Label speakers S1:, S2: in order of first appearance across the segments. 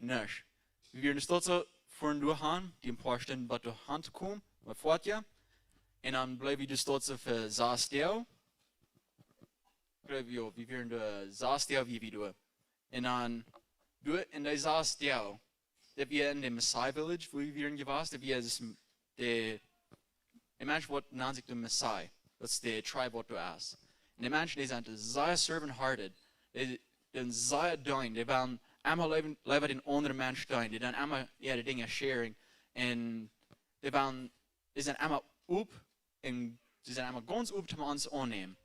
S1: nicht. Wir werden dort so vorn durchhauen, die ein paar Stunden bei der Hand kommen, mit fort ja. Und dann bleiben wir dort so für Saasdeo. Wir werden da Saasdeo wie wir tun. Und dann, du in der Saasdeo, da wir in dem Messiah Village, wo wir werden gewesen, da wir das, der Mensch, was nennt sich der Messiah. Das ist der Tribe, was du hast. Und die Menschen, die sind sehr servant-hearted, die sind sehr dein, die werden einmal leben den anderen Menschen dein, die dann einmal ihre Dinge sharing, und die sind einmal up, und sie sind einmal ganz up, zum uns annehmen.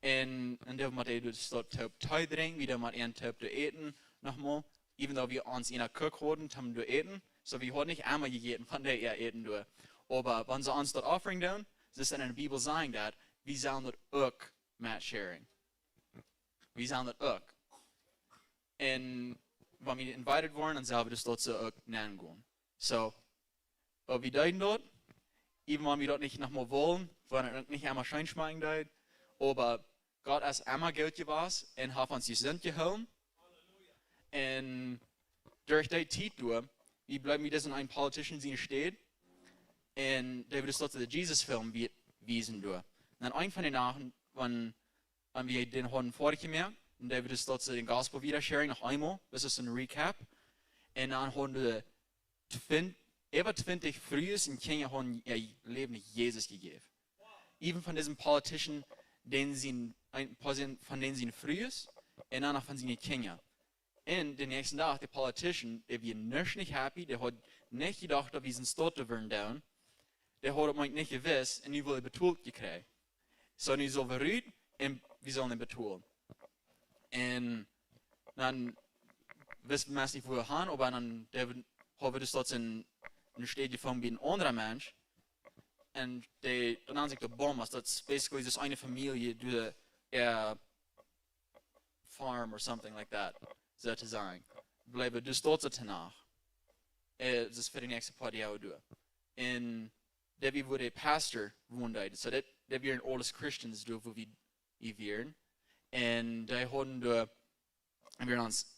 S1: Und dann muss ich das dort Tee trinken, wieder mal einen Tee zu eten, nochmal, even though wir uns in der Küche hatten, haben wir eten, so wir haben nicht einmal gegessen, von der ihr eten durch. Aber wenn sie uns dort Offering tun, es ist in der Bibel sagen, dass wir sollen dort auch mit sharing. Wir sollen dort auch. Und wenn wir invited wurden, dann sollen wir das dort so auch nennen gehen. So, aber wir deuten dort, even wenn wir dort nicht nochmal wollen, weil wir nicht einmal Schein schmecken deuten, aber Gott hat einmal Geld gewesen und hat uns die Sünd geholt. Und durch die Zeit durch, wir bleiben wie das in einem Politician steht, und der wird es dort den Jesus-Film wiesen durch. Und dann ein von den Nachen, wenn wir den haben fertig gemacht, und der wird es dort den Gospel wieder sharing, noch einmal, das ist ein Recap. Und dann haben wir über 20 Frühes in Kenia haben ihr Leben Jesus gegeben. Even von diesem Politician, von denen sie Frühes, und dann noch von seinen Kenia. Und den nächsten Tag, der Politician, der war nicht happy, der hat nicht gedacht, dass wir sind dort werden down. Der hat mich nicht gewiss, und ich will betult gekriegt. So, ich soll verrüht, und wir sollen ihn betulen. Und dann wissen wir nicht, wo wir haben, aber dann haben wir das dort in eine Städte gefunden wie ein anderer Mensch. Und dann haben sich die Bombers, das ist basically just eine Familie, die farm or something like that, so zu sagen. Bleiben das dort so danach. Das ist für die nächsten paar Jahre durch. Und der wie wurde Pastor wohnt, so der wir alles Christians durch, wo wir wären. Und da haben wir uns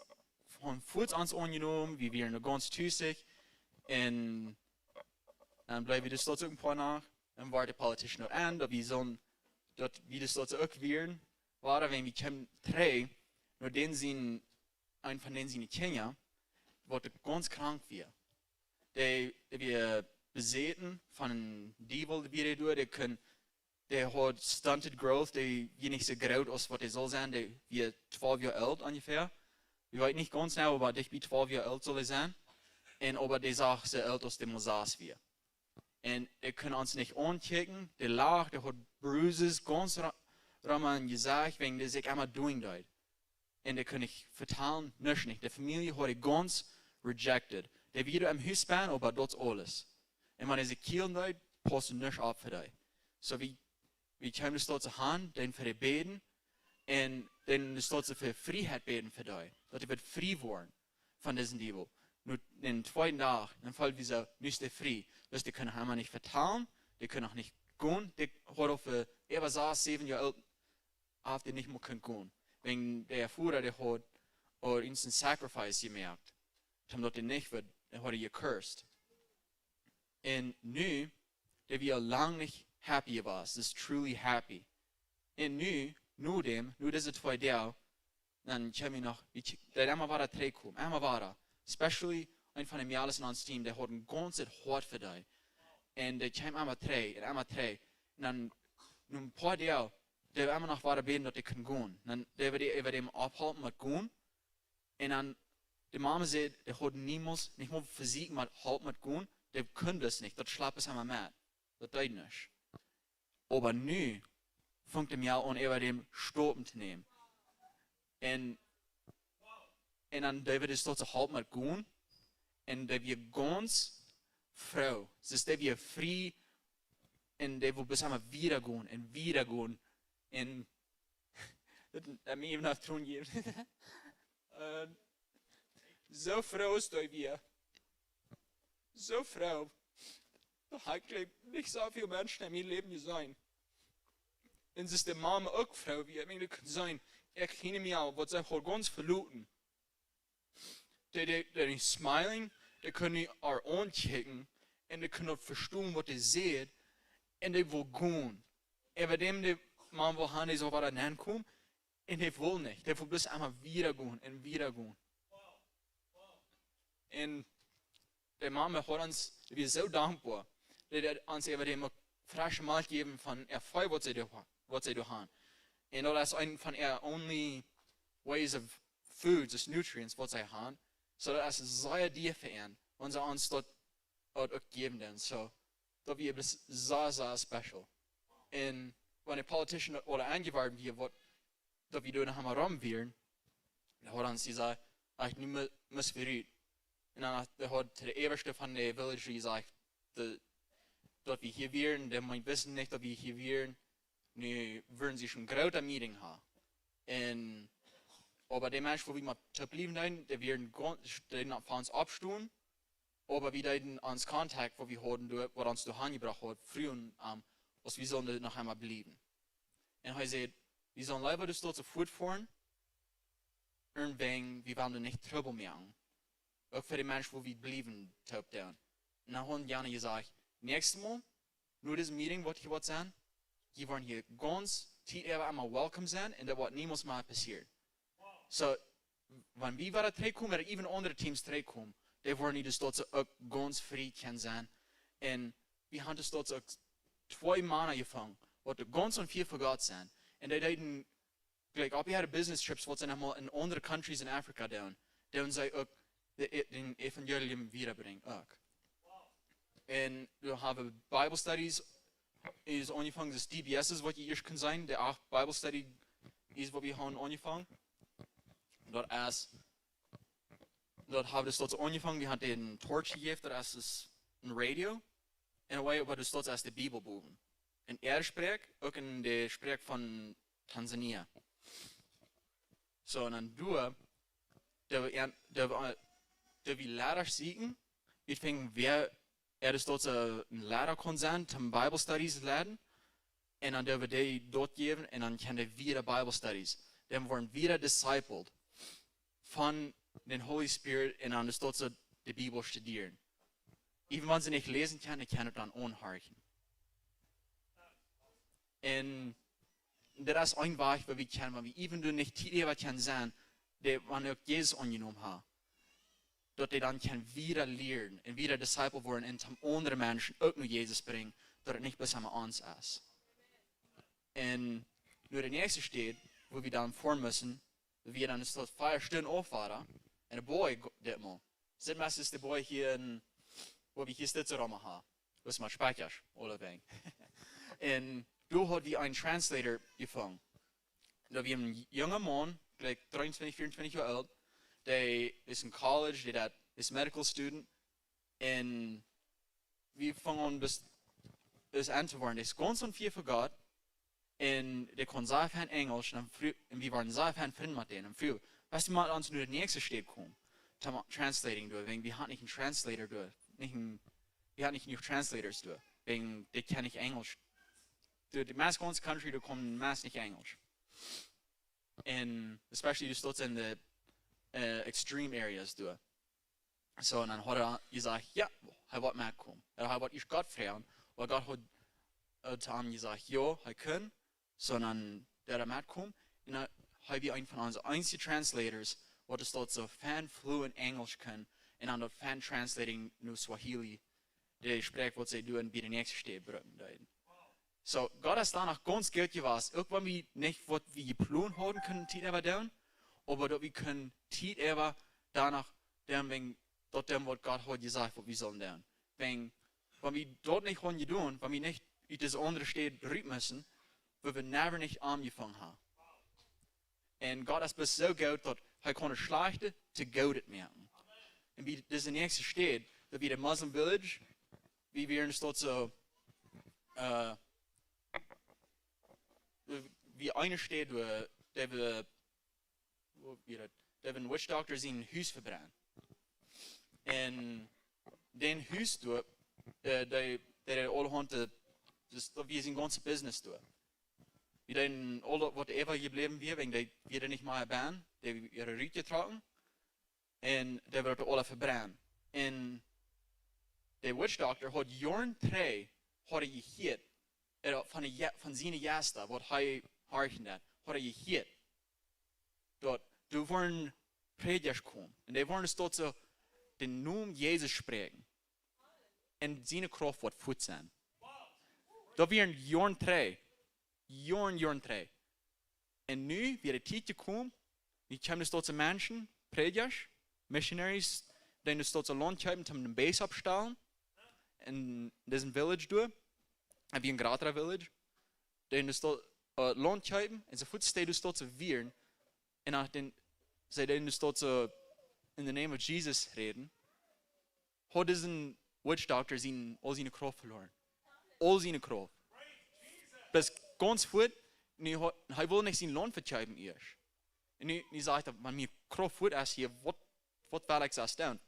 S1: von Fuß ans angenommen, wir wären ganz tüßig. Und dann bleiben wir das dort ein paar nach. Dann war der Politiker noch an, dass wir sollen, dass wir das dort auch wären. War, wenn wir kommen, drei, nur ein von denen sind in Kenia, wurde ganz krank wir. Wir besäten von Devil, die wir durch, der hat stunted growth, der ist nicht so groß aus, was er soll sein, der wird 12 Jahre alt ungefähr. Ich weiß nicht ganz genau, aber ich bin 12 Jahre alt soll er sein. Und aber der sagt, so alt aus dem Mosas wir. Und er kann uns nicht ankicken, der lacht, der hat Bruises, ganz Raman gesagt, wegen der sich einmal doing dort. Und der kann nicht vertalen, nicht. Die Familie hat er ganz rejected. Der wird am Haus sein, aber dort alles. Und wenn er sich killen dort, passt nicht ab für dich. So wie können das dort zu haben, dann für die beten, und dann das dort für Freiheit beten für dich. Dass er wird frei werden von diesem Devil. Nur den zweiten Tag, dann fällt dieser nicht der frei. Das die können einmal nicht vertrauen, die können auch nicht gehen. Die hat auch für über 7 Jahre alt, auf die nicht mehr gehen. Wegen der Führer, der hat oder instant sacrifice gemerkt. Dann dort nicht wird, der hat er gecursed. Und nu, der wir lang nicht happy war, ist truly happy. Und nur diese 2 Jahre, dann kommen wir noch, der einmal war da 3 kommen, einmal war da. Especially ein von dem Jahres in uns Team, der hat ein ganzes Hort für dich. Und der kam einmal 3, und einmal 3. Und dann, nur ein paar Jahre, der einmal noch weiter beten, dass die können gehen. Dann, der wird über dem abhalten mit gehen. Und dann, die Mama sagt, der hat niemals, nicht mal Physik mit halt mit gehen, der kann das nicht, das schlapp ist einmal mit. Das geht nicht. Aber nu, fängt er mir an, über dem Stoppen zu nehmen. Und dann, der wird es dort so halt mit gehen. Und der wird ganz froh. Das ist der wird frei. Und der will bis einmal wieder gehen und wieder gehen. Und das mir eben noch tun geben. So froh ist der wir. So froh. Da hat nicht so viele Menschen in meinem Leben sein. Und es ist der Mama auch froh wie. Ich meine, das kann sein. Ich kenne mich auch, was ich ganz verloren. die nicht smiling, die können nicht haar aankijken en die kunnen verstaan wat die zegt en die wil gaan. En bij dem die man wil gaan, die zo waar aan komen en die wil niet. Die wil dus einmal wieder gaan en wieder gaan. En der man hat uns, wir sind so dankbar, dass er uns über dem frische Mahl geben von Erfolg, was sie da haben. Und das ist ein von der only ways of foods, das Nutrients, was sie haben. So das ist sehr dir verehren, und sie uns dort auch geben denn. So, da wir das sehr, sehr special. Und wenn ein Politician oder angewahrt wird, da wir da haben rumwählen, da hat uns gesagt, ich nehme es für ihn. Und dann hat der Oberste von der Village gesagt, dass wir hier wären, der meint wissen nicht, dass wir hier wären, nu würden sie schon große Meeting haben. Und aber die Menschen, wo wir mal geblieben sind, die werden von uns abstehen, aber wir haben uns Kontakt, wo wir hatten, was uns da angebracht hat, früh und was wir sollen noch einmal bleiben. Und er sagt, wir sollen lieber das dort so fortfahren, irgendwann, wir wollen nicht Trouble machen. Auch für die Menschen, wo wir bleiben, top down. Und dann haben Jana gesagt, nächstes Mal, nur das Meeting, was ich sagen, die wollen hier ganz tief einmal welcome sein, und das wird niemals mal passieren. So, wenn wir wieder zurückkommen, oder even andere Teams zurückkommen, die wollen das dort so auch ganz frei können sein. Und wir haben das dort so 2 Männer gefangen, die ganz und viel für Gott sind. Und die hatten, gleich, ob wir Business Trips, was sie einmal in andere Countries in Afrika tun, die uns auch den Evangelium wiederbringen. Und wir haben Bible Studies, ist angefangen, das DBS ist, was ihr erst kann sein, der auch Bible Study ist, was wir haben angefangen. Dort haben wir das dort so angefangen, wir haben den Torch gegeben, das ist ein Radio, und dabei war das dort als die Bibelbuben. Und er spricht, auch in der Sprech von Tansania. So, und dann der wir Lehrer sehen, ich denke, wer das dort so ein Lehrer kann sein, zum Bible Studies lernen, und dann der wir die dort geben, und dann kann der wieder Bible Studies. Dann werden wieder discipled von den Holy Spirit, und dann das dort so die Bibel studieren. Even wenn sie nicht lesen kann, ich kann es dann anhören. Und das ist ein Weg, wo wir können, wenn wir even du nicht tiefer können sein, der man auch Jesus angenommen hat, dort die dann kann wieder lernen und wieder Disciple werden und zum anderen Menschen auch nur Jesus bringen, dass es nicht bis an uns ist. Und nur der nächste steht, wo wir dann vor müssen, wir dann ist das 4 Stunden auffahren, und der Boy, das mal. Das meistens der Boy hier, wo wir hier sitzen, haben. Das ist mal Speicher, oder wegen. Und du hast wie einen Translator gefangen. Da wir ein junger Mann, gleich 23, 24 Jahre alt, der ist in College, der ist Medical Student, und wir fangen an, bis anzuwenden. Der ist ganz und viel für Gott, und der kann sehr viel Englisch, und wir waren sehr viel Freunde mit denen. Und weißt du, mal uns nur der nächste Step kommen, Translating durch, wegen wir haben nicht einen Translator durch, wir haben nicht genug Translators durch, wegen die kann nicht Englisch. Die meisten ganzen Country, da kommen meist nicht Englisch. Und especially du stehst in den extreme areas durch. So, und dann hat er gesagt, ja, er wird mitkommen. Er wird ich Gott fragen, weil Gott hat zu ihm gesagt, ja, er kann. So, dann der mitkommen. Und dann habe ich einen von unseren einzigen Translators, der das dort so fluent Englisch kann, und dann dort translating nur Swahili, der spricht, was sie tun, wie der nächste steht, brücken. So, Gott ist danach ganz gut gewesen. Irgendwann wir nicht, was wir geplant haben können, aber dass wir können danach, wegen dort dem, was Gott hat gesagt, was wir sollen lernen. Wenn wir dort nicht haben getan, wenn wir nicht in das andere Stadt rüber müssen, weil wir never nicht angefangen haben. Und Gott ist bis so gut, dass er kann schlechte zu gut merken. Und wie das nächste steht, dass wir der Muslim Village, wie wir uns dort so, wie eine steht, der will Witch Doctor sein Haus verbrennen. Und den Haus dort, der alle Hunde, wir sind ganze Business dort. Wir den alle, was ever geblieben wir, wegen der wir nicht mal bauen, der ihre Rüte tragen. En det werd alle verbrannt. En de witch doctor had jaren 3 had hij gehet van zijn jasta, wat hij harken dat, had hij gehet. Dat du waren predikers komen. En die waren tot zo de naam Jezus spreken. En zijn kracht wordt voet zijn. Dat waren jaren 3. Jaren 3. En nu, weer de tijd gekomen, nu komen tot de mensen, predikers, missionaries, die dus tot een land hebben, om een base opstellen. In deze village doen. Heb je een Gratra village. Die dus tot land hebben, en ze voet steeds dus tot ze vieren. En dan zij dus tot ze in de naam van Jesus reden. Had deze witch doctor al zijn kracht verloren. Al zijn kracht. Dus ganz goed, nu hij wil niet zijn land vertrouwen eerst. En nu zegt hij, maar mijn kracht goed is hier, wat wil ik zelfs doen?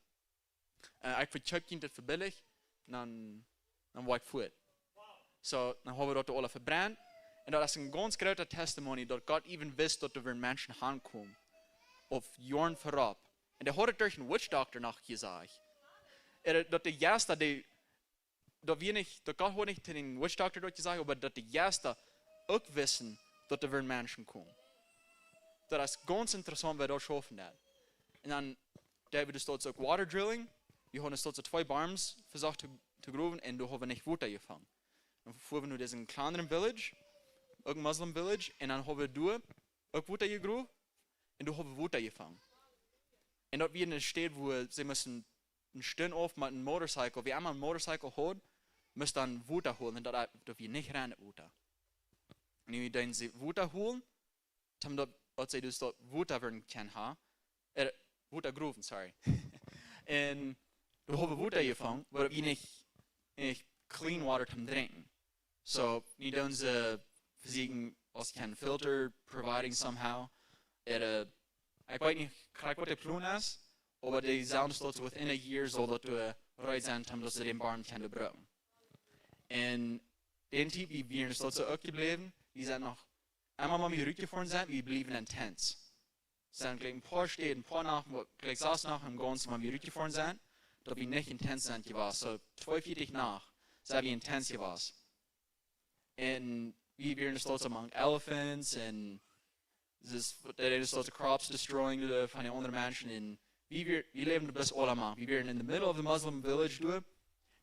S1: Ik vertrouw het verbillig, dan word ik voet. So, dan hebben we dat alle verbrannt. En dat is een ganz grote testimony, dat God even wist dat er weer mensen aankomen. Of jaren voorop. En dat had het durch een witch doctor nog gezegd. Dat de juiste, dat God had niet een witch doctor dat gezegd, maar dat de juiste ook wisten dat er weer mensen komen. Dat is ganz interessant, wat dat schaffen dat. En dan hebben we dus tot ook water drilling. We hebben dus tot 2 barms versucht te groeven en daar hebben we niet water gevangen. Dan voeren we nu deze kleinere village, ook een Muslim village, en dan hebben we door ook water gegroeven en daar hebben we water gevangen. En dat weer in een stad, waar ze müssen een steun auf met een motorcycle. Wie einmal een motorcycle hoort, muss dan water holen en dat we niet rennen water. En nu dan ze water holen, dan dat ze dus dat water werden kunnen water groeven, sorry. En daar hebben we water gevangen, waar we niet clean water te drinken. So, nu doen ze verzieken als geen filter providing somehow. Ik weet niet correct wat de plan is, maar die zouden tot within a year zal dat we eruit zijn omdat ze den barn kunnen gebruiken. En den type die we dus tot ze ook gebleven, die zijn nog eenmaal met mijn rugje voor zijn, we bleven in tents. Ze zijn gelijk een paar steden, een paar nachten, gelijk zelfs nog een gans met mijn rugje voor zijn, dat we niet in tents zijn geweest. So 42 nach zijn we in tents geweest. En we werden dus tot among elephants en er is tot de crops destroying van de andere mensen. En we leven best allemaal. We werden in the middle of the Muslim village door.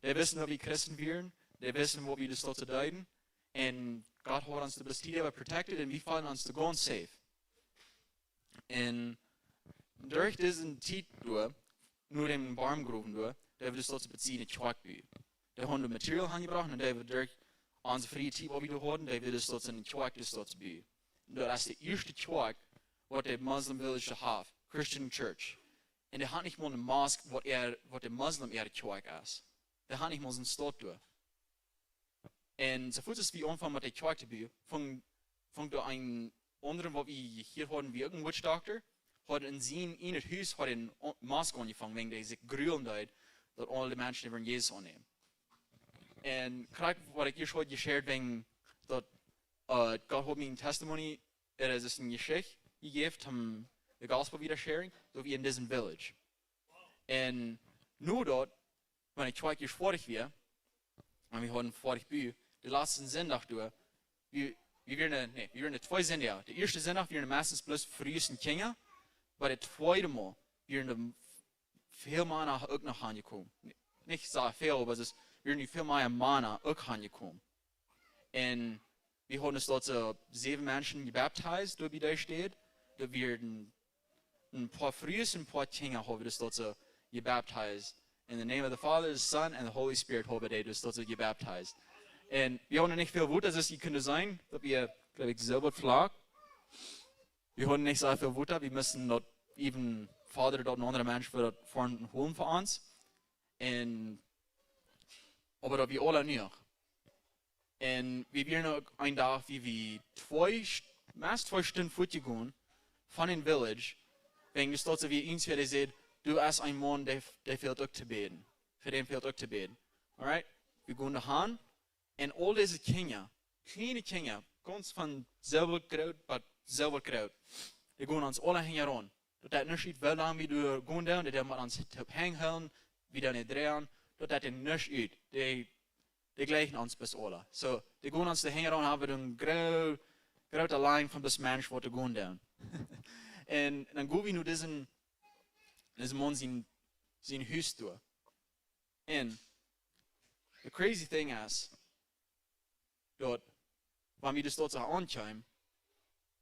S1: Die wisten dat we christen waren. Die wisten wat we dus tot te duiden. En God had ons de besteden protected en we vonden ons te gaan safe. En door deze tijd door, nu de barmgroeven door, hebben we dus tot de beziene tjwak bij. Die hebben de materiaal aangebracht en die hebben door onze vrije tijd wat we hadden, die hebben we dus tot een tjwak dus tot bij. Dat is de eerste tjwak wat de Muslim village heeft, Christian church. En die had niet meer een mosque wat de Muslim tjwak is. Die had niet meer een stad door. En zo voelt es wie aanvangen met de tjwak te bij, vangt er een andere wat we hier hadden, wie ook een witch doctor, had in het huis had een mosque aangevangen, wegen deze gruwelen dat alle de mensen die Jezus aannemen. En kijk wat ik hier had geshared, wegen dat God had me een testimony, is een geschichte gegeven om de gospel weer sharing, dat we in deze village. En nu dat, wanneer ik 2 keer vorig weer, en we hadden vorig bij, de laatste zondag door, we werden 2 zondagen. De eerste zondag werden meestens plus verhuisd kinderen, maar de tweede maal werden veel mannen ook nog aangekomen. Niet zo veel, maar we werden veel meer mannen ook aangekomen. En we hadden dus tot 7 mensen gebaptized, door wie daar staat. Dat werden een paar verhuisd en een paar kinderen hebben dus tot ze gebaptized. In the name of the Father, the Son, and the Holy Spirit hebben die dus tot ze gebaptized. En we hadden niet veel woord, dus je kunt zijn, dat we, glaube ich, selber vlag. We hadden niet zo veel woord, we moesten dat even vader dat een andere mens voor dat vorm holen voor ons. En, maar dat we alle nu. En we werden ook een dag, wie we 2 Stunden voetje gaan, van een village, wegen dus dat we eens weer zei, du als een man, die fehlt ook te beden. Voor den fehlt ook te beden. Alright? We gaan daarheen. En al deze kinderen, kleine kinderen, ganz van zelfde kraut, maar zelfde kraut, die gaan ons alle hingen rond. Dat niet uit wel lang wie du gaan down, dat man ans op hang houden, wieder nicht drehen, dat nicht uit. Die gleichen uns bis alle. So, die gaan ons de hang aan hebben een grote lijn van bis Mensch wat te gaan down. En dan gaan we nu deze man zijn huis door. En the crazy thing is, dat wanneer we dus tot aankwamen,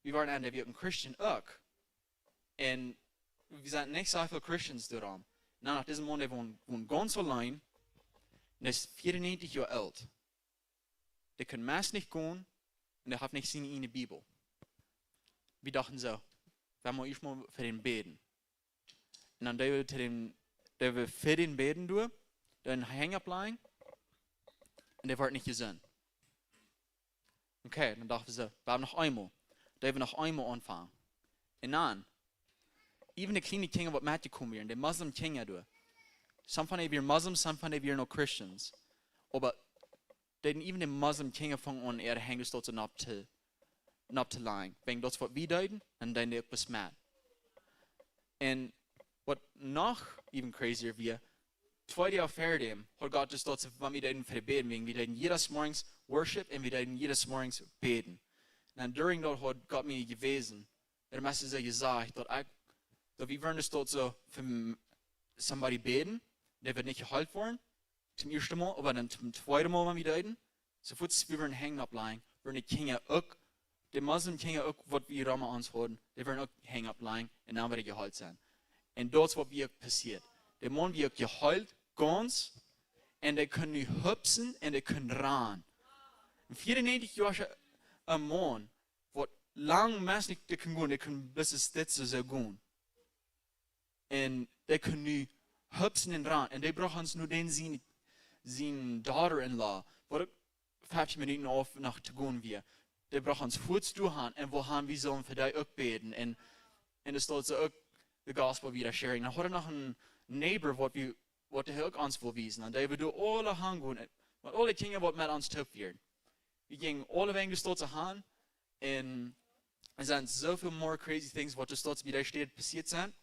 S1: we waren aan de een Christian ook. En we zijn niet zoveel Christians daarom. Nou, nach diesem Mann, der wohnt ganz allein, und ist 94 Jahre alt. Der kann meist nicht gehen, und der hat nicht seine Bibel. Wir dachten so, wenn wir erstmal für den beten. Und dann der wir für den beten durch, dann hängen bleiben, und der wird nicht gesehen. Okay, dann dachten wir so, wir haben noch einmal. Da wir noch einmal anfangen. Und dann, even de kleine kinderen wat met je komen, de Muslim kinderen doen. Some van die Muslims, some van die nog Christians. Maar even de Muslim kinderen vangen aan er hangen dus tot ze nap te lijnen. Wegen dat is wat we deden, en dan de besmet. En wat nog even crazier weer, 2 jaar verder, had God dus tot ze van we deden verbeden, wegen we deden jedes morgens worship en we deden jedes morgens beten. En during dat had God mij gewezen, er meeste ze gezegd dat ik dat we werden dus tot zo voor somebody beten, der wird nicht geheilt worden, zum ersten Mal, aber dann zum zweiten Mal, wenn wir beten, sofort wir werden hängen bleiben, werden die Kinder auch, die Muslim Kinder auch, was wir Rama uns haben, die werden auch hängen bleiben und dann werden geheilt sein. Und das ist, was wir passiert. Der Mann wird geheilt, ganz, und der können nu hüpfen und der können ran. Ein 94-jähriger Mann, der lang meist nicht gehen, der kann bis es das so gehen. En die kunnen nu hupsen en ran. En die brachten ons nu den zijn daughter-in-law, wat ook 15 minuten af naar te gaan weer. Die brachten ons voets doorgaan en we gaan we zullen voor die ook beden. En er staat ze ook de gospel weer sharing. Dan hadden we nog een neighbor wat hij ook ons wil wijzen. En die we door alle gaan gaan. Want alle kinderen wat met ons top weer. We gingen alle wegen de stad gaan. En er zijn zoveel more crazy things wat de stad wie daar steht passiert zijn.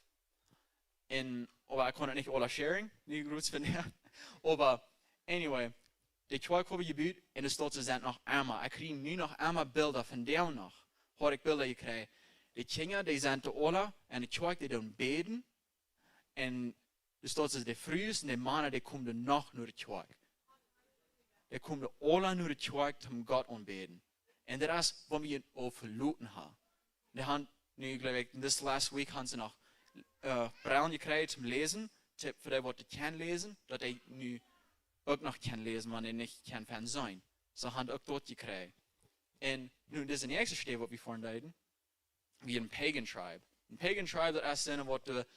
S1: Aber ich konnte nicht alle sharing, die Grüße von dir. Aber, anyway, die zwei habe ich gebüht, und es dort sind noch einmal. Ich kriege nu noch einmal Bilder von der noch. Habe ich Bilder gekriegt. Die Kinder, die sind alle, und die zwei, die dann beten. Und es dort sind die Frühs und die Männer, die kommen noch nur die zwei. Die kommen alle nur die zwei, um Gott anbeten. Und das ist, was wir auch verloren haben. Die haben, nu, glaube ich, this last week haben sie noch Braun gekregen zum Lesen, für die, die kann lesen, dass die nu ook nog kan lezen, maar die niet kan van zijn. Ze hebben ook dort gekregen. En nu, dit is de eerste stap wat we vorhin deden, wie een pagan tribe. Een pagan tribe, dat is dan wat de,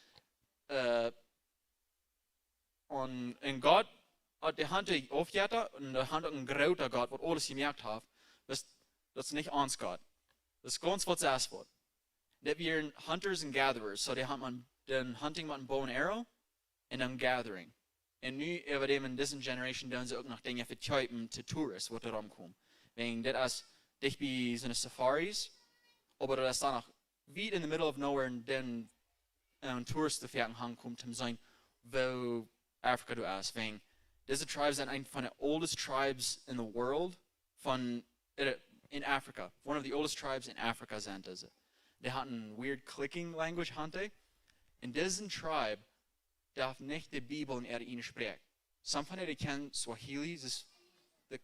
S1: en God, de hand aufgehabt und de hand een groter God, wat alles gemerkt heeft, dat is niet ons God. Dat is ganz wat zes wordt. Dat we hunters and gatherers, so die hebben dan hunting met een bow and arrow, en dan gathering. En nu hebben we in deze generation doen ze ook nog dingen verkopen te toeristen, wat er omkomt. Wegen dat is dicht bij zijn safaris, maar dat is dan nog wie in the middle of nowhere en dan toeristen verken aankomt om zijn waar Afrika du is. Wegen deze tribes zijn een van de oldest tribes in the world in Afrika. One of the oldest tribes in Afrika zijn deze. Die hadden een weird clicking language hante. In deze tribe darf nicht die Bibel in ihnen sprechen. Some von denen kennen Swahili, das ist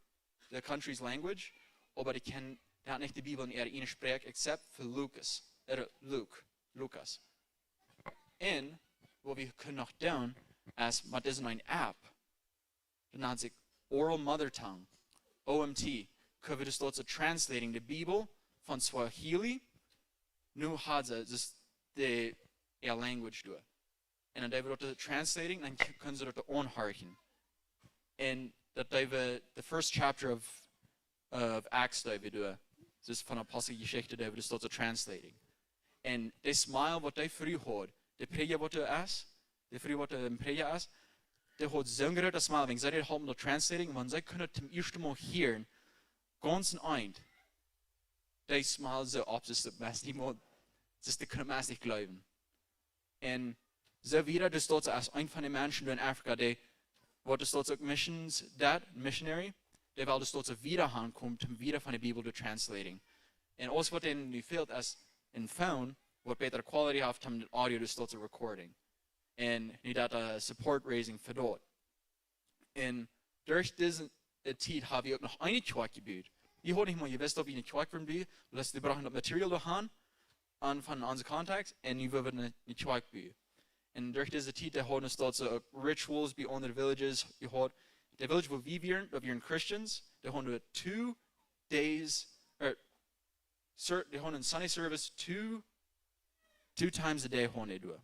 S1: the country's language, aber die hat nicht die Bibel in ihnen sprechen, except für Lukas. Und, wo wir können noch tun, ist, mit diesem eine App, die nennt sich Oral Mother Tongue, OMT, können wir das dort so translating, die Bibel von Swahili, nu hat sie das die ihr language durch. En dan hebben we dat translating, dan kunnen ze dat aanhoren. En dat hebben we the first chapter of Acts dat we doen. Dus van Apostelgeschichte dat we dus dat translating. En de smile wat hij vroeg hoort, de predia wat er is, de vroeg wat er een predia is, de hoort zo'n grote smile. Wenn zij dat hebben dat translating, want zij kunnen het ten eerste mal horen, ganz een eind. Die smile zo op, dus dat mensen niet meer, dus die kunnen mensen niet geloven. En zo wieder, dus tot als een van de mensen in Afrika, die wordt dus tot missions, missionary, die wel dus tot wieder aankomt, om wieder van de Bibel te translating. En alles wat in nu fehlt, als in phone, wat betere quality heeft, om de audio dus tot recording. En nu dat support raising voor dat. En door deze tijd heb je ook nog een Twerk gebeurd. Je hoort niet meer, je wist dat je een Twerk van doet, dus we brachten dat materiaal doorheen, aan van onze contacts, en nu willen we een Twerk doen. En door deze tijd, daar houden we tot rituals bij onder de villages. Je hoort, de village waar we vieren, dat we Christians, daar houden we 2 days, die houden een Sunday service 2 times a day houden we.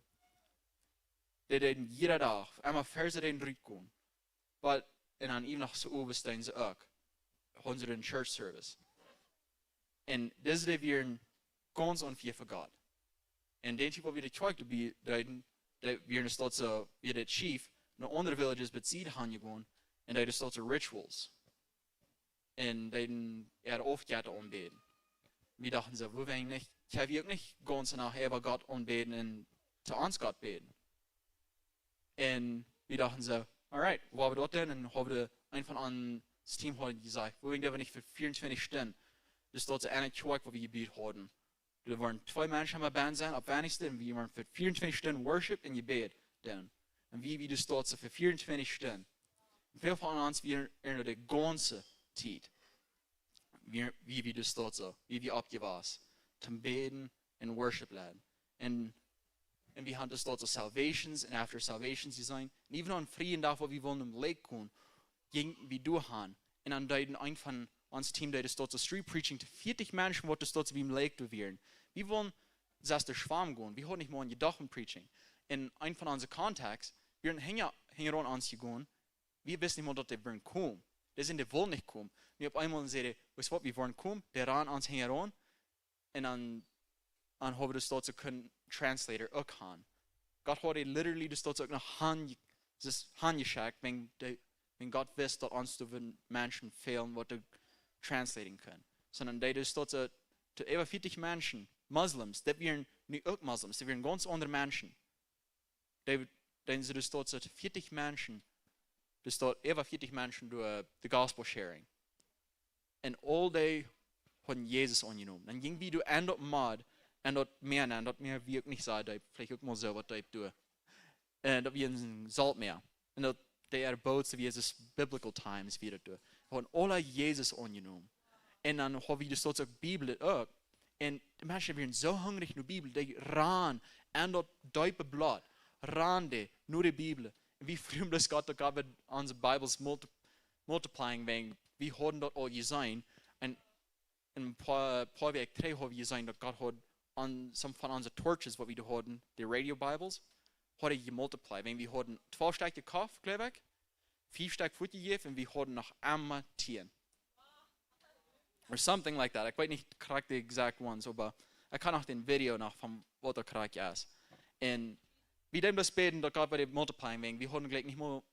S1: Die deden jede dag, einmal verse den Rückkommen. Maar en dan even nog zo overstaan ze ook. Onze church service. En deze die weer ganz onvier voor God. En den type wie de Twerk te bieden, die weer staat zo, wie de chief, naar andere villages beziet gaan gewoon. En die staat zo rituals. En die offergaten aanbeden. We dachten zo, we willen niet, ik heb ook niet ganz nach über Gott aanbeden en te ons God beden. En we dachten zo, alright, wo haben wir dort denn? Und haben wir ein von uns Team heute gesagt, wo wir nicht für 24 Stunden, das dort eine Twerk, wo wir Gebet hatten. Da waren 2 Menschen am Band sein, ab wenigsten, und wir waren für 24 Stunden Worship und Gebet. Und wie das dort so für 24 Stunden. Und viele von uns, wir erinnern die ganze Zeit, wie das dort so, wie wir abgewaßt, zum Beten und Worship laden. Und wir haben das dort so Salvations und after Salvations design. Und even an Frieden da, wo wir wollen im Lake kommen, ging wie durch haben. Und dann deuten ein von uns Team, der das dort so Street Preaching zu 40 Menschen, wo das dort so wie im Lake durchwählen. Wir wollen, das der Schwarm gehen. Wir haben nicht mal ein Gedachen Preaching. Und ein von unseren Contacts, wir hängen an uns gegangen. Wir wissen nicht mal, dass die wollen kommen. Die sind, die wollen nicht kommen. Wir auf einmal sagen, weißt du was, wir wollen kommen. Der ran uns hängen an. Und dann haben wir das dort so können Translator auch haben. Gott hat literally das dort so noch handgeschickt, wenn Gott weiß, dass uns die Menschen fehlen, was die translating können. Sondern die das dort so, zu über 40 Menschen, Muslims, die wären nicht auch Muslims, die wären ganz andere Menschen. Die sind das dort so 40 Menschen, das dort über 40 Menschen durch the Gospel sharing. Und all die haben Jesus angenommen. Dann ging wie du an dort Mod, en dat meer wie ik niet zei, dat vielleicht ook mal so was dat doe. En dat we een zalt meer. En dat de boodschap wie es biblical times wieder doe. Gewoon alle Jesus angenomen. En dan hebben we dus ook Bibel ook. En de mensen werden zo hungrig naar de Bibel, die ran en dat duipe blad, ran de naar de Bibel. En wie vreemd dat God dat we onze Bijbels multiplying wegen, wie hadden dat al gezien. En een paar weken terug hebben we gezien dat God had on some van onze torches, wat we hadden, de radio Bibles, hadden gemultiplied. En we hadden 12 Stück gekauft, glaube ich, 4 Stück fortgegeben und wir hadden noch einmal 10. Or something like that. Ich weiß nicht korrekt die exact ones, aber ich kann auch den Video noch von was der korrekt ist. Und wir dem das beten, dass Gott bei dem multiplying wegen, wir hadden gleich nicht mehr,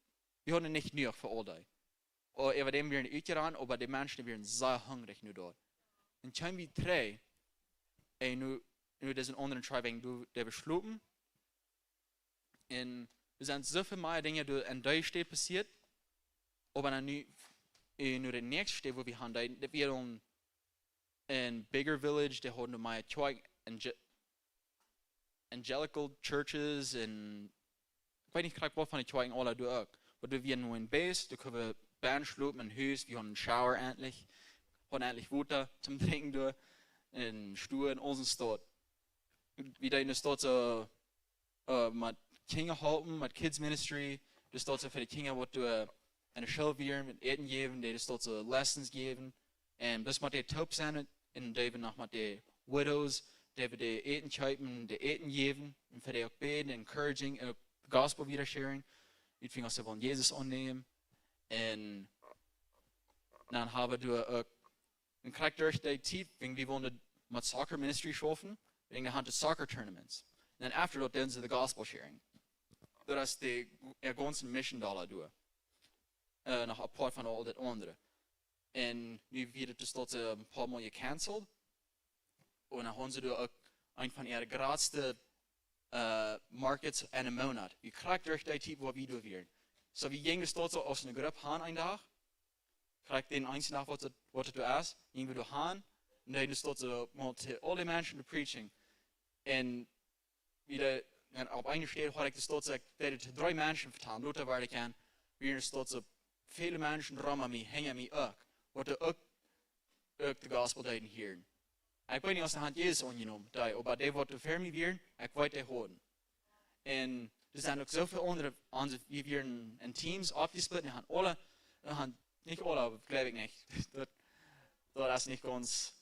S1: wir hadden nicht nur für all die. Oder über dem wir nicht ran, aber die Menschen werden sehr hungrig nur dort. Und schon wie 3, nu deze anderen schrijving die we slopen. En er zijn zoveel meer dingen die in Duits steht passiert. Maar dan nu de nächste steht, wo wir haben, dat we een bigger village, die hadden meer angelical churches en ik weet niet graag wat van die twee alle doen ook. Maar we hebben nu een base, daar kunnen we baan slopen, een huis, we hebben een shower endlich. We hebben endlich water zum drinken door. En Stuhl in onze stad. Wieder in der Stadt so mit Kinder halten, mit Kids Ministry. Das dort so für die Kinder, wo du eine Schule vieren, mit Eten geben, die das dort so Lessons geben. Und das mit den Taub sein, und die noch mit den Widows, die Eten schreiben, die Eten geben, und für die auch beten, encouraging, Gospel wieder sharing. Ich finde, sie wollen Jesus annehmen. Und dann haben wir en krijg durch die tijd, we woonden met soccer ministry schaffen, wegen der Hand des soccer tournaments. En dan after dat doen ze de gospel sharing. Dat is de ganzen mission dollar doen. Nog apart van al dat andere. En nu wird het dus tot een paar mal gecanceld. En dan hebben ze ook een van ihre grootste markets en een monat. Je krijgt durch die tijd wat we doen weer. So wie ging het tot zo als een groep gaan een dag. Krijgt den einzigen dag wat het is. Gingen we door gaan. En dan is tot zo met alle mensen de preaching. En wieder op een stelle had ik de tot zo dat het 3 mensen vertalen. Doet waar ik kan. Weer is tot zo viele mensen rammen me, hangen me ook. Wat de ook de gospel deed hier. Ik weet niet als de hand Jezus ongenomen, maar die wordt de vermi weer, ik weet die horen. En er zijn ook zoveel andere, wie weer in teams opgesplitst, die gaan niet alle, geloof ik niet. Dat is niet ganz,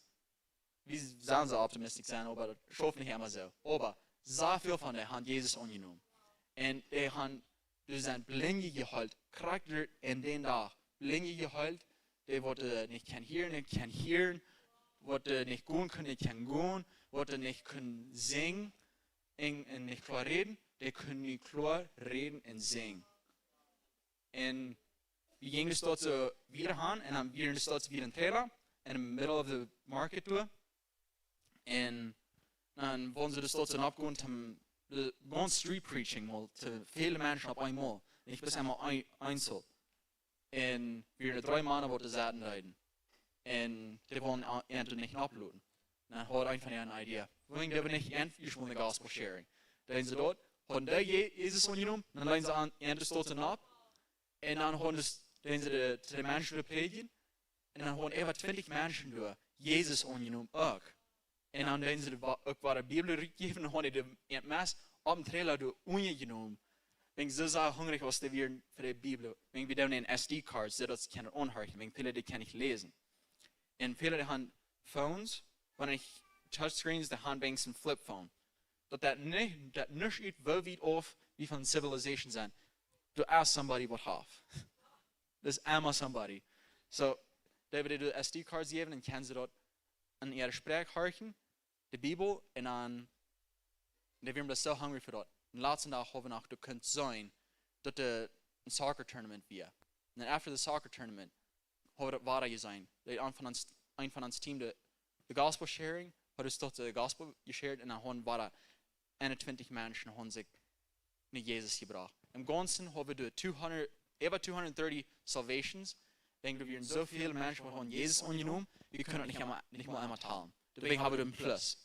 S1: wie zijn ze optimistisch zijn, maar dat schoft niet helemaal zo. Maar zoveel van die gaan Jezus ongenomen. En die gaan, dus zijn blinde gehouden, karakter in den dag, blinde gehouden, die worden niet kan horen, wat niet gaan kunnen, kan gaan, wat niet kunnen zingen en niet klaar reden, die kunnen niet klaar reden en zingen. En we gingen dus tot ze weer gaan en dan weer dus tot ze weer een trailer in the middle of the market toe. En dan wilden ze dus tot ze opgaan gewoon street preaching, mal te vele mensen op eenmaal. Niet bis eenmaal einzeln. En weer 3 maanden worden zaten rijden. En die willen eindelijk niet uploaden. Dan had een van hen een idee. We willen niet eindelijk gewoon de gospel sharing. Dan zijn ze dort, hadden die Jezus ongenomen, dan leiden ze aan eindelijk tot ze op. En dan hadden ze de mensen predigen. En dan hadden even 20 mensen door Jezus ongenomen ook. En dan deden ze ook waar de Bibel gegeven en hadden de het mes op een trailer door ongenomen. Ik zo zo hungrig was te weer voor de Bibel. Ik ben een SD-card, zodat ze kunnen onharken. Ik veel die kan ik lezen. En vele hebben phones, wanneer ik touchscreens, de handbanks een flipphone. Dat niet iets wel of wie van civilization zijn. To ask somebody what half. Dus ama somebody. So, they would do SD-cards geven en kan ze dat in ihre spraak harken, de Bibel, en dan, die werden dat zo hungry voor dat. En laatste dag hebben we nog, dat kunt zijn, dat een soccer tournament weer. En dan after the soccer tournament, hebben we dat waar je zijn. Een van ons team, de gospel sharing, hadden ze tot de gospel geshared, en dan hebben we 21 mensen hebben zich naar Jezus gebracht. Im Ganzen hebben we de over 230 salvations. Ik denk dat we zoveel mensen hebben Jezus ongenomen, we kunnen het niet meer eenmaal talen. Deswegen hebben we een plus.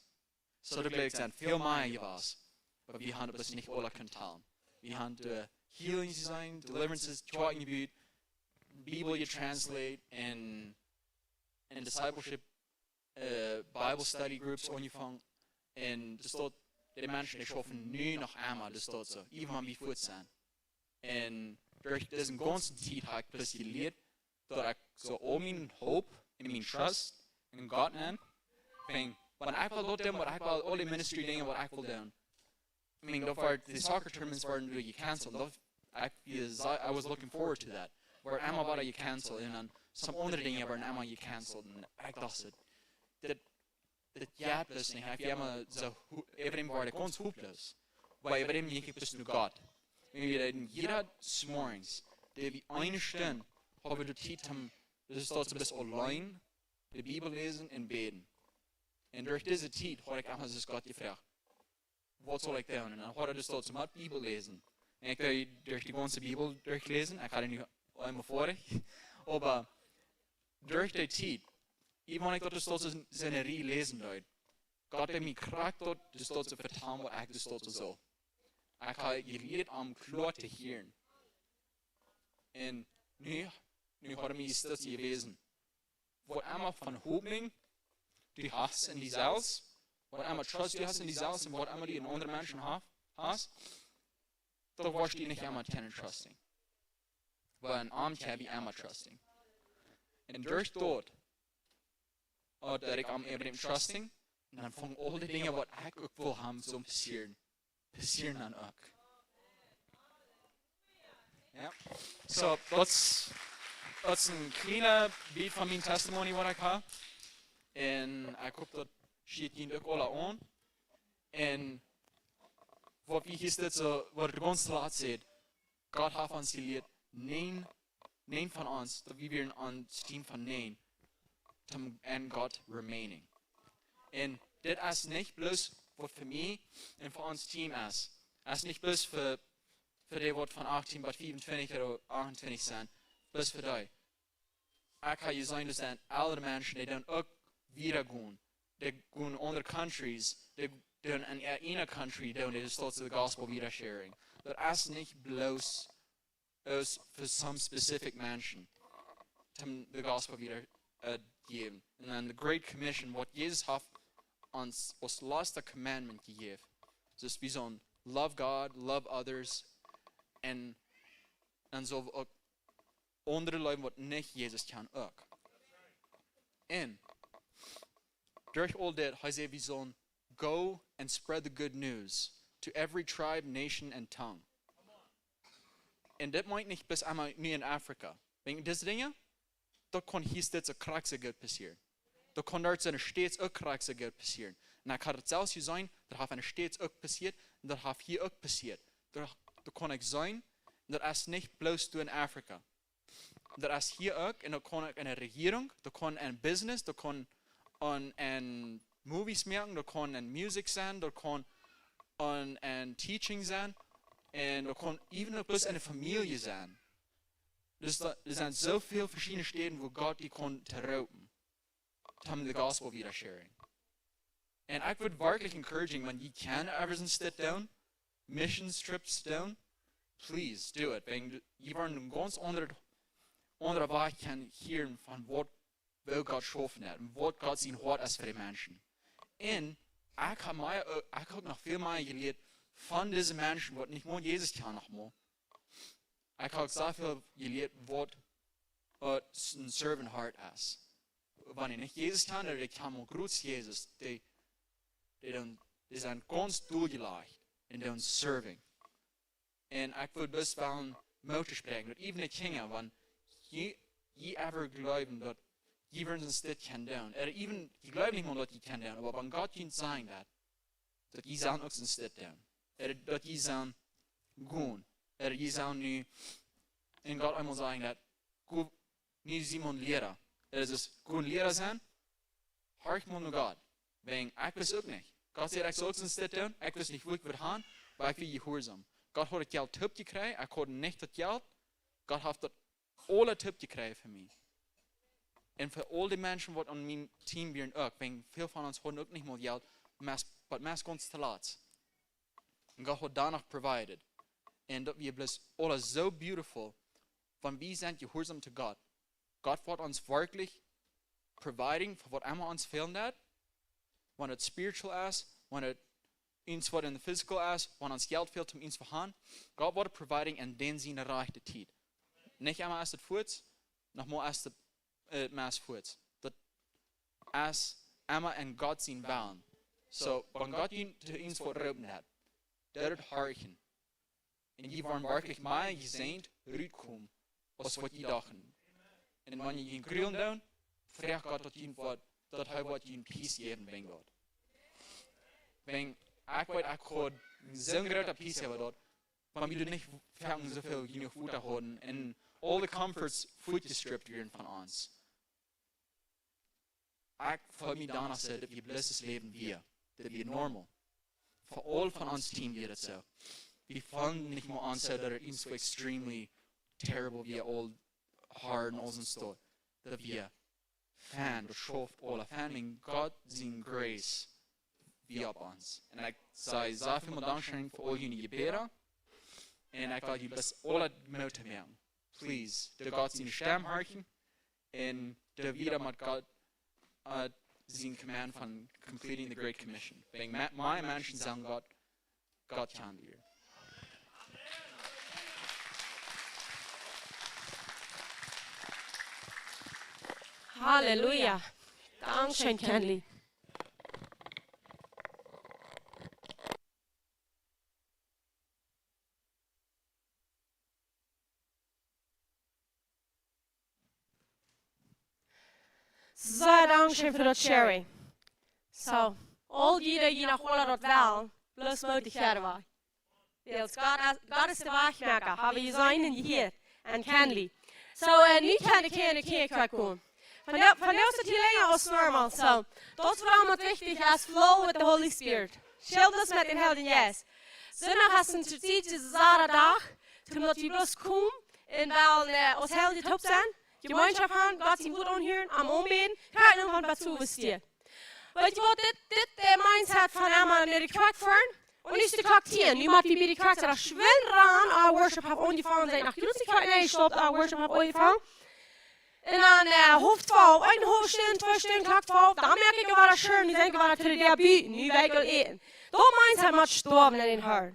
S1: Zo dat ik zijn veel meer was. Maar we hebben het niet alle kunnen talen. We hebben de healings design, deliverances, twaak gebied, Bibel je translate en discipleship, Bible study groups ongevangen. En dus tot de mensen die schaffen nu nog eenmaal, dus tot zo. Even aan wie voet zijn. En door deze ganze tijd heb ik plus geleerd dat ik zo al mijn hoop en mijn trust in God neem. Wat ik wil doen, wat ik wil, alle ministry dingen wat ik wil doen. Dat waren de soccer tournaments waren gecanceld. I was looking forward to that. Waar eenmaal waren gecanceld en dan some andere dingen waren eenmaal gecanceld. En ik dacht dat ja plus niet. Ik heb zo even waar de kans hopeloos. Waar je bij hem dus nu God. We jeder morgens, die we eine Stunde hebben de tijd om, dus dat bis alleen de Bibel lezen en beten. En door deze tijd had ik allemaal dus God gevraagd, wat zal ik doen? En dan had ik dus tot ze met Bibel lezen. En ik heb door die ganze Bibel durchlezen, ik ga er nu eenmaal voor. Maar door die tijd, even ik dat dus tot zijn lezen deed, God heeft mij kracht tot dus tot ze vertalen wat ik dus tot ze zo. Ik heb geleerd om klaar te horen. En nu hadden we iets dat gewezen. Wat allemaal van hooping, die hast in die zelfs, wat allemaal trust die hast in die zelfs, en wat allemaal die in andere mensen hast, dat was die niet allemaal kennen trusting. Maar een arm heb je allemaal trusting. En door dat, dat ik am even trusting, en dan vang al die dingen wat ik ook wil hebben, zo passieren dan ook. Ja. So, dat is een kleine beat van mijn testimony wat ik heb. En ik hoop dat schiet je ook alle aan. En wat wie is dit zo, wat de ganze laat zegt, God heeft ons geleerd, nee van ons, dat we weer aan het team van nee, en God remaining. En dit is niet bloos was für mich und für uns Team ist. Es ist nicht bloß für die, was von 18 bis 25 oder 28 sind, bloß für die. Ich kann je sein, dass alle Menschen, die dann auch wieder gehen. Die gehen in andere countries, die gehen in einer country, die stolz the gospel wieder sharing. Das ist nicht bloß für some specific Menschen, um the gospel wieder geben. Und dann the Great Commission, was Jesus hat uns als letzter Commandment gegeben. Das ist wie so ein love God, love others, und dann so auch andere Leute, was nicht Jesus kann, auch. Und durch all das heißt er wie so ein go and spread the good news to every tribe, nation and tongue. Und das meint nicht bis einmal nur in Afrika. Wegen diese Dinge, da kann hier steeds ein Kriegsgeld passieren. Da kann dort eine stets auch Kriegsgeld passieren. Und dann kann es selbst sein, da hat eine stets auch passiert und da hat hier auch passiert. Da kann ich sein, das ist nicht bloß du in Afrika. Das ist hier auch, und da kann eine Regierung, da kann ein Business, da kann ein Movies merken, da kann ein Musik sein, da kann ein Teaching sein, und da kann even bloß eine Familie sein. Es sind so viele verschiedene Städte, wo Gott die kann rauben, um the gospel wieder sharing. Und ich würde wirklich encouraging, wenn ihr can ever sit down, mission trips down, please do it. Wenn ihr einen ganz anderen Weg kann hören von wo Gott geschaffen hat und was Gott sein Hort ist für die Menschen. Und ich habe noch viel mehr gelernt von diesen Menschen, was nicht nur Jesus kann noch mal. Ich habe so viel gelernt, was ein Servant Heart ist. Wenn ich nicht Jesus kann, dann kann man groß Jesus, die sind ganz durchgelegt in dem Serving. Und ich würde das wollen, Mut sprechen, und even die Kinder, wenn je ever glauben, dass je werden es das kann tun. Oder even, die glauben nicht mal, dass die kann tun, aber wenn Gott ihnen sagt, dass die sollen auch das tun. Oder dass die sollen gehen. Oder die sollen nu, in Gott einmal sagen, dass nicht Simon Lehrer. Oder es ist gut Lehrer sein, horch mal nur Gott. Wegen, ich weiß auch nicht. Gott sagt, ich soll es nicht tun, ich weiß nicht, wo ich will haben, aber ich will gehorsam. Gott hat das Geld Tipp gekriegt, ich hatte nicht das Geld. Gott hat das alle Tipp gekriegt für mich. Und für all die Menschen, die an meinem Team sind, auch, wegen viele von uns haben auch nicht mal Geld, aber meist ganz zu laat. Und Gott hat danach provided. Und das wir bloß alle so beautiful, wenn wir sind gehorsam zu Gott. Gott wird uns wirklich providing für was immer uns fehlen hat. Wenn es spiritual ist, wenn es uns was in der physical ist, wenn uns Geld fehlt, um uns zu haben. Gott wird providing in den Sinne rechte Zeit. Nicht einmal erst das Fuß, noch mal erst das Fuß. Das ist immer in Gott sein Willen. So, wenn Gott uns was erlaubt hat, der wird horchen. Und die waren wirklich mal gesehen, rauskommen, was die dachten. Und wenn je ihn grillen down, vraag Gott dat hij wat je peace geven bij God. Wenn ik weet, ik had zo'n grote peace hebben dat, maar we doen niet vangen zoveel genoeg voet te houden en all the comforts voet gestript worden van ons. Ik voel me daarna zo dat we blesses leven weer, dat we normal. Voor al van ons team weer het zo. We voelen niet meer aan zo dat het iets zo extremely terrible wie all hard en alles en zo. Dat we fan, dat schoft alle fan in God zijn grace wie op ons. En ik zei zoveel meer dankzij voor al jullie gebeden. En ik wil jullie best alle motiveren. Please, de God zijn stem harken. En de wieder met God zijn command van completing the Great Commission. Wegen mijn mensen zijn God kan weer.
S2: Halleluja. Dankeschön, Kenley. So, dankeschön für das Sharing. So, all jeder, die nach alle dat wel, plus moedig verder was. Deels, God is de waagmaker. Hebben je zijn en hier. En Kenley. So, nu kan ik hier een keer komen. Van jou is het heel langer als normaal. So, dat is waarom het wichtig is, flow with the Holy Spirit. Schil dus met den helden yes. Zondag has een traditie zaterdag. Toen dat we bloos komen. En wel als helden top zijn. Gemeenschap gaan. God zijn woord aanhoren. Am aanbeden. Kijk nog wat toe we stieren. Weet je wat? Dit mindset van Emma naar de kerk voeren. En nu is de klok 10. Nu moet we bij de kerk zeggen. Schwin ran. Our worship have ongevangen zijn. Ach, je doet de kerk nee stopt. Our worship have ongevangen. En dan hoofdval, een hoofdstuk, 2 stunden, klokval. Dan merk ik wel dat schön, die denken wel dat er daar buiten, nu wij wil eten. Dat mindset moet storven in den hart.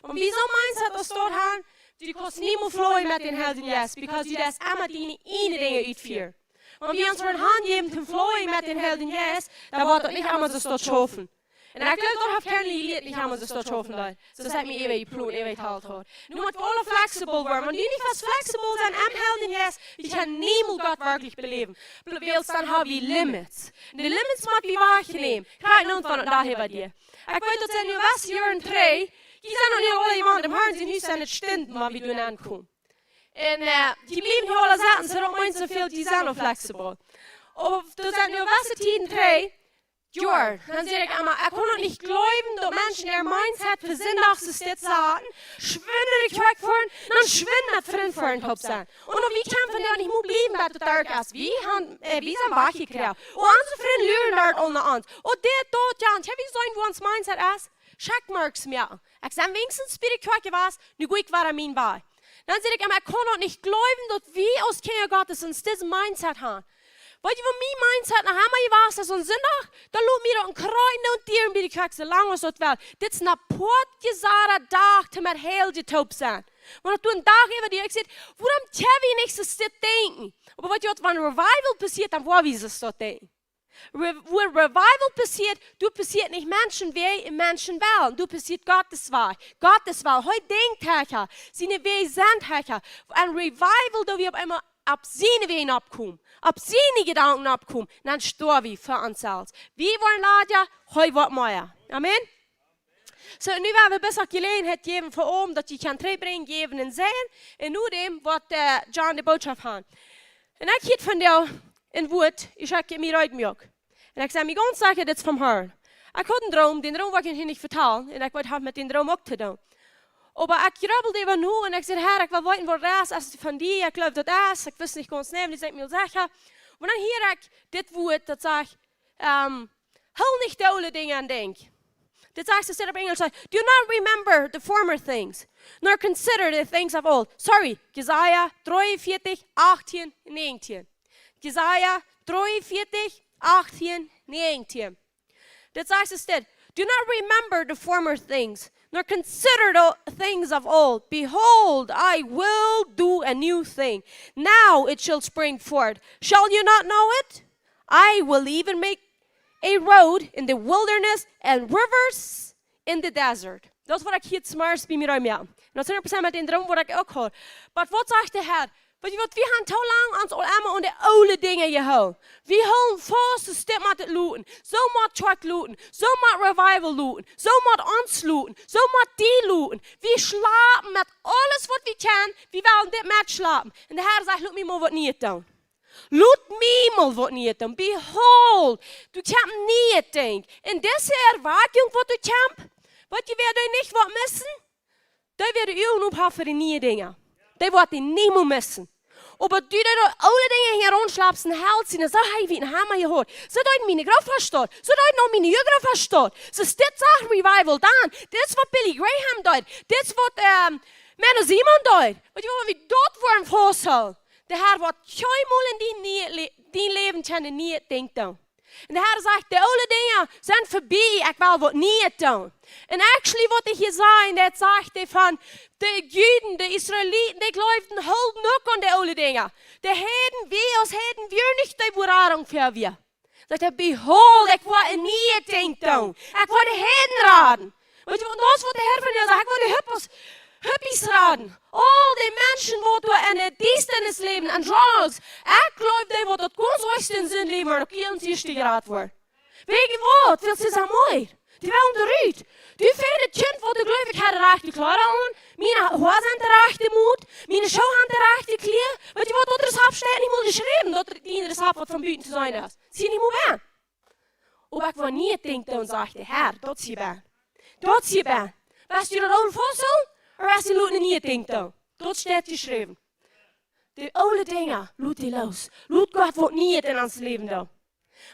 S2: En wie zo'n mindset dat stort gaan, die kost niet meer vloeien met den helden yes, because die dat allemaal die ene dingen uitvieren. En wie ons een hand geven te vloeien met den helden yes, dan wordt het niet allemaal zo stort schoven. En ik geloof dat ik geen lied niet allemaal zo stort schoven leid. Zo zet me even je ploeg, even het halt hoor. Nu moet we alle flexibel worden, want die niet vast flexibel zijn en helden yes, die gaan niemand God werkelijk beleven. Beweels dan hebben we limits. De limits moet we waarnemen. Kijk nu van het dag hebben die. Ik weet dat in de Westjaren 3, die zijn nog niet alle iemand im Hart, die zijn het stinten, maar we doen aankomen. En die blijven hier alle zaten, ze doen mensen veel, die zijn nog flexibel. Of dat zijn de Westjaren 3, Jor, dan zeg ik allemaal, ik kon nog niet geloven dat mensen haar mindset voor zondagse stad zaten, schwinden de kerk voeren, dan schwinden met vrienden voor een top zijn. En of wie kan van dat niet moet blijven met de tarkas, wie zijn wacht gekregen. En onze vrienden leren daar onder ons. En dit, dat, ja, heb je zo'n wo ons mindset is? Checkmarks meer. Ik zei wenigstens bij de kerk was, nu ga ik waar aan mijn bij. Dan zeg ik allemaal, ik kon nog niet geloven dat we als Kinder Gottes ons deze mindset hebben. Weet je wat mijn mindset naar hem was, dat zo'n zondag, dan loopt mij een kruin en dieren bij de kerk, zo lang als dat wel. Dit is een potgezare dag te met heel de top zijn. Want toen een dag even die ik zei, waarom heb je niet zo dit denken? Maar weet je wat, wanneer revival passiert, dan waar we zo denken. Waar revival passiert niet mensen wie en mensen wel. Du passiert Gottes Wahl. Gottes Wahl. Hij denkt hij, zijn wee zendt hij. En revival, dat we op einmal op zijn ween opkomen. Op zijn gedanken opkomen. Dan storven we voor onszelf. Wie worden later, hij wordt mooier. Amen. So, nu hebben we best wel gelegenheid gegeven voor om dat je kan terugbrengen, geven en zeggen. En nu dem wat John de boodschap had. En ik heb van jou een woord, ik heb me uit mij ook. En ik zei, me gewoon zeggen, dit is van haar. Ik had een droom, den droom wil ik je niet vertellen. En ik had met den droom ook te doen. Maar ik grabbelde even nu en ik zei, Herr, ik wil weten wat het is, als het van die, ik geloof dat is. Ik wist niet gewoon snel, die zei ik me zeggen. Maar dan hier ik dit woord, dat zegt, hou niet de oude dingen aan denk. Dit zegt, ze zit op Engels, do not remember the former things, nor consider the things of old. Sorry, Jesaja 43, 18, 19. Jesaja 43, 18, 19. Dit zegt ze dit, do not remember the former things, nor consider the things of old. Behold, I will do a new thing. Now it shall spring forth. Shall you not know it? I will even make a road in the wilderness and rivers in the desert. Dat is wat ik hier smaars bij mij ruim ja. En dat is 100% met de droom wat ik ook hoor. Maar wat zegt de Heer? Weet je wat, we gaan te lang ons allemaal aan de oude dingen gehouden. We houden vast de stip met het looten. Zo moet truck looten. Zo moet revival looten. Zo moet ons looten. Zo moet die looten. We slapen met alles wat we kunnen. We willen dit met slapen. En de Heer zegt, laat me maar wat niet doen. Laat me maar wat niet doen. Behold, du kan niet denken. En deze ervaring wat du kan, wat je weer niet wat missen, dat weer u nu hebben voor de nieuwe dingen. Dat wordt je niet meer missen. Aber du da alle dingen hier rondslaapst en haalt zien, zo heb je een hammer gehoord. Zo dat je mijn graf verstoot. Zo dat je nog mijn jugend verstoot. Zo dit zegt revival dan. Dit is wat Billy Graham deed. Dit is wat Menno Simon deed. Weet je wat we dat worden voorstellen? De Heer wordt keinmal in die leven kunnen niet denken. En de Heer zegt, de oude dingen zijn voorbij, ik wil wat niet doen. En actually wat ik hier zei, dat zegt van de Juden, de Israëlieten, die geloofden heel nog aan de oude dingen. De heden, wij als heden, wir niet de berading voor wir. Zegt hij, behold, ik wil een nieuwe ding doen. Ik wil de heden raden. Weet je, dat is wat de Heer van je zegt, ik wil de huppies raden. Al die mensen die in de duisternis leven en drugs. Ik geloof dat wat het kunstrecht in zijn leven op 21 graad wordt. Weet je wat? Veel is mooi. Die willen eruit. Die vinden het kind wat de geloof ik had de rechte kleren aan. Mijn haar zijn de rechte moed. Mijn schoen aan de rechte kleren. Weet je wat? Dat er schap staat niet moet schrijven. Dat er iedere schap wat van buiten te zijn is. Zie je niet meer aan. Och jag var nie tänkte och sagte, här, dort sie ben. Dort sie ben. Was du das oude voorstel? Of was die loot nie tänkte? Dort steht geschrieben. Die oude dingen, loot die los. Loot Gott wordt niet in ons leven doen.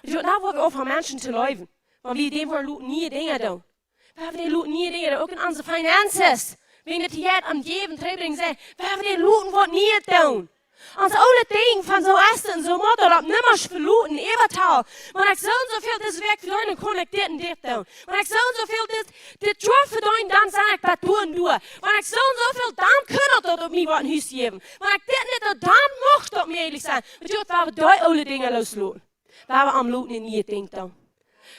S2: Dus nou worden we over mensen te leven. Want wie dem voor loot nie dingen doen. We hebben die loot nie dingen doen, ook in onze finances. Wegen het hier am geven, trebring zijn. We hebben die looten wordt niet doen. Ons oude dingen van zo essen en zo moeder op nimmers verloten, eventueel. Maar ik zou zoveel dit werk verdoen, dan kon ik dit en dit doen. Maar ik zou zoveel dit job verdoen, dan zijn ik dat doen. Maar ik zou zoveel, dan kunnen dat op mij wat een huis geven. Maar ik dit niet, dan mocht dat mij eerlijk zijn. Want je waar we die oude dingen losloten. Waar we am loten en niet denken.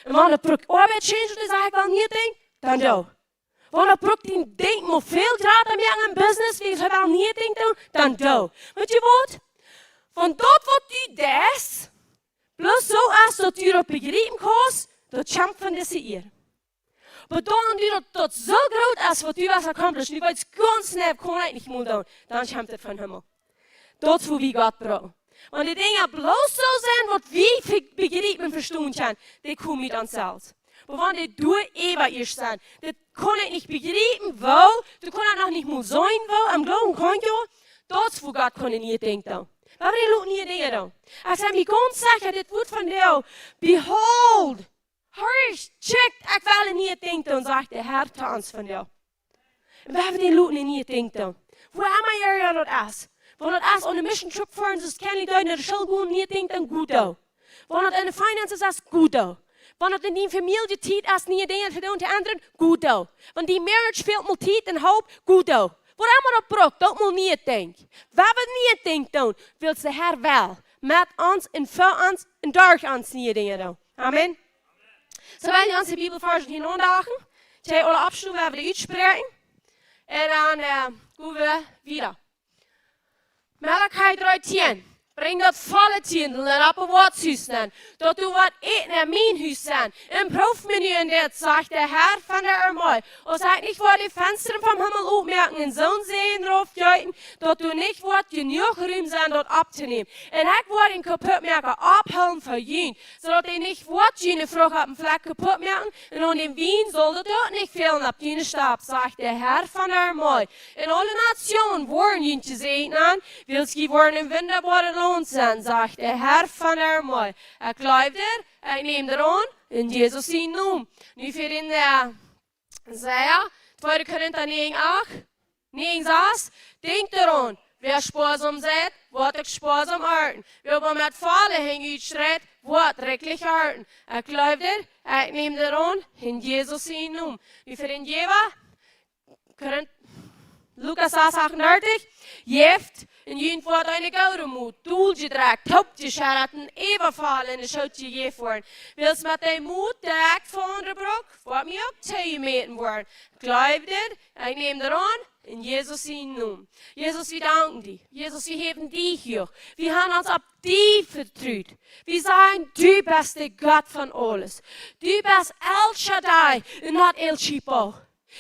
S2: En wanneer ik arbeid change, dan zeg ik wel niet denk, dan doe. Wanneer ik die denk, maar veel geld aan mij aan business, wie ik wel niet denken, dan doe. Want je wat? Van dat wat u des, plus zo als dat u op begrijpen kost, dat champ van deze hier. Maar dan u dat zo groot als wat u was accomplished, nu weet je ganz snel, kon ik niet meer doen, dan champt het van hemel. Dat is hoe wie God braucht. Want die dingen bloos zo zijn, wat wie begrijpen en verstaan kan, die komen niet aan zelfs. Maar wanneer die door eeuwig eerst zijn, dat kon ik niet begrijpen, wou, dat kon ik nog niet meer zijn, wou, am glauben kon je, dat is hoe God kon ik niet denken. We hebben die loten niet dingen doen. Als hij me kon zeggen, dit wordt van jou, behold, hurry, check, ik wil het niet denken, zegt de Heer tot ons van jou. We hebben die loten niet denken. Hoe am ik hier dat as? Wanneer het on een mission trip voor ons is, kan je naar de school gaan, niet denken, goed doen. Wanneer het in de finances is, goed doen. Wanneer het in die familie tijd is, niet dingen te doen te anderen, goed doen. Want die marriage veel meer tijd en hoop, goed doen. Wat allemaal op brok, dat moet niet denken. Wat we niet denken doen, wil de Heer wel. Met ons en voor ons en door ons niet dingen doen. Amen. Zo wil je onze Bibelversen hier aandagen. Zij alle afsluiten, we hebben de uitspreken. En dan gaan we weer. Malachi 3:10. Breng dat volle tiendel en op een watshuis dan. Dat u wat eten in mijn huis zijn. En proef me nu in dit, zegt de Heer van de Armee. Als ik niet voor de vensteren van hemel opmerken en zo'n zee erop juiten, dat u niet wordt genoeg ruim zijn dat op te nemen. En ik word een kapot maken ophalen voor jullie. Zodat hij niet wordt jullie vroeg op een vlek kapot maken. En aan de wien zal het ook niet veel op jullie stap, zegt de Heer van de Armee. En alle nationen worden jullie te zien aan. Wil ze worden in winterbare zijn, zegt de Heer van de Armee. Ik geloof er, ik neem er aan, in Jezus zijn naam. Nu voor in de Isaiah, 2 Korinther 9:6, denk eraan, wer sparsam zijt, wordt ik sparsam houden. Wer maar met vallen uitstrijdt, wordt rekelijk houden. Ik geloof er, ik neem er aan, in Jezus zijn naam. Nu voor in Jeva, Lucas 6:38, Jeft, en jullie wordt een gouden moed, doeltje draagt, topje scharaten, even vallen en de schootje geef worden. Wils met de moed, de act van de broek, wordt mij ook tegenmeten worden. Geloof dit, ik neem er aan, in Jezus zijn naam. Jezus, we danken die. Jezus, we hebben die hier. We hebben ons op die vertrouwd. We zijn du bist de God van alles. Du bist El Shaddai en not El Chipo.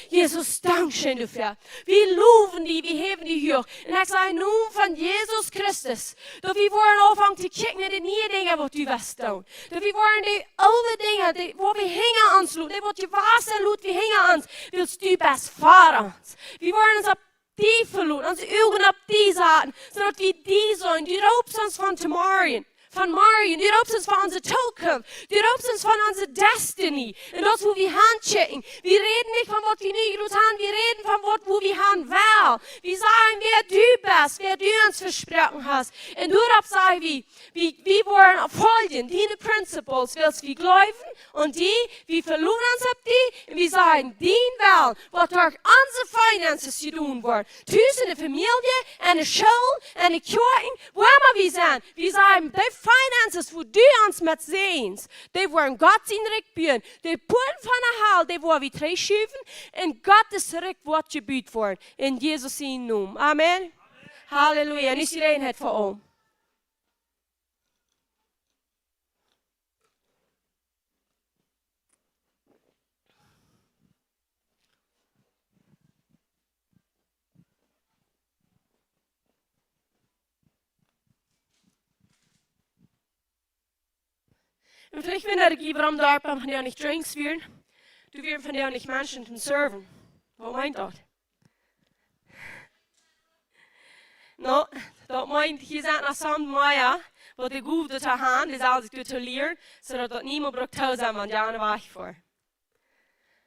S2: Jezus, dank je dafür. We loven die, we hebben die hier. En ik zei, naam van Jezus Christus. Dat we worden aanvangen te kijken naar de nieuwe dingen wat u was doen. Dat we worden die oude dingen, waar we hingen ons loot. Dat wat je was en loot, we hingen ons. Wilst u best voor ons. We worden ons op die verloot, onze ogen op die zaten. Zodat we die zijn, die roopt ons van tomorrow. Van Marion, die roept ons van onze toekomst. Die roept ons van onze destiny. En dat is hoe we gaan checken. We reden niet van wat we nu doen, we reden van wat we gaan wel. We zeggen wer du bist, wer du ons versprochen hast. En daarop zeggen we worden volgen, die principles, willen we geloven. En die, we verloren ons op die. En we zeggen, dien wel, wat door onze finances gedaan wordt. Tussen de familie en de school en de kerk, waar we zijn. We zeggen, de finances, wo du ons met zeens, die worden God zijn rekbeen. Die poen van de hel, die worden we terugschuiven. En God is rek wat je biedt voor. In Jezus zijn naam. Amen. Halleluja. En is iedereen het voor ons? En vielleicht wenn er die waarom daar van jou niet drinks vieren, du wirst van jou niet mensen te serven. Wat meint dat? Nou, dat meint, je zegt naar samen Maya, wat de goede te gaan, die zal zich te leren, zodat dat niemand brukt thuis aan, want ja, een weg voor.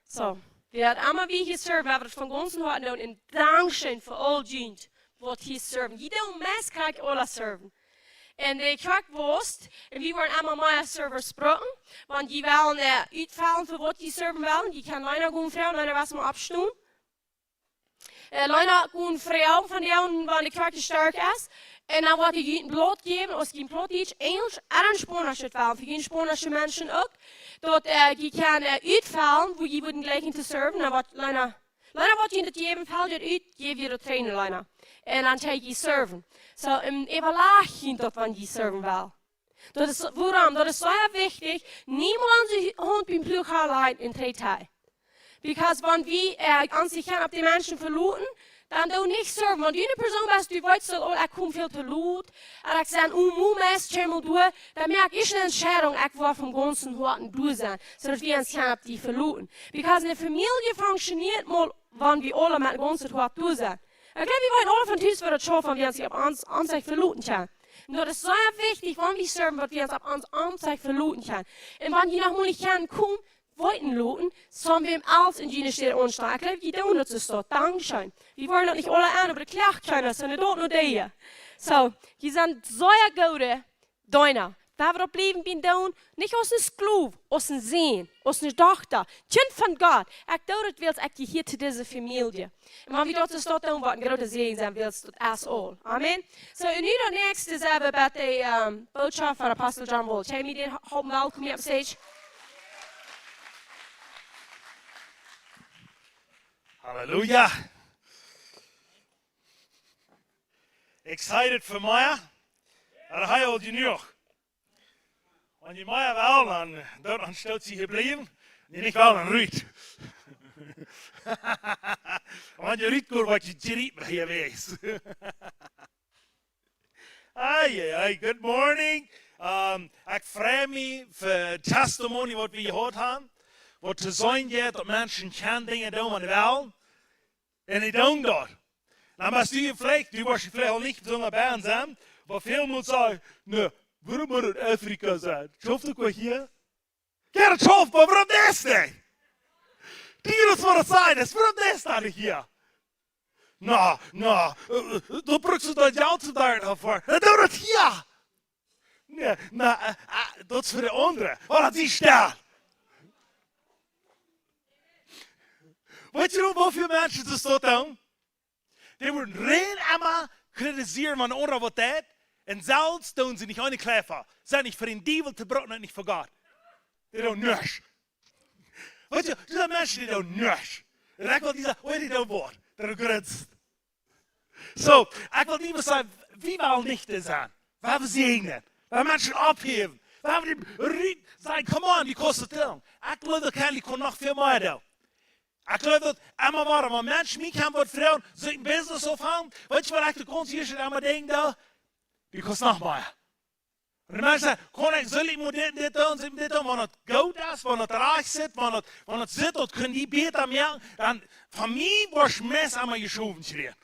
S2: Zo, we hebben allemaal wie je serven, we hebben het van ganzen hart doen, en dankzij voor al dient, wat je serven. Je doet mes krijg je alle serven. En de kerk was, en we worden allemaal Maya servers spraken, want die willen uitvallen voor wat je serven willen, die kan leider gewoon vrouw, leider was maar opstoen. Leider gewoon vrouw van die waar de kerk sterk is. En dan wordt je een bloot geven, als je een bloot iets Engels en een Spanische vallen. Voor geen Spanische mensen ook. Dat je kan uitvallen, hoe je wordt gelijk te serven. Dan wordt leider wat je in het geven valt, je uit, geef je de trainer leider. En dan take je serven. Zo, evaluaag je dat van je serven wel. Dat is, waarom? Dat is zo wichtig. Niemand aan zijn hond bij een ploeg gaat in 3 dagen. Because wanneer we aan zich gaan op die mensen verloren, dan doen we niet serven. Want die persoon was die weet zo, oh, ik kom veel te laat. En ik zeg, hoe meest je moet doen, dan merk ik een entscheidung, ik wil van ganzen hoorten doen zijn. Zodat we ons gaan op die verloren. Because een familie functioneert maar, wanneer we alle met ganzen hoorten doen zijn. Ik glaube, we weten alle van thuis voor het schaffen, wie ons op ons zich verloren gaan. En dat is zo wichtig, wanneer we serven, wat we ons op ons zich verloren gaan. En wanneer je nog maar niet gaan komen, wollten loten, som wir im Als in Gine steht unstaan. Ik geloof je doen dat ze staat. Dankeschön. Wir wollen dat nicht alle aan op de klacht kunnen, sondern dort nur die. So, je zijn zo'n goede deiner. Waar we op leven bin doen, niet als een sklaaf, als een zin, als een dochter, kind van God. Ik doe het wils ik je hier te deze familie. En wanneer we dat staat doen, wat een grote zegen zijn wils tot us all. Amen. So, en nu dat nächste zijn we bij de boodschap van Apostel John Wall. Jamie, den hopen welkom hier op stage.
S3: Halleluja. Excited for Maya? En hij al je nog. Want je Maya wel, dan stoot ze gebleven. En ik wel een Ruud. Want je Ruud koor wat je geriet bij je wees. Hey, good morning. Ik vraag me voor testimony wat we gehoord hebben. Wat te zijn gaat dat mensen kan dingen doen wat ze willen. En die doen dat. Nou, als du vielleicht al niet zo'n baan zijn, maar veel moet zeggen, nee, waarom moet het Afrika zijn? Schaft ook wat hier? Ja, dat schaft, maar waarom is dat? Die is wat het zijn, is waarom is dat hier? Nou, dan brukst je dat jou te daar voor. Doe dat hier. Nee, dat is voor de anderen. Oh, dat is daar. Weet je nog hoeveel mensen ze zo doen? Die worden rein allemaal kritiseren van de andere wat dat. En zelfs doen ze niet aan de klaar. Ze zijn niet voor een duivel te brokken en niet voor God. Die doen niks. Weet je, die zijn mensen die doen niks. En ik wil die zeggen, die doen wat. Dat is goed. Zo, ik wil niet meer zeggen, wie wil niet zijn? We hebben zegenen. We hebben mensen opheven. We hebben die zeggen, come on, die kost het doen. Ik geloof dat ik nog veel meer doen. Ik geloof dat allemaal waar, maar mensen, mij kan wat vrouwen, zo'n business ophangen. Weet je wat ik de kans hier zit aan mijn ding daar? Die kost nog meer. En de mensen zeggen, zal ik moet dit doen, want het goud is, want het reich zit, want het zit, dat kunnen die beter merken. Dan, van mij was mes aan mijn geschoven schreeuwen.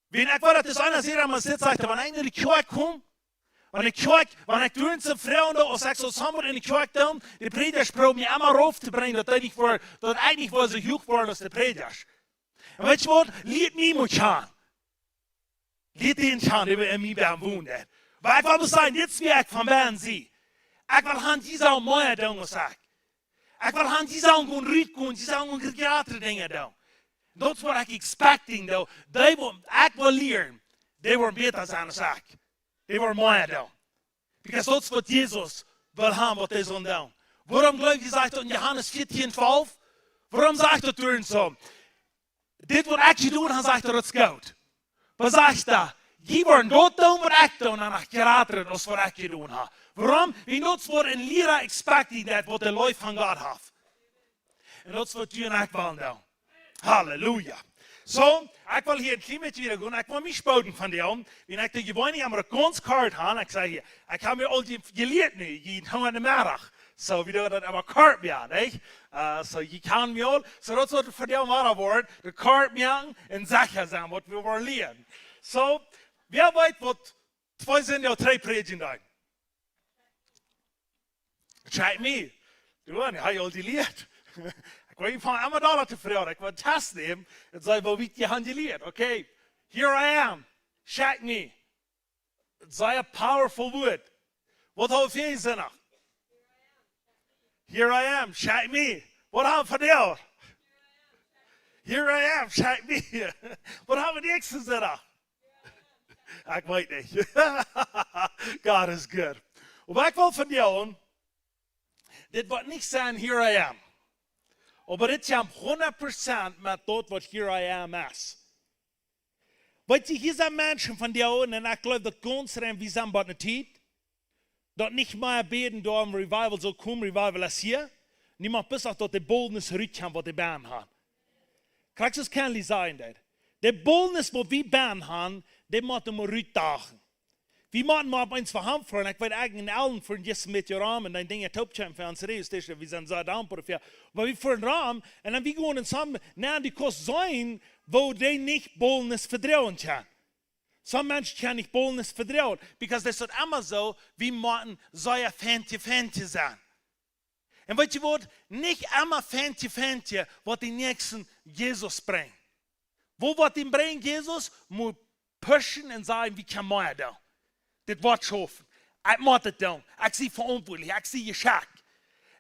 S3: Weet ik wat, dat is einer zeer aan mijn zit, zegt, wanneer ik naar de kerk kom, wanneer ik doe ze vrouwen, als ik zo samen in de kerk dan, de predikers probeert me allemaal op te brengen, dat ik niet voor zo hoog word als de predikers. En weet je wat? Leed me moet gaan. Leed den gaan, die we in mij bij wonen. Maar ik wil zeggen, dit is wie ik van ben zie. Ik wil gaan die zou mooie dingen zeggen. Ik wil gaan die zou gewoon ruit gaan, die zou gewoon createre dingen doen. Dat is wat ik expecting, though. Ik wil leren, die worden beter zijn dan ik. Die worden mooier doen. Because dat is wat Jezus wil hebben, wat hij zal doen. Waarom geloof je, zegt dat in Johannes 14:12? Waarom zegt dat toen zo? Dit wat ik je doen, dan zegt dat het is goed. Wat zegt dat? Je wordt dat doen wat ik doe, en ik later dat wat ik je doen heb. Waarom? Want dat is wat een leraar expecteert, dat wat de leuf van God heeft. En dat is wat je en ik willen doen. Halleluja. So, ik wil hier een klein beetje weer gaan. Ik wil mij spoten van die om. En ik de gewone Amerikaanse kaart gaan. Ik zei hier, ik heb mir al die geleerd nu. Je hangt in de middag. So, wie dat aber kaart meer, niet? So, je kan mir al. So, dat is wat voor die waar wordt. De kaart meer en zaken zijn wat we willen leren. So, wer weet wat 2 sind of 3 predigen daar? Check me. Du, ik heb je al geleerd. Ik wil je van Amadala te vragen. Ik wil testen hem. En zei, wat weet je handeleerd? Oké, here I am. Check me. Het zei een powerful word. Wat hou je zin nog? Here I am. Check me. Wat hou je van jou? Here I am. Check me. Wat hou je de extra zin nog? Ik weet niet. God is good. Wat ik wil van jou, dit wordt niet zijn, here I am. Maar dit komt 100% met dat wat here I am is. Weet je, hier zijn mensen van jou, en ik geloof dat ganz rein wie zijn bij de tijd, dat niet meer beden door een revival zal komen, revival is hier. Niemand besagt dat de boldness uitkomt wat de baan hebben. Krijg je het kan zijn dat. De boldness wat we baan hebben, die moeten we uitdagen. We moeten maar op ons verhamperen. Ik weet eigenlijk in allen voor een met je raam en dan dingen topchamp voor ons radiostation. We zijn zo dankbaar voor. Maar we voor een raam en dan we gaan samen naar die kost zijn, wo die niet boldness vertrouwen kan. Some mensen kunnen niet boldness vertrouwen, because dat is het allemaal zo, we moeten zo fantje zijn. En weet je wat? Niet allemaal fantje wat die nächsten Jesus brengt. Wo wat die brengt Jesus, moet pushen en zeggen, wie kan meer doen. Dit wordt schoffen. Ik moet het doen. Ik zie verantwoordelijk. Ik zie je schak.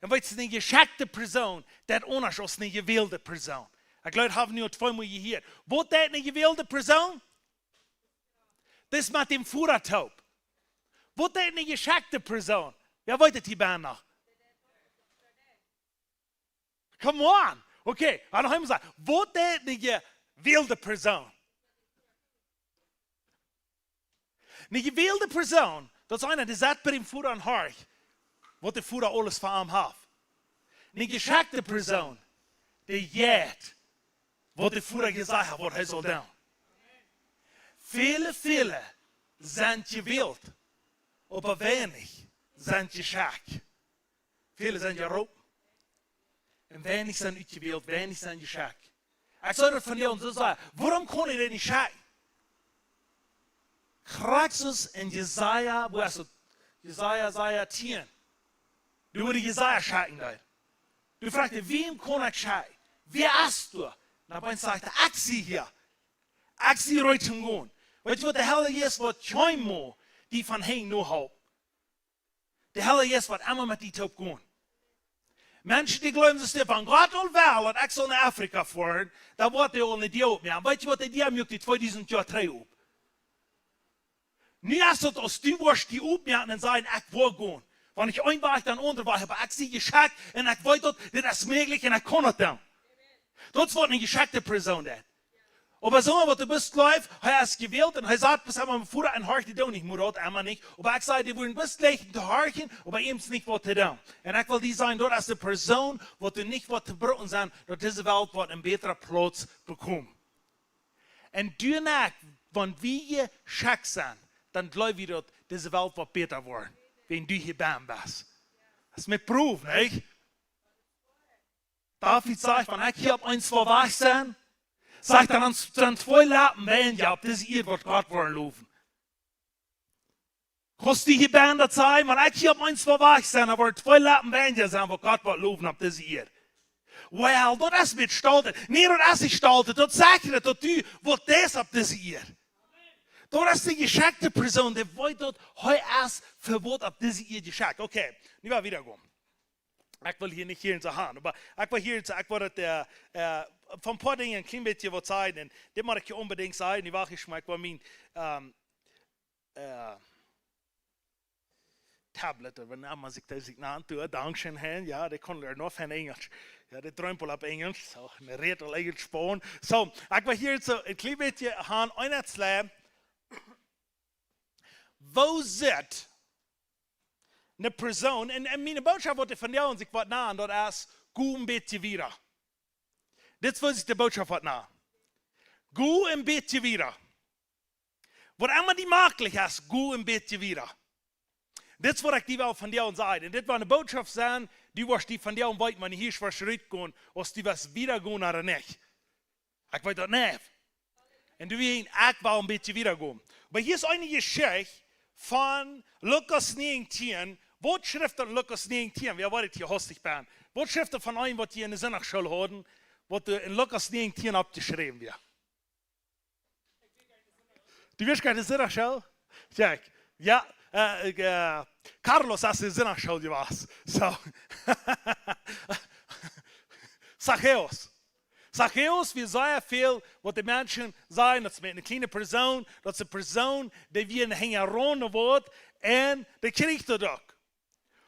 S3: En weet je, een geschakte persoon, dat anders als een gewilde persoon. Ik geloof, hebben we nu 2 keer gehoord. Wat dat een gewilde persoon? Dat is met dem voertuig. Wat dat een geschakte persoon? Wer weet het hier bijna? Come on. Oké, dan gaan we zeggen, wat dat een gewilde persoon? Een gewilde persoon, dat is einer, die zet bij hem voet aan haar, wat de voet alles van hem heeft. Een geschakte persoon, die jeet, wat de voet gezegd heeft, wat hij zal doen. Viele zijn gewild, maar weinig zijn geschak. Viele zijn geroepen, en weinig zijn uitgewild, weinig zijn geschak. Ik zou dat van jou zo zeggen, waarom kon je dat niet schaken? Christus en Jesaja, wo ist es? Jesaja 10. Du wurde Jesaja schauen da. Du fragst, wem kann ich schauen? Wer hast du? Na, bei uns sagte, ich sie hier. Ich sie heute zum Gehen. Weißt du, was der Heilige ist, was kein die von Hängen nur hat? Der Heilige ist, was immer mit die Top gehen. Menschen, die glauben, dass die von Gott und Welt, und ich soll nach Afrika fahren, da wird die auch nicht die auf mehr. Weißt du, was die haben, die 2000 Jahre 3 auf? Nu is het als die worst die opmerken en zeggen, ik wil gaan. Want ik een war, dan ander war, maar ik zie geschakt en ik weet dat dit is mogelijk en ik kan het doen. Dat is wat een geschakte persoon dat. Aber so, wat de best läuft, hij is gewählt en hij sagt, bis hij mijn voeder en hart te doen, ik moet dat helemaal niet. Maar ik zei, die worden best leicht te harken, maar ihm is niet wat te doen. En ik wil die zijn, dat is de persoon, wat er niet wat te broken zijn, dat deze wereld wat een betere plaats bekomt. En daarna, wanneer we schak zijn, dan geloof je dat deze wereld wat beter wordt. Wenn du hier bent was. Dat is met proef, niet? David zegt, wanneer ik hier op eens voor weg zijn, zegt dan 2 laten ben je op deze hier wordt God worden loven. Kost die hier bent dat zijn, wanneer ik hier op eens voor weg zijn, dan wordt 2 laten ben je zijn, wat God wordt loven op deze hier. Wel, dat is met gestalten. Nee, dat is niet gestalten. Dat zegt je dat u wordt deze op deze hier. Dat is de geschakte persoon, die weet dat hij is voor wat op deze hier geschakt. Oké, nu gaan we weer gaan. Ik wil hier niet hier in zijn hand, maar ik wil hier, ik wil het van een paar dingen een klein beetje wat zeggen. En dit moet ik je unbedingt zeggen, nu wacht ik maar, ik wil mijn tablet, wanneer moet ik dat aan doen, dankzij ja, die kon er nog van Engels. Ja, de drumpel op Engels, zo, een reed al Engels spoon. Zo, ik wil hier zo een klein beetje gaan, een wo zit een persoon, en mijn boodschap wordt van jou en ik wat na, en dat is, goed een beetje weer. Dit is de boodschap wat na. Geh ein bisschen wieder. Wat immer die möglich ist, geh ein bisschen wieder. Das war ich die auch von dir und sagen. Und das war eine Botschaft sein, die warst die von dir und weit, wenn ich hier schritt gehen, ob die was wieder gehen oder nicht. Ich weiß das nicht. Und du willst ich war ein bisschen wieder gehen. Aber hier ist eine Geschichte von Lukas 19. Wo schrift an Lukas 19? Wer war das hier hostig bin? Wo schrift von einem, was die in der Sonnachschule hatten, was in Lukas 19 abgeschrieben wird? Du wirst keine Sonnachschule? Check. Ja. Carlos has in Sonnachschule gewesen. So. Zachäus. Zachäus, wie sehr viel, was die Menschen sagen, das ist eine kleine Person, das ist eine Person, die wir hängen wird, und die kriegt er doch.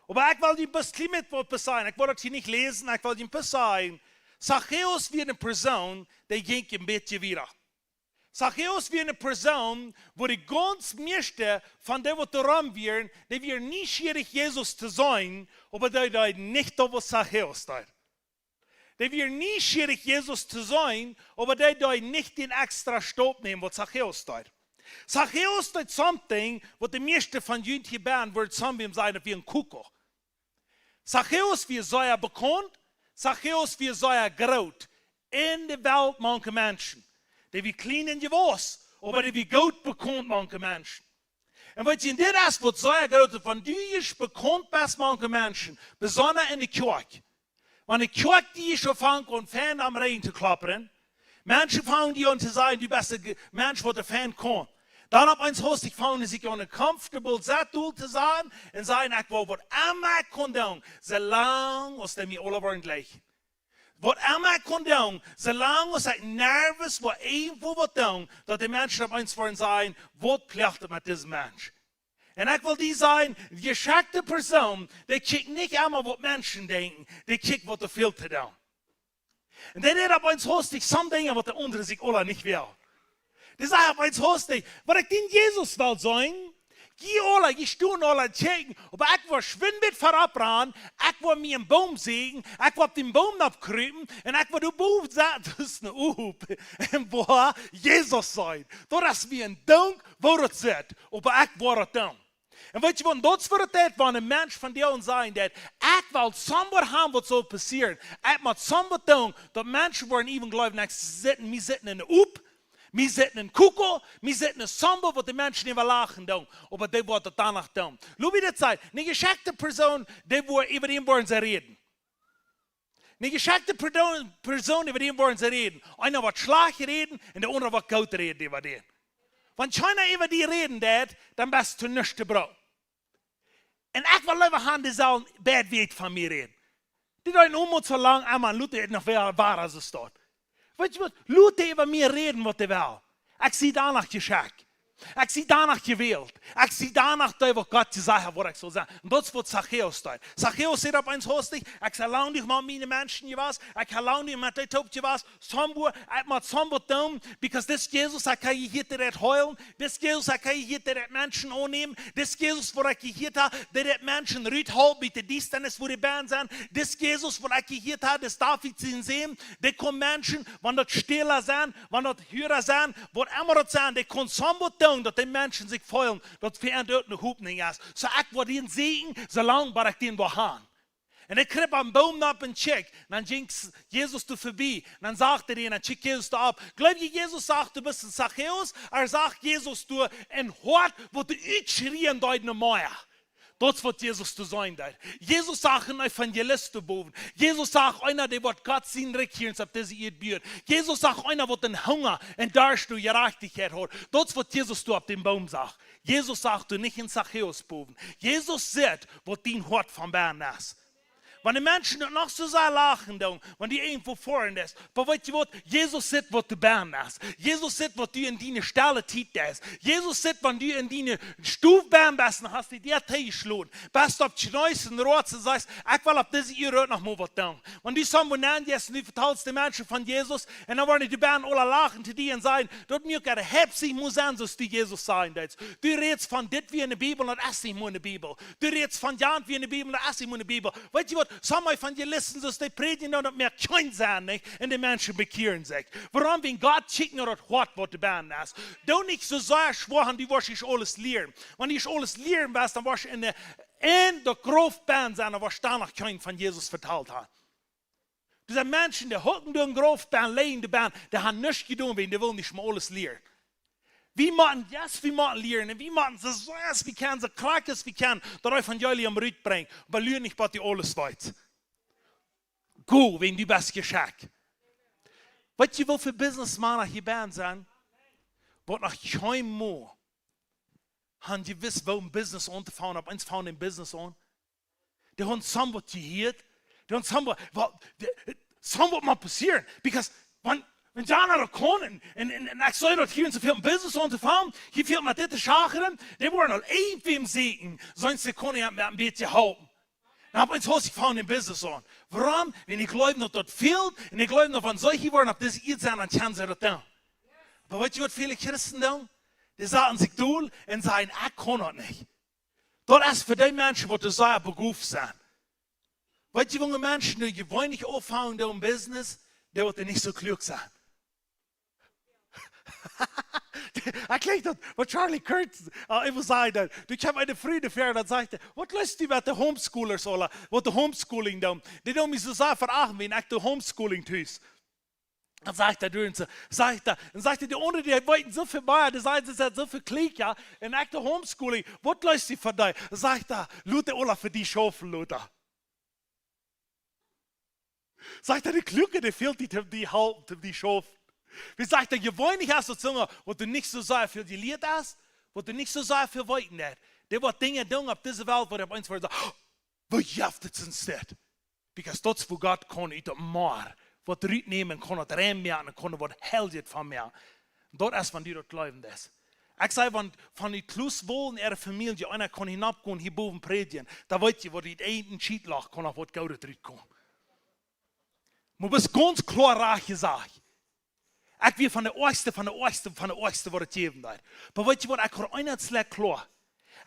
S3: Aber ich will die ein bisschen mit was sagen, ich will das hier nicht lesen, ich will die ein bisschen sagen. Zachäus wie eine Person, die ging ein bisschen wieder. Zachäus wie eine Person, wo die ganz meiste von dem, was daran wären, die wir nicht schwierig Jesus zu sein, aber die nicht auf Zachäus da. Die wir nicht schwierig Jesus zu sein, aber die nicht den extra Stopp nehmen, was Zachäus da. Zachäus ist something, was die meiste von Jünd hier werden, wird zusammen sein wie ein Kuckuck. Zachäus wie sehr bekannt, Zachäus wie sehr groß. In der Welt manche Menschen. Die wie klein in was, aber die wie gut bekannt manche Menschen. Und wenn ihr in das wird sehr groß, von du ist bekannt bist manche Menschen, besonders in der Kirche. Wenn die Kirche die schon fängt und Fan am Rhein zu klappern, Menschen fangen die an zu sagen, du bist der Mensch, der der Fan kommt. Dann ab eins Host, ich fange sich an ein comfortable Sattel zu sein und sagen, ich will was immer kondom, solange aus dem wir alle waren gleich. Was immer kondom, solange aus ich nervös war, irgendwo was tun, dass die Menschen ab eins wollen sagen, was pflichtet mit diesem Mensch. Und ich will die sein, die geschickte Person, die kickt nicht einmal, was Menschen denken, die kickt, was der Filter tun. Und dann hat ab eins Host, ich some Dinge, was der andere sich alle nicht will. Das sagt ab eins Host, was ich den Jesus will sein, ich tue alle checken, aber ich will schwimmen vorabran, ich will mir einen Baum sägen, ich will den Baum abkrüben, und ich will den Baum sagen, das ist eine wo Jesus sein. Das ist wie ein Dank, wo das ist, aber ich will das tun. Und weet je wat, dat is voor het tijd van een mens van die ons zijn, dat ik wil somewhat haben, wat zo passiert. Ik moet somewhat doen, dat mensen worden even geloven, ik zitten in de oep, wir zitten in Kuko, wir zitten in Samba, wo die Menschen nicht lachen doen, aber die wollen das danach tun. Schau wie das sagt, eine geschickte Person, die über ihn wollen sie reden. Eine geschickte Person, über ihn wollen sie reden. Einer wird schlecht reden und der andere wird gut reden über den. Wenn keiner über die reden wird, dann bist du nichts gebraucht. Und ich will lieber haben, die sollen bad weit von mir reden. Die sollen so lang einmal Leute noch wahr als es dort. Weet je wat? Leute über mir reden, was sie will. Ich sehe danach geschickt. Ich sehe danach gewählt. Ich sehe danach, was Gott gesagt hat, was ich so sagen. Und das ist, was Zachäus tut. Zachäus sagt auf eins hostig, ich erlaube dich mit meinen Menschen was, ich erlaube dich mit den Tauben was, ich muss sombo tun, because this Jesus, ich kann hier direkt heulen, this Jesus, ich kann hier direkt Menschen annehmen, this Jesus, wo ich hier habe, direkt Menschen rüthalten, mit der Distanz, wo die Bären sind, this Jesus, wo ich hier habe, das darf ich sehen, die kommen Menschen, wenn das Stiller sind, wenn das Hörer sind, wo immer das sind, die können sombo tun, dass die Menschen sich freuen, dass wir dort eine Hoffnung ist. So ich will den sehen, solange ich den haben. Und ich kriege am Baum ab und check, dann ging Jesus vorbei, dann sagt er ihnen, dann check Jesus da ab. Glaub ich, Jesus sagt, du bist ein Zachäus, sagt Jesus, du ein Hort, wo du schrien deine Mauer. Das wird Jesus zu sein. Jesus sagt ein Evangelist zu boven. Jesus sagt einer, der wird Gott sehen, regieren, auf das ihr bührt. Jesus sagt einer, der den Hunger und Durst und Gerechtigkeit hat. Das wird Jesus du auf dem Baum sagt. Jesus sagt du nicht in Zachäus boven. Jesus sagt, was dein Hort von Bern ist. Wenn die Menschen noch so sehr lachen, wenn die irgendwo vorhin ist, aber weißt du was, Jesus sagt, was du Bern hast. Jesus sagt, was du in deine Stelle tit ist. Jesus sagt, wenn du in deine Stufe Bern bist, dann hast du dir geschlagen. Bist du auf die neuesten Rot und sagst, ich will auf diese Ihre noch mal was tun. Wenn du so benannt hast und du verteilst die Menschen von Jesus, und dann wollen die Bern alle lachen zu dir und sagen, dort mir gerade heftig muss sein, dass du Jesus sein willst. Du redest von dit wie in der Bibel und das ist nicht in der Bibel. Du redest von Jan wie in der Bibel und das ist nicht in der Bibel. Weißt du was? Some Evangelisten, so die predigen dann, dass mehr kein sein nicht, und die Menschen bekehren sich. Warum, wenn Gott schickt nur das Wort, was du beten hast? Du nicht so sehr schwören, die wirst ich alles lernen. Wenn ich alles lernen wirst, dann wirst du in der Gruft beten sein, dann wirst du danach keinen von Jesus verteilt haben. Diese Menschen, die hocken durch den Gruft beten, legen die Beten, die haben nichts getan, wenn die wollen nicht mal alles lernen. Wir machen das, wir machen lernen, wir machen so sehr als wir können, so klar als wir können, das Evangelium rüberbringen, aber lernen nicht, was die alles weiß. Gut, wenn du das geschickt. Was ich will für Businessmänner hier bei sein, was nach keinem Mal haben die wissen, wo ein Business anzufangen, ob eins fangen ein Business an. Die haben somewhat gehört, die haben somewhat mal passieren, because wenn Jana da kommen und ich soll dort hier in so viel Business anzufangen, hier fehlt mir diese Schacheren, die wollen noch irgendwie im Segen, sonst die können ja ein bisschen halten. Dann habe ich ins Haus gefahren im Business an. Warum? Wenn ich glaube, dass dort fehlt, und ich glaube, dass wenn solche wollen, ob das ihr sein, dann können sie das tun. Aber weißt du, was viele Christen tun? Die sagen sich durch und sagen, ich kann das nicht. Das ist für die Menschen, die sehr berufen sind. Weißt du, junge Menschen, die gewöhnlich aufhören im Business, die werden nicht so klug sein. Ich klingt das, was Charlie Kirk immer sagt. Ich habe eine Freundin für und sagte, was lässt du mit den Homeschoolers oder was die Homeschooling tun? Die tun mich so sehr verachten, wenn ich das Homeschooling tue. Dann sagt er, dann sagt er, die ohne die wollten so viel mehr, die sagen, es hat so viel Klick, ja, in echte Homeschooling, was lässt du für dich? Dann sagt er, Luther, Ola, für die Schaufel, Luther. Sagt er, die Klücke, die fehlt die Schaufel. Wie sagt er, gewöhnlich hast du Zunge, wo du nicht so sehr viel geliert hast, wo du nicht so sehr viel wollten hast. Die wird Dinge tun auf dieser Welt, wo der eins sagt, wo jaft es instead? Because das, wo Gott kann, ist mehr. Was nehmen kann, was reinmerken kann, was hält von mir. Dort ist, wenn die dort glauben, das. Ich sage, wenn von den Kluswohlen ihrer Familie einer kann hinabgehen, hier oben predigen, da weiß ich, wo die einen Schiedlach kann, auf was Gott drin kommt. Man muss ganz klar reich sagen. Ich will von der Oberste, was es geben wird. Aber weißt du was, ich kann einer slecht klar.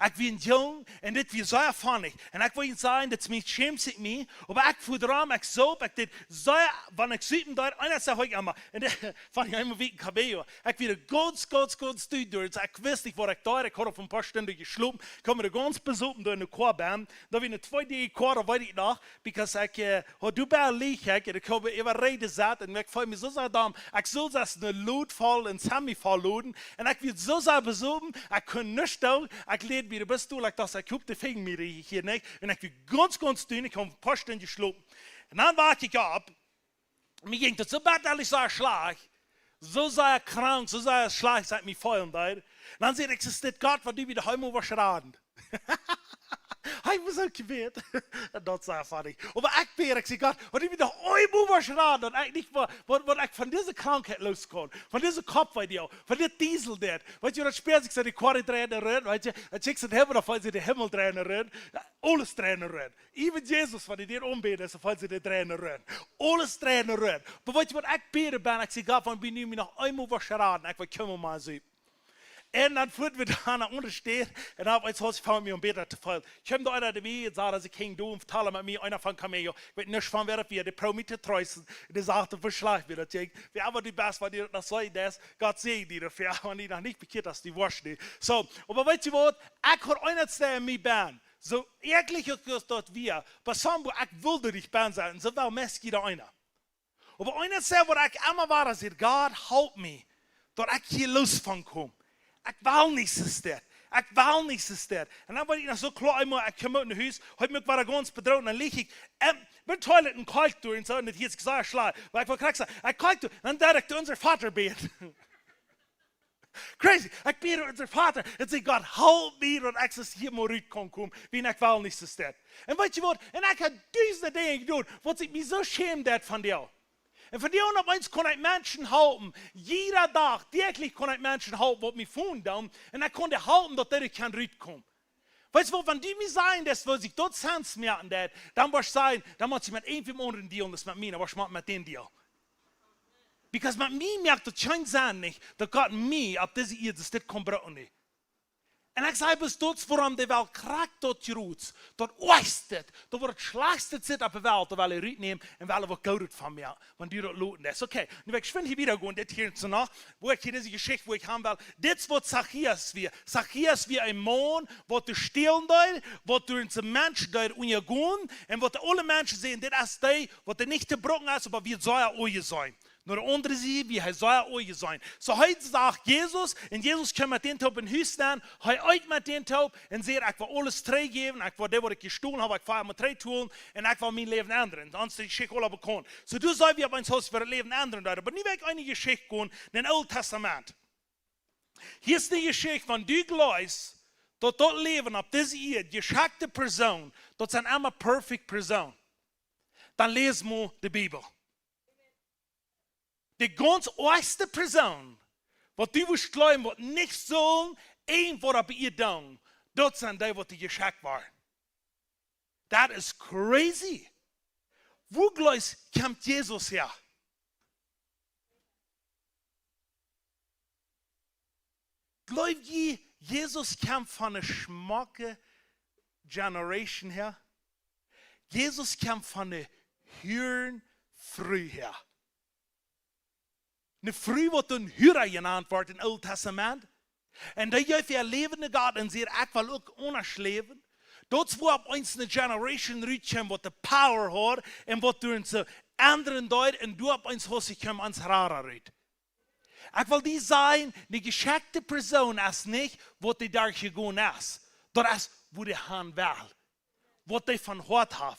S3: Ich bin jung und das wird sehr erfahrlich. Und ich will Ihnen sagen, das schämt sich mich. Aber ich fühle daran, ich so, ich das sehr, wenn ich sieben dort, einer sagt heute einmal, und das fand ich immer wie ein Cabello. Ich will ganz durch. Ich weiß nicht, wo ich da, ich habe auf ein paar Stunden geschlafen, ich komme ganz besuchen durch eine Chorband. Da bin ich 2 Tage Chor, da weiß ich noch, because ich, du bei Licht, ich habe immer Rede gesagt, und ich freue mich so sehr daran, ich soll das eine Lud voll, ein Sami voll luden, und ich will so sehr besuchen, ich kann nicht tun, ich lebe wieder bist du, like das, ich habe die Finger mir hier nicht, und ich will ganz dünn, ich habe ein paar Stunden geschlafen. Und dann warte ich ab, mir ging das so bad, dass ich so schlag, so sehr krank, so sehr schlag, seit mir fallen da. Und dann sehe ich, existiert Gott, weil du wieder heim überschraden. Ich was auch gewählt. Das ist funny. Aber ich sage Gott, und ich wieder heim überschraden, und ich nicht, was ich von dieser Krankheit loskomme, von diesem Kopf bei dir, von der Diesel dort. Weißt du, das sperrt sich so die Quare drehen rein, weißt du, dann schickst du den Himmel, falls sie den Himmel drehen rein, alles drehen rein. Even Jesus, wenn ich dir umbete, falls sie den drehen rein. Alles drehen rein. Aber weißt du, was ich bete bin, ich sage Gott, wenn ich mich noch einmal überschraden, ich will kommen mal sehen. Und dann führt wir da nach unten stehen, und dann habe ich gesagt, ich fange mir um Beter zu fallen. Ich habe da einer dabei und sagt, dass ich kein du und vertelle mit mir, einer von Cameo, ich weiß nicht, von wer wir, die Promite treußen, und die sagte, verschlag mir das, wir haben die Best, weil die das sagen, das, Gott segne die dafür, wenn die noch nicht bekehrt, dass die Wurst nicht. So, aber weißt du was, ich kann einer zu mir bauen, so ehrlich ist dort wir, aber Sambo, ich wollte dich bauen sein, so war Meski da einer. Aber einer sagt, wo ich immer war, dass Gott help me, dass ich hier losfangen. Ich will nicht so stehen. Und dann wollte ich noch so klar einmal, ich komme aus dem Haus, heute war ich ganz bedroht, und dann liege ich mit Toiletten kalt durch und so, und das hier ist gesagt, schlag. Weil ich wollte sagen, ich kalt durch, und dann direkt unser Vater beten. Crazy, ich bete unser Vater, und sage Gott, halt mir, und ich soll hier mal rüberkommen, wie ich will nicht so stehen. Und weißt du was, und ich habe diese Dinge getan, wo ich mich so schämt von dir. Und von dir und eins kann ich Menschen halten. Jeder Tag, täglich kann ich Menschen halten, die mich fuhren. Und ich konnte halten, dass die kann rüberkommen. Weißt du, wenn die mir sagen, dass wir sich dort Sands merken, dann muss ich sagen, dann muss ich mit irgendwem anderen dealen, das mit mir, aber ich mache mit denen dealen. Because mit mir merkt das kein Sein nicht, dass Gott mich auf diese Erde das kommt nicht. En ik zei bis tot waarom de wel kracht tot je roots, tot oistet, tot wordt het slechtste zit op de wereld, terwijl je ruit neemt en wel wat koud van mir, want die dat loten is. Oké, nu ik schwind hier wieder gaan, dit hier zu noch, wo ich hier diese Geschichte, wo ich haben will, dit wat Zacchaeus wie. Zacchaeus wie een man, wat du stehlen deed, wat du in zijn mens deed on je gaan, en wat alle mensen zien, dit is die, wat er niet te brokken is, maar wie het zou ooit zijn. Nur der andere sie, wie hij zou ooit zijn. So heute sagt Jesus, en Jesus komt met den Taub in huis staan, hij uit met den Taub, en zegt, ik wil alles teruggeven, ik wil dat wat ik gestohlen heb, ik wil met terug doen, en ik wil mijn leven ändern. Dan is die Geschichte alle bekannt. So du sollst wir uns Haus für das Leben ändern. Aber nie weg eine Geschichte gehen in das Alte Testament. Hier ist die Geschichte von du glaubst, dass das Leben auf dieser Erde, geschackte Person, das ist eine perfekte Person. Dann lesen wir die Bibel. Die ganz erste Person, was du willst glauben, was nicht so ein Wort bei ihr tun, das sind die, was die geschackt waren. Das ist crazy. Wo glaubst du, kommt Jesus her? Glaubt ihr, Jesus kommt von einer schmacke Generation her? Jesus kommt von einer höheren Früh her. Eine Früh wird ein Hörer genannt worden im Alten Testament. Und da gibt es levende Gott und sie hat auch auch anders leben. Dort wo ab uns eine Generation rütchen, was die Power hat und was durch unsere anderen Leute und du ab uns hast, ich komme ans Rara rüt. Ich will die sein, eine geschickte Person ist nicht, was die da gegangen ist. Das ist, wo die Hand will. Was die von Hort haben.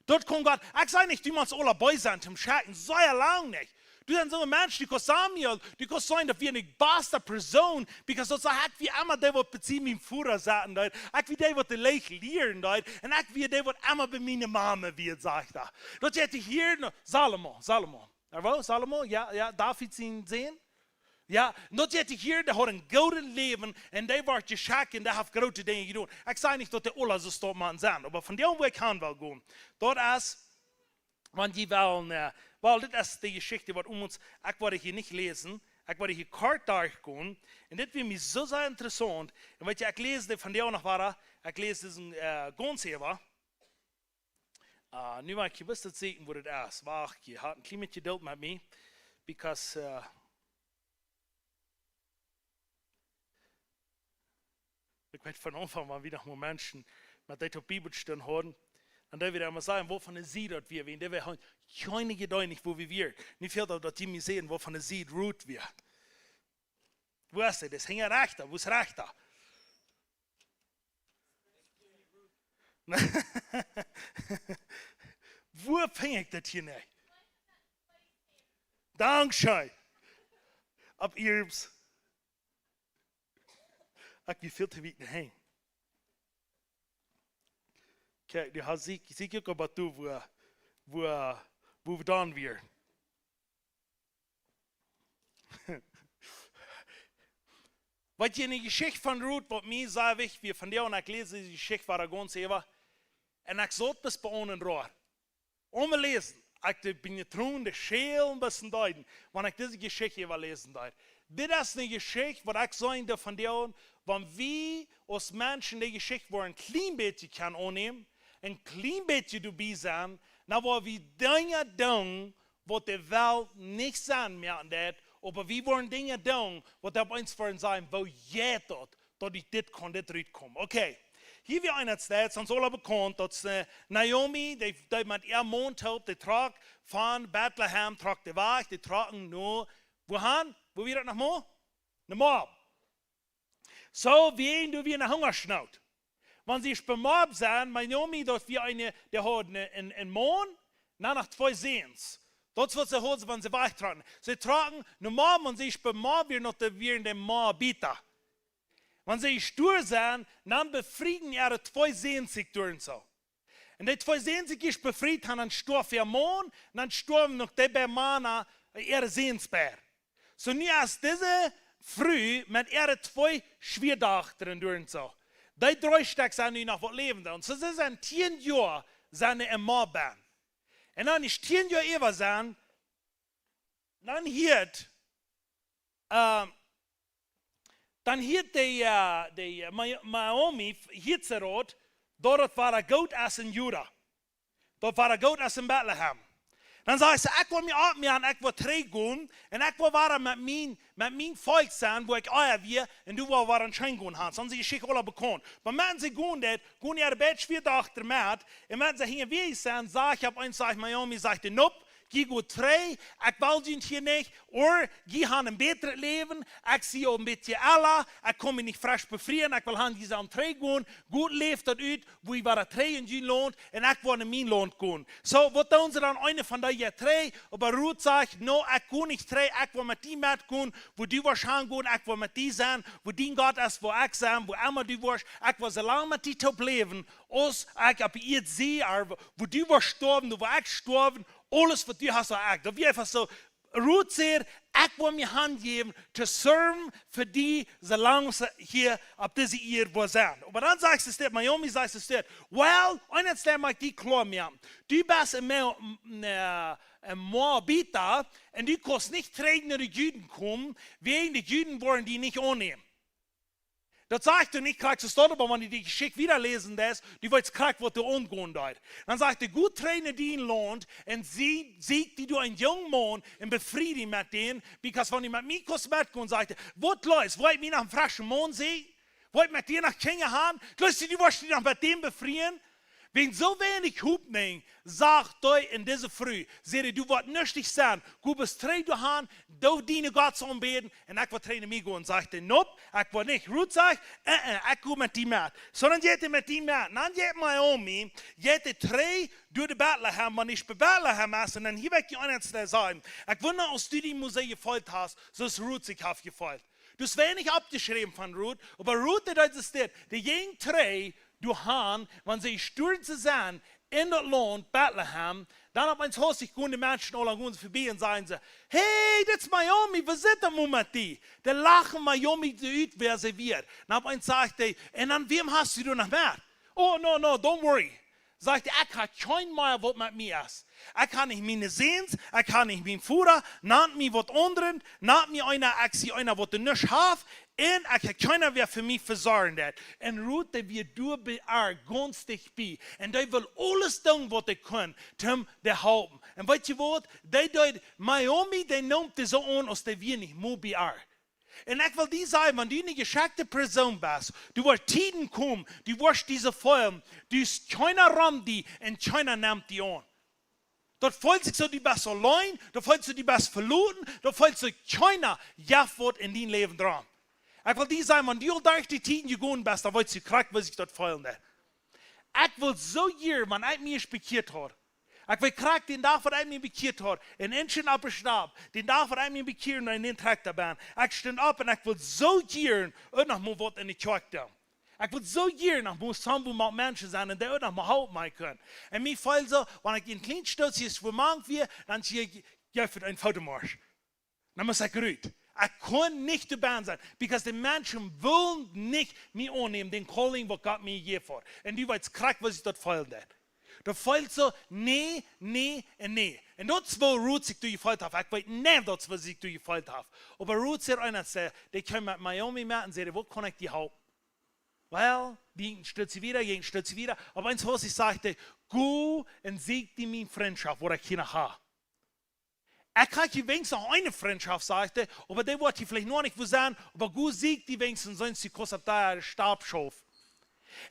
S3: Dort kommt Gott, ich sage nicht, du musst alle dabei sein zum Schatten, so lang nicht. Du bist so ein Mensch, du kannst Samuel, du kannst sein, dass wir eine beste Person, because das hat wie immer der, der bezieht mit dem Führer sagen, ich wie der, der die Leiche lehren, und ich wie der, der immer bei meiner Mama wird, sagt er. Dort hätte ich hier, Salomo. Salomo, ja, darf ich ihn sehen? Ja, dort hätte ich hier, der hat ein golden Leben, und der war geschackt, und der hat große Dinge getan. Ich sage nicht, dass der alle so stop man sind, aber von dem, wo ich kann, will gehen. Dort ist, wenn die wollen, weil das ist die Geschichte, die uns, ich werde hier nicht lesen, ich werde hier kort durchgehen, und das wird mich so sehr interessant, und wenn ich lese, von der auch noch war, ich lese diesen Gonsever, nu mag ich gewusst sehen, wo das ist, wacht, je hat ein kleines Geduld mit mir, because, ich werde von Anfang an wieder mal Menschen mit der Bibelstelle hören, und da wird er immer sagen, wovon er sieht, dass wir, der wir haben keine Geduld nicht, wo wir. Nicht viel, dass die mir sehen, wovon er sieht, ruht wir. Wo ist er? Das hängt rechter. Wo ist rechter? Wo fängt ich das hier nicht? Dankeschön. Ab Irbs. Ich bin viel zu weit daheim. Kijk, die had zie ook op toe wo we dan weer. Wat je in de Geschichte van Ruth, wat mij zei, ik wie van jou en ik lees die Geschichte van Ragons even. En ik zat bis bij ons raar. Om lezen, ik ben getroffen, de scheel een beetje duiden, wanneer ik deze Geschichte even lezen duid. Dit is een Geschichte, wat ik zei van jou, wanneer we als mensen die Geschichte voor een klein beetje kan aannemen. Een klein beetje erbij zijn, nou waar we dingen doen, wat de wereld niet zijn meer dat, maar we worden dingen doen, wat op ons voor zijn, wo je dat ik dit kan, dit eruit komen. Oké, hier weer een stad, soms alle bekend, dat Naomi, die met haar mond helpt, die trok van Bethlehem, trok de weg, die trokken naar, wohin? Wo weer dat nog maar? Naar Moab. Zo weer naar Hungersnood. Wenn sie bemobt sind, Naomi, dass wir der hat einen Mann, nach 2 Sehens. Das wird sie holen, wenn sie wegtragen. Sie tragen normal, wenn sie bemobt werden, noch wir in dem Moabiter. Wenn sie stur sind, dann befrieden ihre 2 Sehens sich durch so. Und die 2 Sehens sich befriedigt haben, dann stirbt ihr Mann, dann stirbt noch der bei Mana ihre Sehensbär. So nie als diese früh mit ihre 2 Schwerdachtern durch so. Die 3 Stück sind nu noch wat levende. Und so sind 10 Jahre seine im Moabban. Und dann ist 10 Jahre über sein, dann hielt dann hier die Naomi, Hitzerot, dort war Goat als in Juda. Dort war Goat als in Bethlehem. Dan zei ze, ik wil me op me en ik wil teruggaan. En ik wil waren met mijn volk zijn, waar ik eier weer. En du wil waren schijn gaan gaan. Zoals je zich alle bekend. Maar mensen ze gaan dat, gaan je er bij 4 dagen met. En mensen ze gingen weer zijn, zeg ik op een zeg, Naomi zegt, nope. Geh gut frei, ik wil je hier niet, or geh han een beter leven, ik zie je een beetje Allah, ik kom me niet frisch bevrienden, ik wil han die aan trei gaan, goed leeft dat uit, wo je waar trei in je loont, en ik wil in mijn loont gaan. Zo, wat doen ze dan een van die trei, aber Ruth zegt, no, ik ga niet trei, ik wil met die met gaan, wo du was gaan gaan, ik wil met die zijn, wo die God is, wo ik zijn, wo immer du was, ik wil zo lang met die top leven, als ik op je zie, wo du was gestorben, wo ik gestorben, alles wat du hast gesagt. Dat wie einfach so, Ruth zegt, ik wil mijn hand geven, te serven voor die, zolang ze hier op deze eer zijn. Maar dan zegt ze dit, Naomi zegt ze dit, well, en dan mag ik die klaar mee. Du bist een Moabiter, en du kannst nicht terug naar de Juden komen, wegen de Juden wollen die nicht annehmen. Dat sagt du nicht, kriegst du es dort, aber wenn du die Geschichte wieder lesen lässt, du willst kriegen, was du umgehen dort. Dann sagt er, gut traine die in Land und sieg die du ein junger Mann und befriede mit denen, because wenn ich mit mir kurz mitgehe, sagt er, was läuft, wollt mich nach einem frischen Mann sehen? Wollt mit dir nach Kinder haben? Lässt du willst dich noch mit dem befrieden? Wenn so wenig Hupning sagt euch in dieser Früh, seht du wirst nüchtig sein, du bist treu du haben, du diene Gott zu anbeten, und ich will trainen mich gehen. Sagt er, nope, ich will nicht. Ruth sagt, ich gehe mit dir mit. Sondern jette mit dir mit. Dann jette Naomi, jette treu durch die Bethlehem, wenn ich bei Bethlehem ist, und dann hier weg die Einzelne sagen, ich will noch, als du die Museen gefolgt hast, so ist Ruth sich gefolgt. Du hast wenig abgeschrieben von Ruth, aber Ruth, das ist das, die jenen treu, du han, wenn sie stürzen sind in das Land Bethlehem, dann hat man es Haus, ich die Menschen alle an uns vorbei und sagen sie, hey, das ist Naomi, was ist das mit dir? Die lachen Naomi uit, wer sie wird. Dann hat man gesagt, und an wem hast du noch mehr? Oh, no, don't worry. Sagt er, ich habe kein mehr, was mit mir ist. Ich kann nicht meine Sehens, ich kann nicht mein Führer, nannt mir was anderen, nannt mir einer, ich sehe einer, was du nicht hast, und ich habe keiner, wer für mich versorgen hat. Und Ruth, der wird du bei günstig bei. Und der will alles tun, was er kann, um der halten. Und weißt du was? Naomi, der nimmt das so an, als der wir nicht mehr bei. Und ich will dir sagen, wenn du eine geschickte Person bist, du wirst Tiden kommen, du wirst diese Feuer, du ist keiner rammt die und keiner nimmt die an. Dort fühlst du so, du bist allein, dort fühlst du bist verloren, dort fühlst du keiner Jaffwort in dein Leben dran. Ich will dir sagen, wenn du durch die Tiden gegangen bist, dann willst du kriegen, was ich dort fühlen. Ich will so hier, wenn ich mich bekehrt habe, ich will kriegen den Tag, wo ich mich bekehrt habe, in Inchen abgestorben, den Tag, wo ich mich bekehrt und in den Traktor bin. Ich stand auf und ich will so hier und noch mal was in die Kirche tun. Ich will so hier noch mal zusammen mit Menschen sein und die auch noch mal halten können. Und mir fällt so, wenn ich in kleinen Stutz ist, wo man wir, dann gehe ich für einen Fotomarsch. Dann muss ich gerührt. Ich kann nicht dabei sein, because die Menschen wollen nicht mich annehmen, den Calling, was Gott mir gegeben hat. Und du weißt, krieg, was ich dort fällt. Da fällt so, nee. Und das, wo Ruth sich durchgefällt hat, ich weiß nicht, das, was sich durchgefällt hat. Aber Ruth sagt einer, die können mit Naomi machen und sagen, wo kann ich die halten? Well, die stürzt sie wieder. Aber eins, was ich sagte, go und sieg die meine Freundschaft, wo ich hier habe. Ich kann die wenigstens noch eine Freundschaft, sagte, aber der wird die vielleicht noch nicht sein, aber gut siegt die wenigstens, sonst sie kostet da Stabschauf.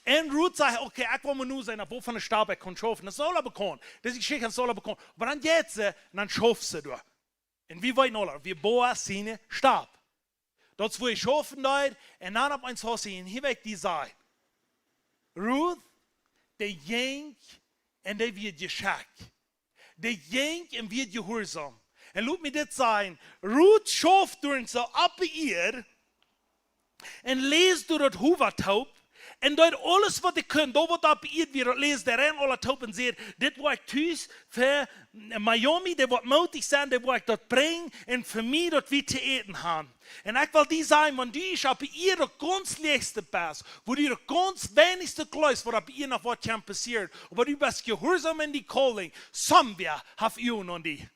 S3: Und Ruth sagt, okay, ich will mir nur sein, wo von der Stab ich kann schaffen. Das soll er bekommen. Das ist Geschichte, das soll er bekommen. Aber dann jetzt, dann schaufst sie da. Und wie wollen alle? Wir bauen seine Stab. Dort, wo ich schaffen dort, und dann ab eins Haus hin, hier weg die sei. Ruth, der jenk, und der wird geschackt. Der jenk und wird gehorsam. Und lass mir das sagen, Ruth schafft durch so ab ihr, und lest durch das Huvertaub, und dort alles, was ihr könnt, da wird ab ihr, wie lest der rein alle Taub und seht, das war ich tüß für Naomi, der wird mutig sein, der wird ich dort bringen, und für mich dort wie zu eten haben. Und ich will dir sagen, wenn du ich ab ihr das ganz letzte bist, wo du das ganz wenigste Kleus, was ab ihr noch was kann passieren, aber du bist gehorsam in die Calling, somewhere have you und die.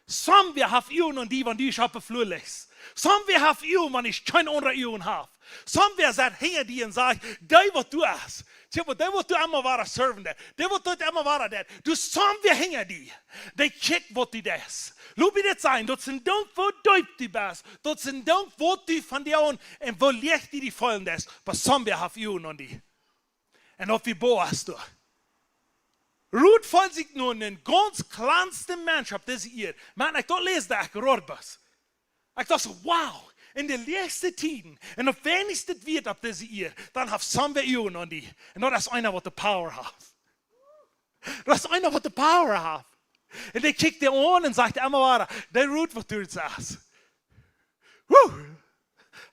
S3: Somewhere have you und die, wenn du ich ab Flur legst. Som wir have you, man ich kein andere you have. Som wir sagt, hey, die und sagt, der was du hast. Der was du immer war servende. Der was du immer war der. Du som wir hängen die. De check was die das. Lob dit sein, dort sind dank wo du die best. Dort sind dank wo du von dir und wo liegt die vollen das. Was som wir have you und die. Und auf wie boas du. Ruth voll sich nun ein ganz kleinster Mensch auf diese Erde. Man, ich lese da Rorbas. Ich dachte so, wow, in den letzten Tiden, und auf wenigsten wird auf diese Erde, dann hat Samba Ion und die. Und das ist einer, was die Power hat. Das ist einer, was die Power hat. Und der kickt dir an und sagt immer weiter, der Ruth, was du jetzt sagst. Woo,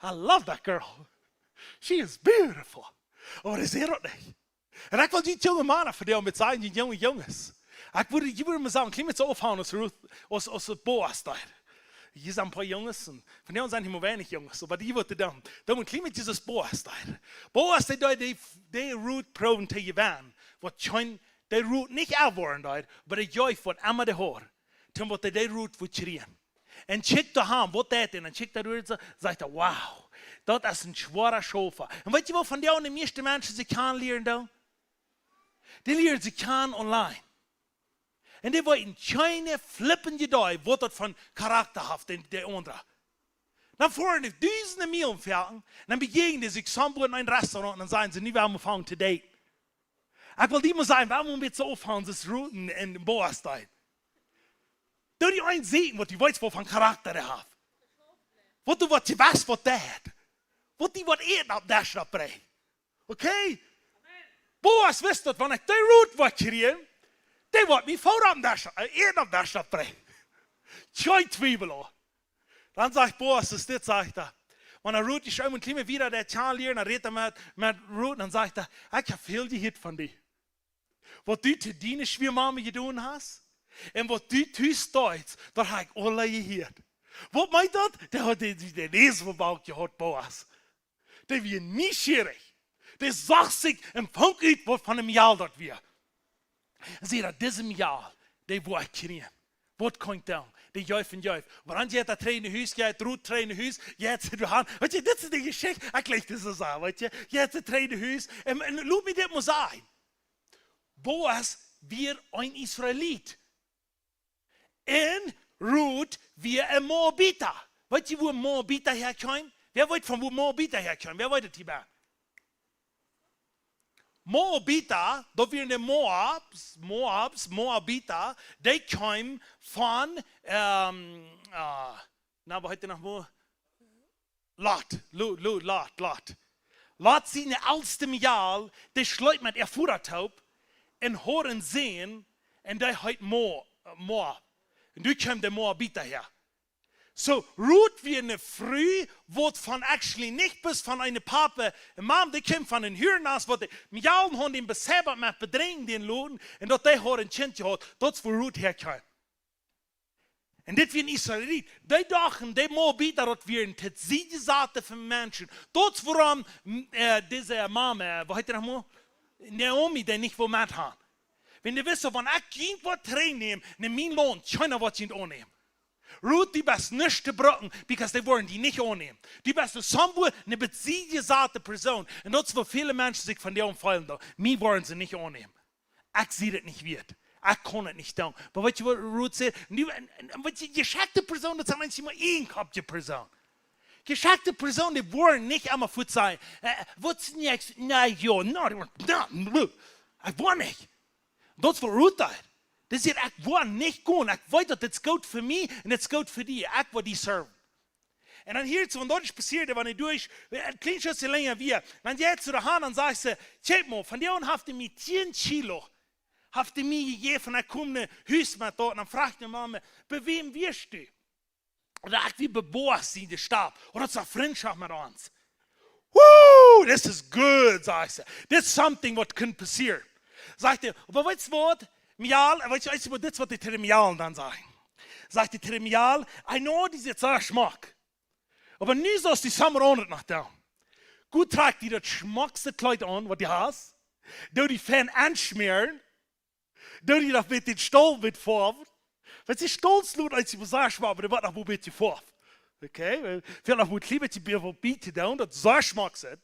S3: I love that girl. She is beautiful. Aber das ist er nicht. En ik wil die jonge mannen verdelen met zijn die jonge jongens. Ik würde mal sagen, klim jetzt aufhauen als Ruth, als Boas da. Hier sind ein paar Jungs und von denen sind immer wenig Jungs, aber die wird dann. Dann klim mit dieses Boas da. Boas, der Ruth proben zu gewinnen, was schon der Ruth nicht erwarten da, aber der Joy von einmal der Haar, dann wird der Ruth wird schreien. Und schickt da haben, was das denn? Und schickt der Ruth, sagt er, wow, das ist ein schwerer Schofer. Und weißt du, wo von denen die meisten Menschen sich kennenlernen da? Die lernen sich kennen online. Und die wollen keine flippende Dei, wo das von charakterhaft der andere. Dann fahren die Dutzende Meilen fertig, dann begegnen die sich zusammen in ein Restaurant und dann sagen sie, nie wir haben angefangen zu daten. Ich will die mal sagen, warum wir so aufhören, das Routen in Boas da. Da die einen sehen, was die weiß, wo von Charakter der hat. Was du was weißt, was der hat. Was die was ab der Stadt bringt. Okay? Boas wist dat wanneer ik de roet wat kreeg, die wordt mij vooraan op de stad brengen. Geen twijfel. Dan zegt Boas, dus dit zegt hij. Wanneer Ruth is om een kleine wieder der Zahn leren, dan redt hij met Ruth, dan zegt hij, ik heb veel gehört van die. Wat du te dienen schwiermame gedaan hast, en wat du tust Deutsch, dat heb ik alle gehört. Wat meint dat? Der hat den Leseverbauch gehört, Boas. Der wird nie schwierig. Der sagt sich im Punkt, was von dem Jahr dort wir. Sie hat diesem Jahr, der wo ich kriege, was kommt da? Der Jäuf und Jäuf. Woran sie hat der Träne Hüs, ja, Ruth Träne Hüs, jetzt du han. Weißt du, das ist die Geschichte. Ich gleich das so sagen, weißt du? Jetzt der Träne Hüs. Lass mich das mal sagen. Boas wir ein Israelit. Und Ruth wir ein Moabiter. Weißt du, wo Moabiter herkommen? Wer weiß von wo Moabiter herkommen? Wer weiß das hier? Moabiter, da wir in den Moabiter, die kommen von, was heute noch mal? Lot. Lot seine älteste Jahr, die schlägt mit der Futtertaub und hören sehen, und der heute Moab. Und du kommst der Moabiter her. So, Ruth wie eine Früh, wird von actually nicht bis von einer Papa, Mom, die kommt von den Hürnas, wo die Mialen haben den besäbert mit Bedrängen den Lohn, und dort die haben ein Kind gehabt, dort wo Ruth herkommt. Und das wie ein Israelit, die dachten, die Moabiter, dort wir ein Tetzide Saate von Menschen, dort woran diese Mama, wo heißt die noch mal? Naomi, die nicht wo mit haben. Wenn die wissen, wenn ich irgendwo reinnehmen, nimm mein Lohn, keiner wird sie nicht annehmen. Ruth, die best nicht zu brocken, because die wollen die nicht annehmen. Die best somewhere eine beziehungsate Person. Und das, wo viele Menschen sich von dir umfallen, mir wollen sie nicht annehmen. Ich sehe das nicht wird. Ich kann es nicht tun. Aber weißt du, was Ruth sagt? Die geschickte Person, das ist immer eine Person. Geschickte Person, die wollen nicht einmal gut sein. Was next? Nein, ja, nein, ich will nicht. Das, was Ruth sagt. Das ist, ich will nicht gehen. Ich weiß, das ist gut für mich und das ist gut für dich. Ich will die serven. Und dann hier, wenn das passiert, wenn ich durch, ein kleines bisschen länger wie, dann jetzt zu der Hand und sagst du, check mal, von dir habt ihr mir 10 Kilo, habt ihr mir gegeben von der kommenden Hüsmat dort, und dann fragt die Mama, bei wem wirst du? Oder ich wie bei Boas in der Stab, oder zur Freundschaft mit uns. Woo, this is good, sagst du. This is something, what can passieren. Sagt er, aber weißt du was? Mial, weißt du, das was die Teremialen dann sagen. Sagt die Teremial, I know, das ist jetzt ein Geschmack. Aber nie so ist die Sommer nach da. Gut tragt die das schmackste Kleid an, was die hast. Du die Fan anschmieren. Du die das mit den Stolz mit vor. Wenn sie stolz tut, als sie besagt war, aber die wird noch ein bisschen vor. Okay, vielleicht moet lieber die Bibel bieten doen, dat zo smak zit.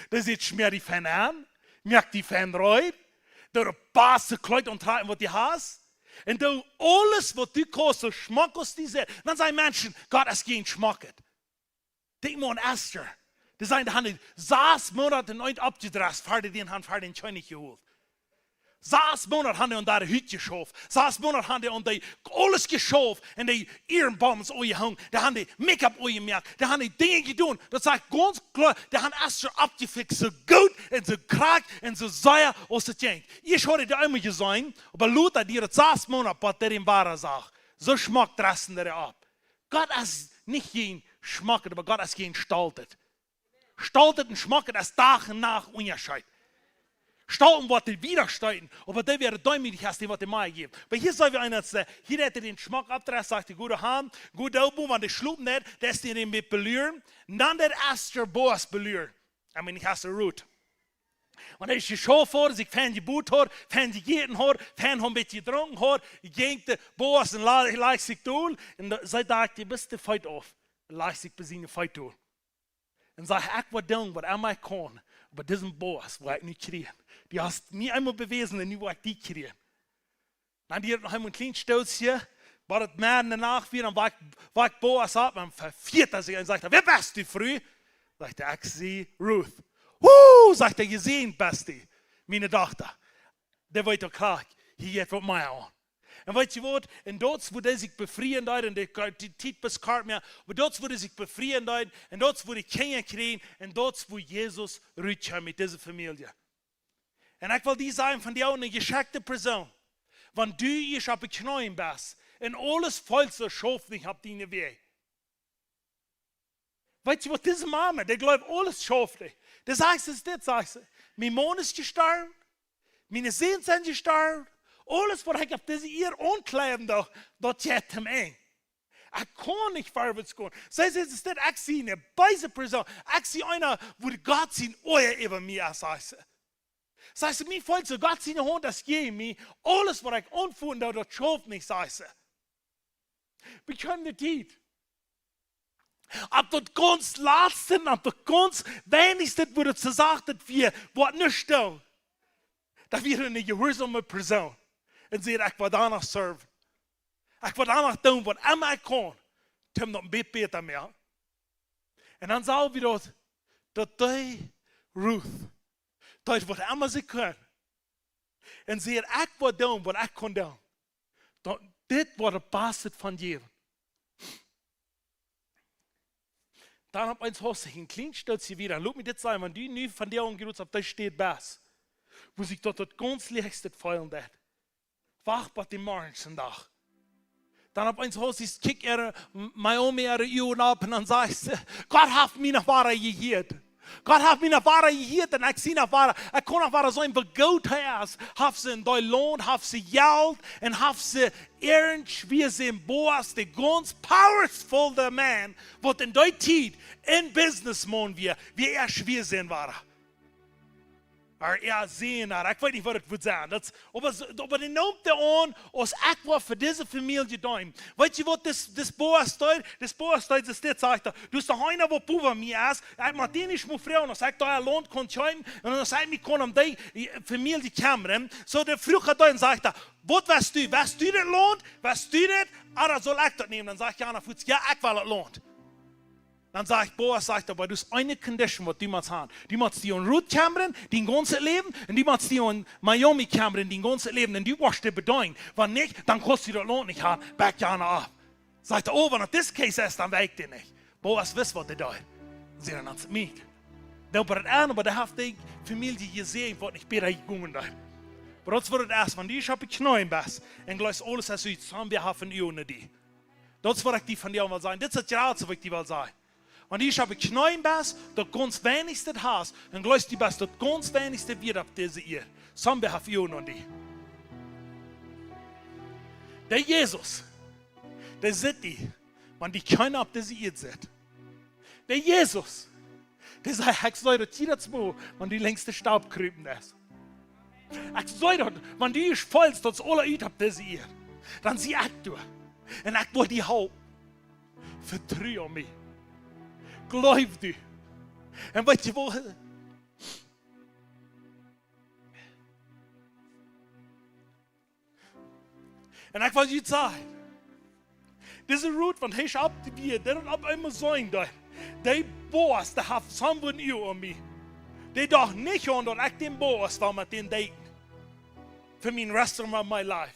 S3: Dan zit je meer die fan aan, merkt die fan rood, door de paarse kluit onthouden wat die haast. En door alles wat du kost, zo smak als die zit. Dan zijn mensen, God is geen smak. Denk maar aan Esther. Die zijn de handen 6 maanden nooit opgedrast, voordat die hand voor den König gehoord. 6 maanden hadden daar de hut geschoven. 6 maanden hadden die alles geschoven. En die erenbombs op je hang. Die hadden make-up op je merk. Die hadden dingen gedaan. Dat zei ganz klar. Die hadden Esther opgefixt. Zo goed en zo krak en zo zuier als het ging. Ik had het einmal gezien. Maar Luther die het 6 maanden wat erin waren zag. Zo schmackt dressen er op. Gott is niet geen schmacket, maar Gott is geen staltet. Staltet en schmacket is dag en nacht onderscheid. Stalten wat die widerstehen, aber der wäre däumig, hast die was die Mai geben. Aber hier soll wir einer sagen, hier hätte den Schmack abdrehen, sagt die gute Hand, gut Elbow, wenn die schlupen nicht, der ist den mit belühren, und dann der Esther Boas belühren. I mean, ich hasse Ruth. Und als ich schon vor, ich fand die Boot hat, fand die Geten hat, fand ein bisschen getrunken hat, ich ging der Boas und lag sich durch, und sie dachte, die bist du feit auf, lag sich bei ihnen feit durch. Und sag, ich was tun, was er mal kann, aber diesen Boas, wo ich nicht kriegen. Die hast nie einmal bewiesen, und nie wo ich die kriegen. Dann die hat noch einmal ein kleines Stolz hier, war das mehr danach wieder, dann war ich Boas ab, und verfiert er sich und sagte, wer bist du früh? Sagte er, ich sehe Ruth. Sagt er, gesehen, Basti, meine Tochter. Der wird doch klar, hier geht von mir an. Und weißt du was, und dort, wo der sich befreien hat, und die Zeit bis kalt mehr, aber dort, wo der sich befreien hat, und dort, wo die Kinder kriegen, und dort, wo Jesus rührt mit dieser Familie. Und ich will dir sagen, von dir eine geschickte Person, wenn du ich auf die Knie bist, und alles voll so schafft, ich hab deine Weg. Weißt du was, diese Mama, der glaubt, alles schafft dich. Das heißt, das sagst du, mein Mann ist gestorben, meine Sehnen sind gestorben, alles, was ich auf diese ihr ankleben, das geht ihm ein. Ich kann nicht vorwärts gehen. Das heißt, ich sehe eine beise Person, ich sehe einer, wo Gott sein Euer über mir sagt. Das heißt, mir folgt so, Gott seine Hand, das geht mir, alles, was ich anfange, das schafft nicht, sagt er. Wir können nicht Zeit. Ab das ganz Letzte, ab das ganz Wenigste, wo das gesagt wird, was nicht da. Da wird eine gehorsame Person. Und sagt, ich will danach serven. Ich will danach tun, was immer ich kann. Tim noch ein bisschen besser mehr. Und dann sagen wir das, dass die Ruth, das was immer sie können. Und sagt, ich will tun, was ich kann tun. Das war das Beste von jedem. Dann hat eins Haus sich ein Kleinstolz hier wieder. Lass mich das sagen, wenn du nie von der angerührt hast, da steht was. Wo sich dort das ganz Lichtste feiern wird. Wach bei dem Morgensendach. Dann hat eins Haus ist, kick Naomi ihre Uhren ab und dann sagt sie, Gott hat mich nach Ware gehört. Gott hat mich nach Ware gehört und ich sehe nach Ware. Ich kann nach Ware sein, wie gut er ist. Hat sie in Deutschland, hat sie Geld und hat sie ernst, wie sie in Boas, der ganz powerful man, was in der Zeit ein Businessman wie er schwer sein war. Er sehen, ich weiß nicht, was das wird sein. Aber die nimmt er an, als ich war für diese Familie da. Weißt du, was das Boas steht? Das Boas steht, das sagt er. Du hast doch einer, der Puva mir ist. Ich mag den nicht mehr fragen. Er sagt, er lohnt, kann scheinen. Und er sagt, ich kann um die Familie kommen. So der Früher da und sagt er, was weißt du? Weißt du das lohnt? Weißt du das? Oder soll ich das nehmen? Dann sagt Jana Futz, ja, ich will das lohnt. Dann sagt Boas, aber du hast eine Condition, was du musst haben. Du musst die in Ruth kommen, dein ganzes Leben, und du musst die in Miami kommen, dein ganzes Leben, und du musst dir bedeuten. Wenn nicht, dann kannst du das Lohn nicht haben, back Jana ab. Sagt er, oh, wenn das Case ist, dann weg dir nicht. Boas weiß, was er da ist. Sie sagen, das ist mich. Aber der hat die Familie gesehen, was nicht besser gegangen ist. Aber das wird erst, wenn du auf die Knie bist, und gleich alles, was du zusammen haben, ohne die. Das wird ich die von dir mal sagen. Das ist das Rat, was ich dir will sagen. Wenn ich auf die Knie bist, das ganz wenigste hast, dann gleich die bist, das ganz wenigste wird auf diese Ehe. Zusammen haben wir ohne die. Der Jesus, der sieht die, wenn die keiner auf diese Ehe sieht. Der Jesus, der sagt, ich soll das jedes Mal, wenn die längste Staub krüben ist. Ich soll das, wenn die ist voll, dass alle Ehe auf diese Ehe, dann sieh ich durch. Und ich will die Haut vertrau mich. Glaub du. Und weißt du wo? Und ich will dir sagen, diese Route von hier ab die wir, der hat ab einmal sein da. Die Boss, der hat someone you an mich. Die doch nicht an, dass ich den Boss war mit den daten. Für mein Rest of my life.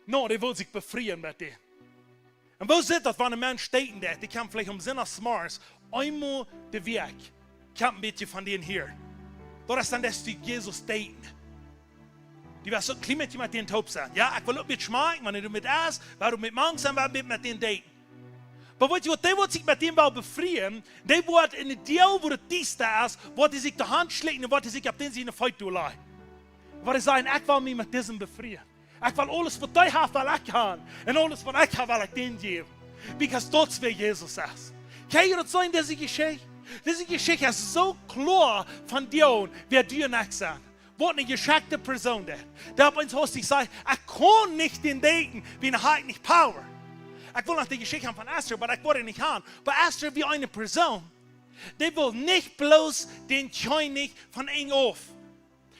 S3: No, die will sich befreien mit denen. Und wo sieht das, wenn ein Mensch daten der, die kann vielleicht um Sinn als Mars einmal den Weg, kann ein bisschen von denen hier. Das ist dann, dass die Jesus daten. Die war so klimat mit den Taub sein. Ja, ich will auch mit schmecken, wenn du mit ass, weil du mit Angst sein, weil du mit den daten. Aber weißt du, die wird sich mit dem wel befreien, die wird in der Deal, wo der Tieste ist, wird die sich die Hand schlägt und wird die sich auf den Sinne Fight durchlegen. Wird die sagen, ich will mich mit diesem befreien. Ich will alles, was ich habe, will ich haben. Und alles, was ich habe, will ich denen geben. Because das wer Jesus ist. Kann ihr das sagen, diese Geschichte? Diese Geschichte ist so klar von dir, wer du und ich sind. Wat eine geschickte Person der. Da bei uns hast du gesagt, ich kann nicht den daten, wie eine nicht Power. Ich will nicht die Geschichte haben von Esther, aber ich wollte nicht haben. Aber Esther wie eine Person, die will nicht bloß den König von eng auf.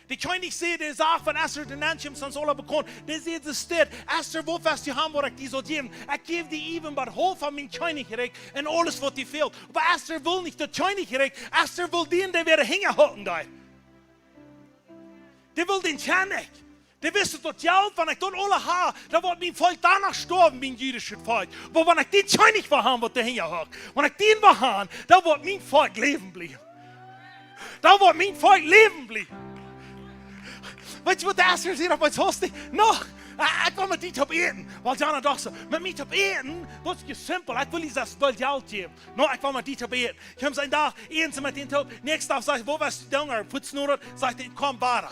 S3: Die König sieht die Sache von Esther, den Menschen, sonst alle bekommen. Die sieht es steht, Esther, wo wirst du haben, wo ich die so geben? Ich gebe dir even bei Hof von meinem Königreich und alles, was dir fehlt. Aber Esther will nicht das Königreich, Esther will den, der wieder hingehalten da. Die will den König. Die wissen dort, ja, wenn ich dort alle habe, dann wird mein Volk danach sterben, mein jüdisches Volk. Aber wenn ich den König will haben, wird der hingehakt. Wenn ich den will haben, dann wird mein Volk leben bleiben. Dann wird mein Volk leben bleiben. Weißt du, was der erste sieht auf mein Haus? Noch, ich will mit dir top eten. Weil Jana doch so, mit mir top eten, das ist simpel. Ich will nicht das Geld geben. No, ich will mit dir top eten. Ich habe einen Tag, eten sie mit den Top. Nächsten Tag sage ich, wo warst du Dünger? Putz nur dort, sag ich, komm, weiter.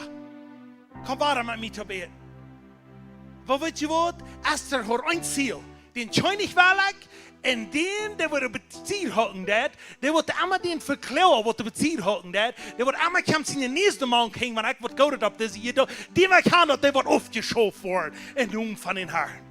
S3: Komm weiter mit mir top eten. Wo weißt du was? Esther hat ein Ziel. Den König will ich. En den, der wordt bezield houden dat, der wordt allemaal den verklauwen wat bezield houden dat, der wordt allemaal komt in de nächste man ging, want ik word gouden op deze hier, die wij gaan dat, der wordt afgeschoven worden, en doen van den Herrn.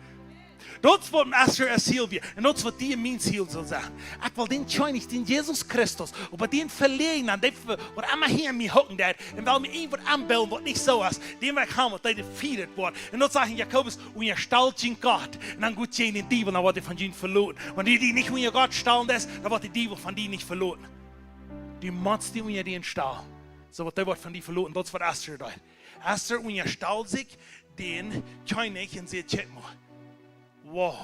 S3: Dat is wat Esther een ziel weer, en dat is wat die mijn ziel zal zijn. Ik wil den König, den Jesus Christus, op den verlegen, en die wordt allemaal hier in mij houden dat, en wil me een wat aanbellen wat niet zo is, den wij gaan wat die defeated wordt. En dat zegt Jakobus, hoe je stelt in Gott, en dan goed je in den Dievel, dan wordt hij van je verloren. Want die niet hoe je Gott stellen is, dan wordt die Dievel van die niet verloren. Die mats die hoe je die stal, zo wordt die wordt van die verloren. Dat is wat Esther doet. Esther, hoe je stelt zich den König en zegt, check maar. Wow,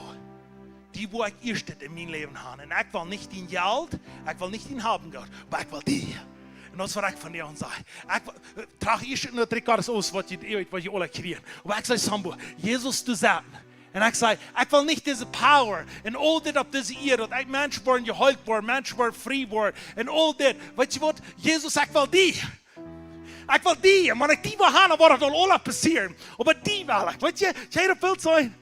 S3: die wo ich erst in meinem Leben habe. Und ich will nicht den Geld, ich will nicht den haben Gott, aber ich will die. Und das was ich von dir und sage. Ich trage erst nur 3 Jahre aus, was ich alle kriegen. Aber ich sage, Sambo, Jesus, du sagst. Und ich sage, ich will nicht diese Power und all das auf diese Erde, dass ich Mensch worden, geheilt worden, Mensch worden, frei worden und all das. Weißt du was? Jesus, ich will die. Ich will die. Und wenn ich die will haben, dann wird das alles passieren. Aber die will ich. Weißt du, jeder will sein.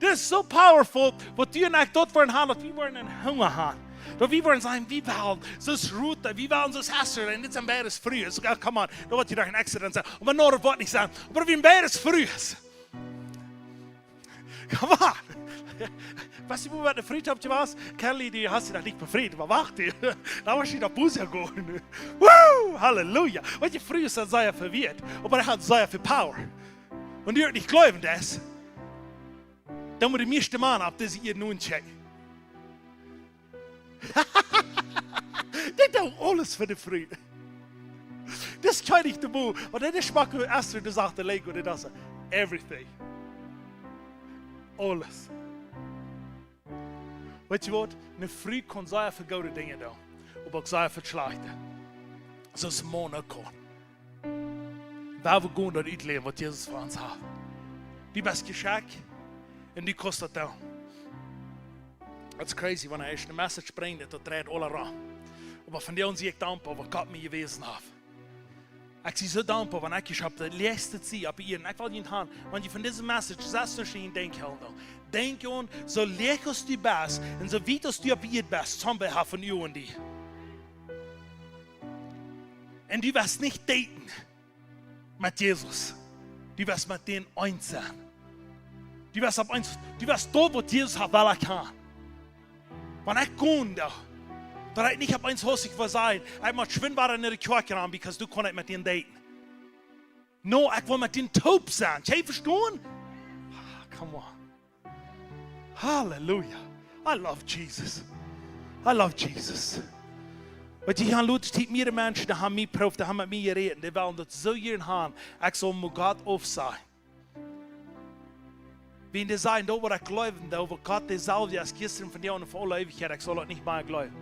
S3: Das ist so powerful, was du und ich dort wollen haben, dass wir wollen einen Hunger haben. Dass wir wollen sagen, wir wollen so Route, wir wollen so Essen, und nicht ein beides früh. So, come on, da wird dir ein Accident sein. Und man nur wird nicht sagen, aber wir ein beides früh. Come on. Weißt du, wo wir der Fried habt, was? Kelly, die hast du doch nicht befriedet, aber warte, da war sie nach Busse gegangen. Woo, Halleluja. Weißt du, früher ist er sehr verwirrt, aber er hat sehr viel Power. Und ihr nicht glauben das. Dan moet de meeste man op deze hier nu checken. Dit doet alles voor de vrienden. Dat is kan niet te boe. Want dat is wat Esther de zegt, de Lego, dat is everything. Alles. Weet je wat? Een vriend kan zeer veel goede dingen doen. Maar ook zeer veel slechte. Zoals man ook kan. Waar we gaan dat uitleven wat Jezus voor ons heeft. Die best geschenk. En die kostet dan. It's crazy, wanneer je een message brengt, dat draait alle aan. Maar van die zie ik dankbaar wat God me gewezen heeft. Ik zie zo dankbaar, want ik heb de laatste tijd op hier. En ik wil je gaan, want je van deze message, zelfs als je in denkt, denk aan, zo leeg als du bent, en zo weit als du op hier bent, samen hebben van jou en die. En du wirst niet daten met Jesus. Du wirst met den eins sein. Du wirst dort, wo Jesus hat, weil er kann. Wenn ich gehe da, dat ik niet op eens huis wil zijn. Ik moet schwindbaar naar de kerk gaan, because du kon niet met den daten. No, ik wil met den taub zijn. Heb je verstaan? Come on. Hallelujah. I love Jesus. I love Jesus. Want je gaan Luther tegen meer mensen, die hebben mij proef, die hebben met mij gereden. Die willen dat zo hier gaan. Ik zal met God op zijn. Wie die zeggen, dat wat ik geloof, dat wat God dezelfde als gisteren van jou en voor alle eeuwigheid, ik zal het niet meer geloven.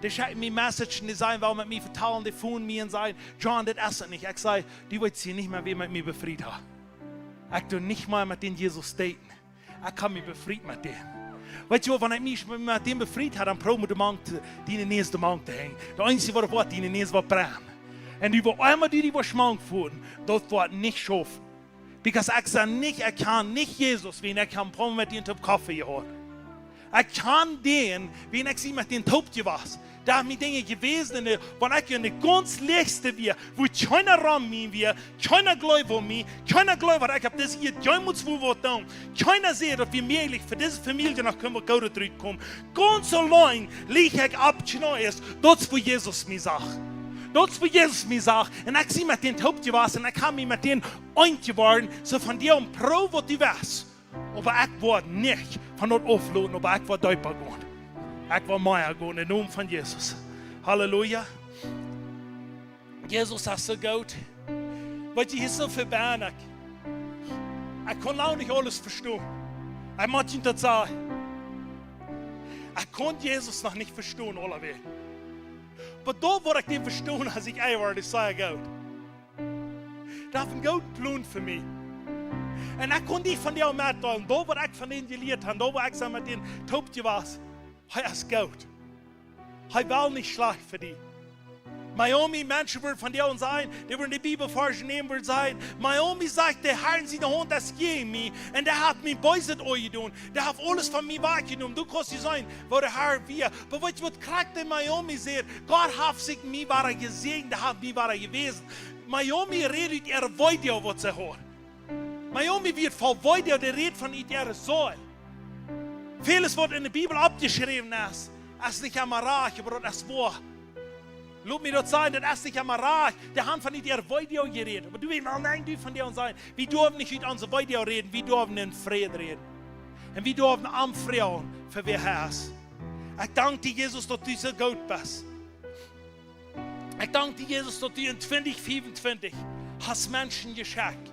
S3: Die schicken mir Message und die sagen, weil mit mir vertrauen, die fuhren mir und sagen, John, das ist es nicht. Ich sage, die wollen sie nicht mehr, wie mit mir befriedet haben. Ich tue nicht mal mit den Jesus daten. Ich kann mich befrieden mit dem. Weißt du, wenn ich mich mit dem befriedet habe, dann brauche ich die nächste Mann zu hängen. Der Einzige, was wird, die nächste wird brennen. Und die, wo einmal die schmank fuhren, das wird nicht schaffen. Because ich sage nicht, ich kann nicht Jesus, wenn ich kann Problem mit dem Kaffee geholt. Ich kann den, wenn ich sie mit den Taub was. Da haben mir Dinge gewesen, wo ich eine ganz letzte wir, wo keiner Raum mir wir, keiner glaubt an mich, keiner glaubt, ich habe das hier, kein muss wo was tun. Keiner sieht, ob wir möglich für diese Familie noch können wir gut zurückkommen. Ganz allein liege ich ab, das wo Jesus mir sagt. Das wo Jesus mir sagt. Und ich sie mit den Taub was, und ich kann mich mit denen eingeworden, so von dir um Pro, was du weißt. Aber ich war nicht von dort aufladen, aber ich war deutlich gehen. Ich war mehr gehen, im Namen von Jesus. Halleluja. Jesus ist so gut. Weil ich ist so verbannt. Ich kann auch nicht alles verstehen. Ich muss Ihnen das sagen. Ich konnte Jesus noch nicht verstehen, alle Wege. Aber da, wo ich den verstehen, als ich war, das sei gut. Da hat ein Gott Plan für mich. Und ich konnte nicht von dir mitteilen, da wo ich von denen gelehrt habe, da wo ich mit denen taub war, er ist gut. Er will nicht schlecht für dich. Naomi, Menschen würden von dir sein, die würden die Bibel forschen nehmen, würden sein. Naomi sagt, der Herr, sie der Hund, das gegen mich. Und der hat mich böse getan. Der hat alles von mir weggenommen. Du kannst nicht sein, wo der Herr wir. Aber was kriegt der Naomi sieht, Gott hat sich mir gesegnet, der hat mir gewesen. Naomi redet ihre Weide, was sie hört. Naomi wird voll Weide, der redet von ihrer Sohn. Vieles wird in der Bibel abgeschrieben, es ist nicht einmal reich, aber das ist wahr. Lass mir das sagen, das ist nicht einmal reich. Der hat von ihrer Weide geredet. Aber du willst nein, du von dir und sein. Wir dürfen nicht mit unserer Weide reden, wir dürfen in Frieden reden. Und wir dürfen am Frieden für wer Herr ist. Ich danke dir, Jesus, dass du so gut bist. Ich danke dir, Jesus, dass du in 2024 hast Menschen geschenkt.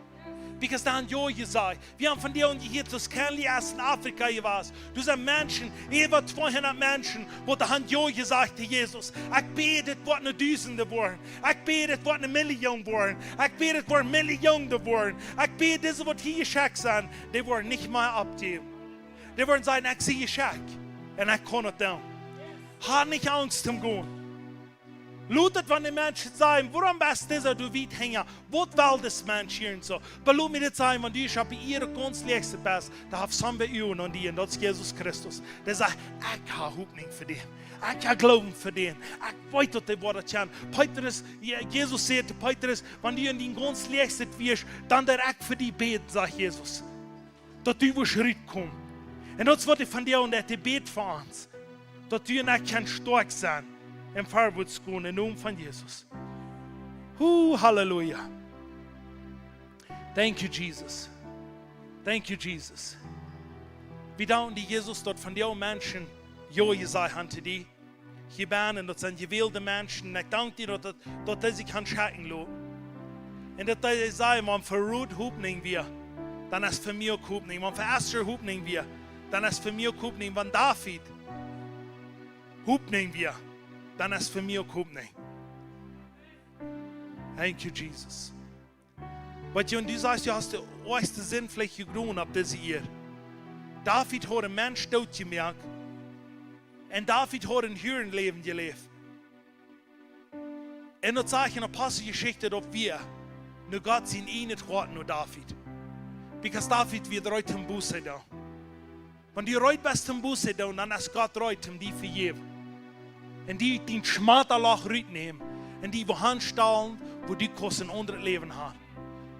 S3: Because da haben ja gesagt, wir haben von dir und hier das Kernli erst in Afrika gewesen. Du sagst Menschen, über 200 Menschen, wo da haben ja gesagt, Jesus, ich bete, was eine Düsende worden. Ich bete, was eine Million worden. Ich bete, was Millionen geworden. Ich bete, das, was hier geschenkt sind, die wollen nicht mal abgeben. Die wollen sagen, ich sehe geschenkt. Und ich kann es tun. Hab nicht Angst zum Gehen. Lutet, wenn die Menschen sagen, warum bist du du weit hängen? Was will das Mensch hier und so? Aber lut mir das sagen, wenn du schon bei ihrer ganz Lichste bist, da hast du bei ihr und die, und das ist Jesus Christus. Der sagt, ich habe Hoffnung für dich. Ich habe Glauben für dich. Ich weiß, dass die Worte kennen. Petrus, Jesus sagt, Petrus, wenn du in die ganz Lichste wirst, dann der ich für dich beten, sagt Jesus. Dass du über Schritt kommst. Und das wird von dir und der Gebet von uns. Dass du nicht stark sein kannst. Im Vorwärtsgehen im Namen von Jesus. Halleluja. Thank you, Jesus. Thank you, Jesus. Wir danken dir, Jesus, dort von dir Menschen, ja, ihr seid hinter dir. Hier beten, das sind gewählte Menschen. Ich danke dir, dass sie kann schatten lassen. Und dass sie sagen, wenn für Ruth Hupning wir, dann ist für mich Hupning. Wenn für Esther Hupning wir, dann ist für mich Hupning. Wenn David Hupning wir, dann ist für mich auch Hoffnung. Thank you, Jesus. Aber du sagst, du hast die erste Sinnfläche gegründet ab dieser Jahr. David hat einen Mensch tot gemerkt. Und David hat ein Hirnleben gelebt. Und das sage ich in der Apostelgeschichte, dass wir nur Gott sind nicht raten, nur David. Because David wird heute im Buße da. Wenn du heute bist im Buße da, dann ist Gott heute, um die vergeben. Und die den Schmatterloch rübernehmen. Und die handstellen, wo die Kosten unter Leben haben.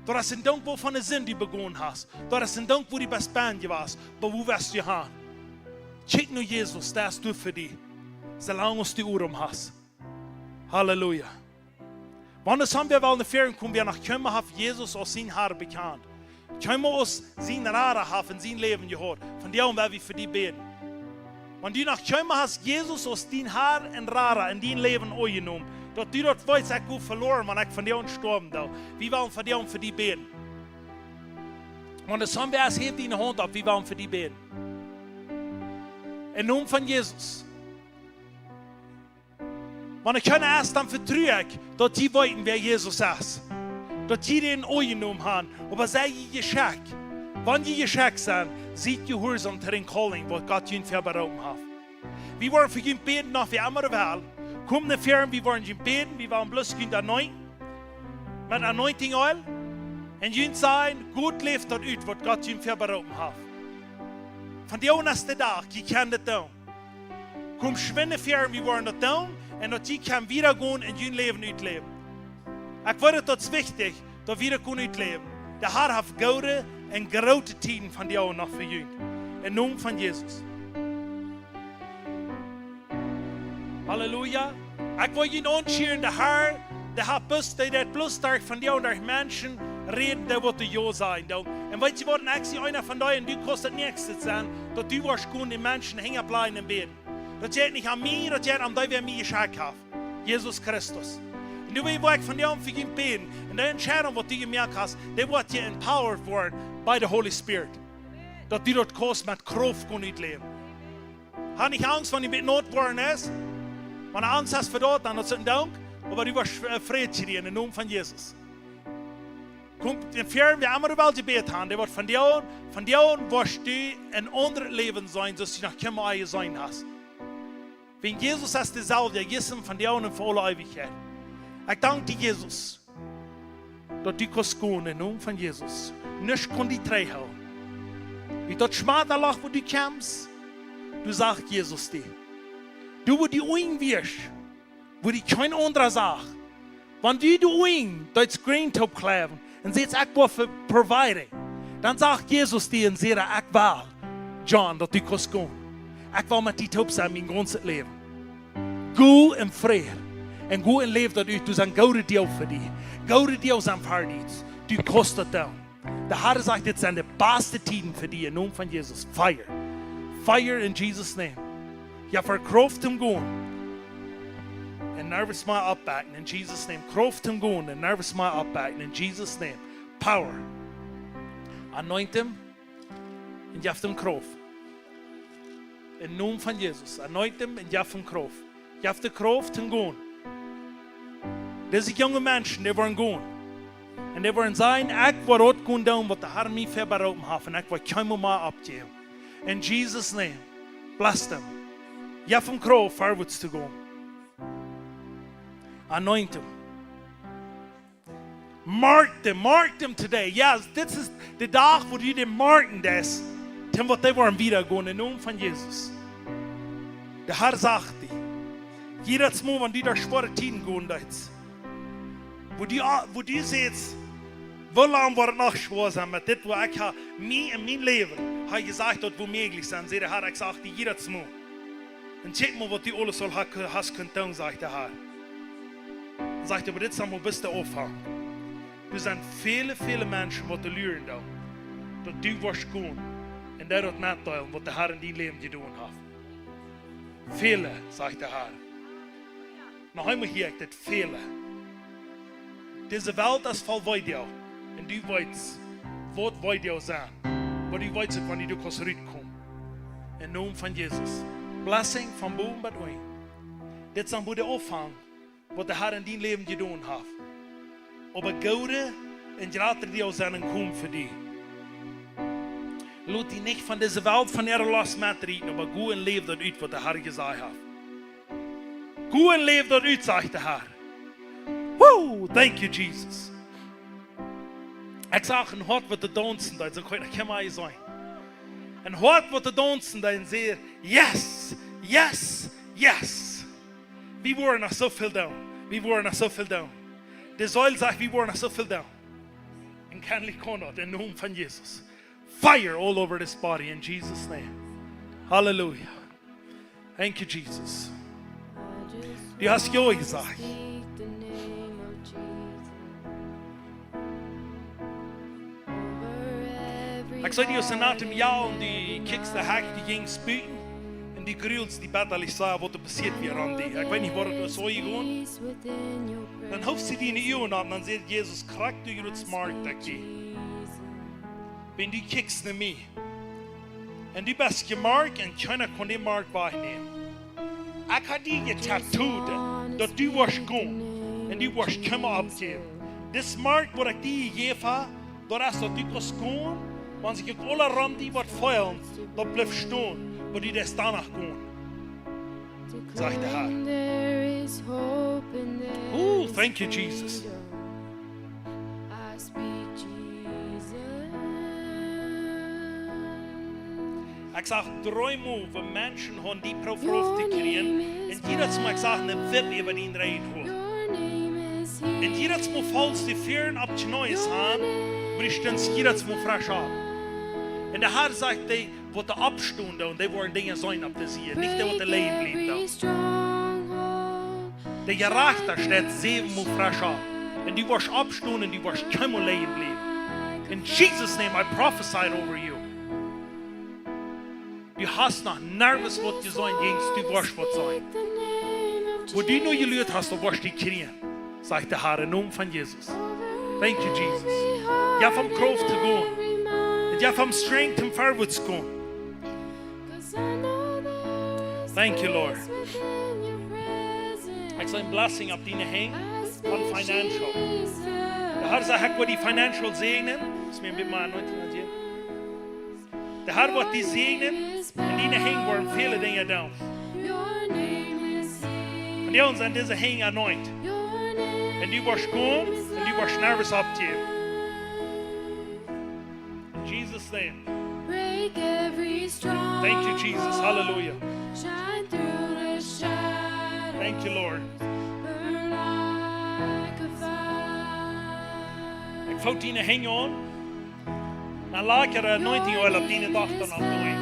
S3: Das ist ein Dank, wovon du Sinn die begonnen hast. Das ist ein Dank, wo die best Band warst. Aber wo wirst du haben? Kijk nu Jesus, das du für dich, solange du Uhr hast. Halleluja. Wanneer zijn we wel naar veren komen, we nog komen have Jesus als zijn haar bekend. Komen ons zijn rare have in zijn leven gehoord. Van die wil we voor die beden. Want die nog komen has Jesus als zijn haar en rare in die leven oorgenomen. Dat die dat weet, ik goed verloren, maar ik van die gestorben dan. Wie willen van die voor die beden? Want de zonbeers heeft die in de hand op, wie willen voor die beden? In naam van Jezus. Want ik kan erst dan vertrouwen dat die weten wie Jezus is. Dat die den oorgenomen hebben. Maar zij je geschak. Wanneer je geschak zijn, ziet je horizon ter een calling wat God je verberopen heeft. We worden voor je beden nog wie andere wel. Kom naar ver, we worden je beden, we worden bloos kunnen anointen. Met anointing oil. En je zijn, goed leeft dat uit wat God je verberopen heeft. Van die eerste dag, je kan dat doen. Kom schwinnen ver, we worden dat doen. En dat je kan weer gaan en je leven uitleven. Ik weet dat het wichtig dat we dat kunnen uitleven. De Heer heeft gouden en grote tijden van die oude nog voor jullie. In naam van Jezus. Halleluja. Ik wil je aanscheren, de Heer, de heeft best dat bloedsterk van die oude mensen reden, dat wat de jou zijn. En weet je wat, ik zie einer van die en du kost het niks te zijn, dat du was gewoon die mensen hängen blijven in bed. Dat jij het niet aan mij, dat jij het aan die wie mij geschenkt heeft. Jezus Christus. En nu wil ik van jou voor je beden. En de entscheiding wat du gemerkt hast, dat wordt je empowered worden bij de Holy Spirit. Dat du dat kost met kracht kon uitleven. Heb niet angst wanneer je nood worden is. Wanneer je angst hast voor dat, dan is het een dank. Maar du was vrede in de naam van Jezus. Komt in ver we allemaal wel gebed hebben. Dat wordt van jou was du een ander leven zijn, zoals je nog geen eigen zijn hast. Wenn Jesus ist dezelfde, gisteren van jou en voor alle eeuwigheid. Ik dank die Jezus. Dat die kost gaan in naam van Jezus. Niks kon die tegenhouden. Wie dat schmaterlach, wo du kommst, du sagst Jesus die. Du, wo die oing wirst, wo die kein anderer sagt. Wenn du oing, das Screen top kleven, und seht ich was für providing, dann sagt Jesus die und sagt, ich will, John, dat du kost gaan. Ik wil met die top zijn mijn ganzes leven. Go in vrede. En go in leven dat uit. Du zijn gouden deel voor die. Gouden deel zijn voor niets. Du kost het dan. De Heer zegt, dit zijn de beste tijden voor die in naam van Jezus. Fire. Fire in Jesus' name. Ja, voor kracht hem gaan. En nervous mij opbakken in Jesus' name. Kracht hem gaan en nervous mij opbakken in Jesus' name. Power. Anoint hem. En geef hem kracht. In naam van Jezus. Anoint hem en geef hem kracht. Geef de kracht te gaan. Deze jonge mensen, die worden gaan. En die worden zijn, ik wil dat gaan doen wat de Heer mij verberopen heeft. En ik wil geen meer opgeven. In Jesus' name. Bless them. Geef hem kracht voorwaarts te gaan. Anoint hem. Mark them today. Yes, dit is de dag waar je de marken des. Ten wat die worden wieder gaan in naam van Jezus. De Heer zegt die. Jedes Mal, wenn die da schwere Tiden gehen, wo die zegt, wie lange wordt het nog schwer zijn met dit, wat ik mij in mijn leven heb gezegd dat we mogelijk zijn, zei de Heer, ik zeg die jedes Mal. En check mal, wat die alles al has kunt doen, zegt de Heer. En zegt, aber dit is allemaal best de opvang. Er zijn viele mensen wat te leren doen, dat du was gaan en dat het net doen, wat de Heer in die leven gedaan heeft. Vele, zegt de Heer. Nog eenmaal hier, ik dit vele. Deze wereld is vol video. En du weet wat video zijn. Maar du weet het wanneer du kan uitkomen. In naam van Jezus. Blessing van boven met u. Dit is een de opvang. Wat de Heer in die leven gedaan heeft. Op een goede en grotere deel zijn en komen voor die. Laat die niet van deze wereld van ihre last metreden. Maar goed en leef dat uit wat de Heer gezegd heeft. Goed en leef dat uit, zegt de Heer. Woo, thank you, Jesus. Ik zag een hart wat de dansen, dat kan ik maar zijn. Een hart wat de dansen, dat zegt, yes, yes, yes. We worden nog zoveel doen. We worden nog zoveel doen. De Säule zegt, we worden nog zoveel doen. En kennelijk kon dat in de naam van Jezus. Fire all over this body in Jesus' name. Halleluja. Thank you, Jesus. Du hast ja gesagt. Ik zei die na dem Jahr und die kiekst der Hack, die ging spüten und die grüls die Battle ich sah, was da passiert wie an die. Ich weiß nicht, was das so gegangen. Dann hoffst sie die in die Ohren an und dann sagt Jesus, krack du jetzt Markt dagegen. Wenn du kiekst nicht mehr. Und du bist gemarkt und keiner kann den Markt wahrnehmen. Ich habe die getattooed, dass du wirst gehen und du wirst kommen abgeben. Das Markt, wo ich die gegeben habe, da ist, dass du kannst gehen, wenn sich alle ran die was feiern, da bleib stehen, wo die das danach gehen. Sagt der Herr. Oh, thank you, Jesus. Ich sage dreimal, wenn Menschen haben die Frau zu kriegen, und jedes Mal sage ich eine Wippe über den Reden holen. Und jedes Mal falls die Ferien ab zu Neues haben, bricht uns jedes Mal frisch ab. Und der Herr sagt, die wollen abstunden und die wollen Dinge sein auf das hier, nicht die wollen leben bleiben. Der Gerechte steht 7 Mal frisch ab. Und die wirst abstunden und die wirst kein Mal leben bleiben. In Jesus' name, I prophesied over you. Du hast noch nervös, was du sein gingst, du wirst was sein. Wo du nur gelehrt hast, du wirst dich kriegen, sagt der Herr im Namen von Jesus. Thank you, Jesus. Ja, vom Kraft zu gehen. Und ja, vom Strength zum Vorwärts zu gehen. Thank you, Lord. Ich soll ein Blessing auf deine Hänge von Financial. Der Herr sagt, ich will die Financial segnen. Das ist mir mit meiner Anointing an dir. Der Herr wird die segnen und deine Hänge werden viele Dinge da. Und die uns an diese Hänge anoint. Und du wirst gehen und du wirst nervös abgeben. In Jesus' name. Thank you, Jesus. Hallelujah. Thank you, Lord. Ik vouw die hang aan. Dan laat ik er anointing oil op die dag dan opdoen.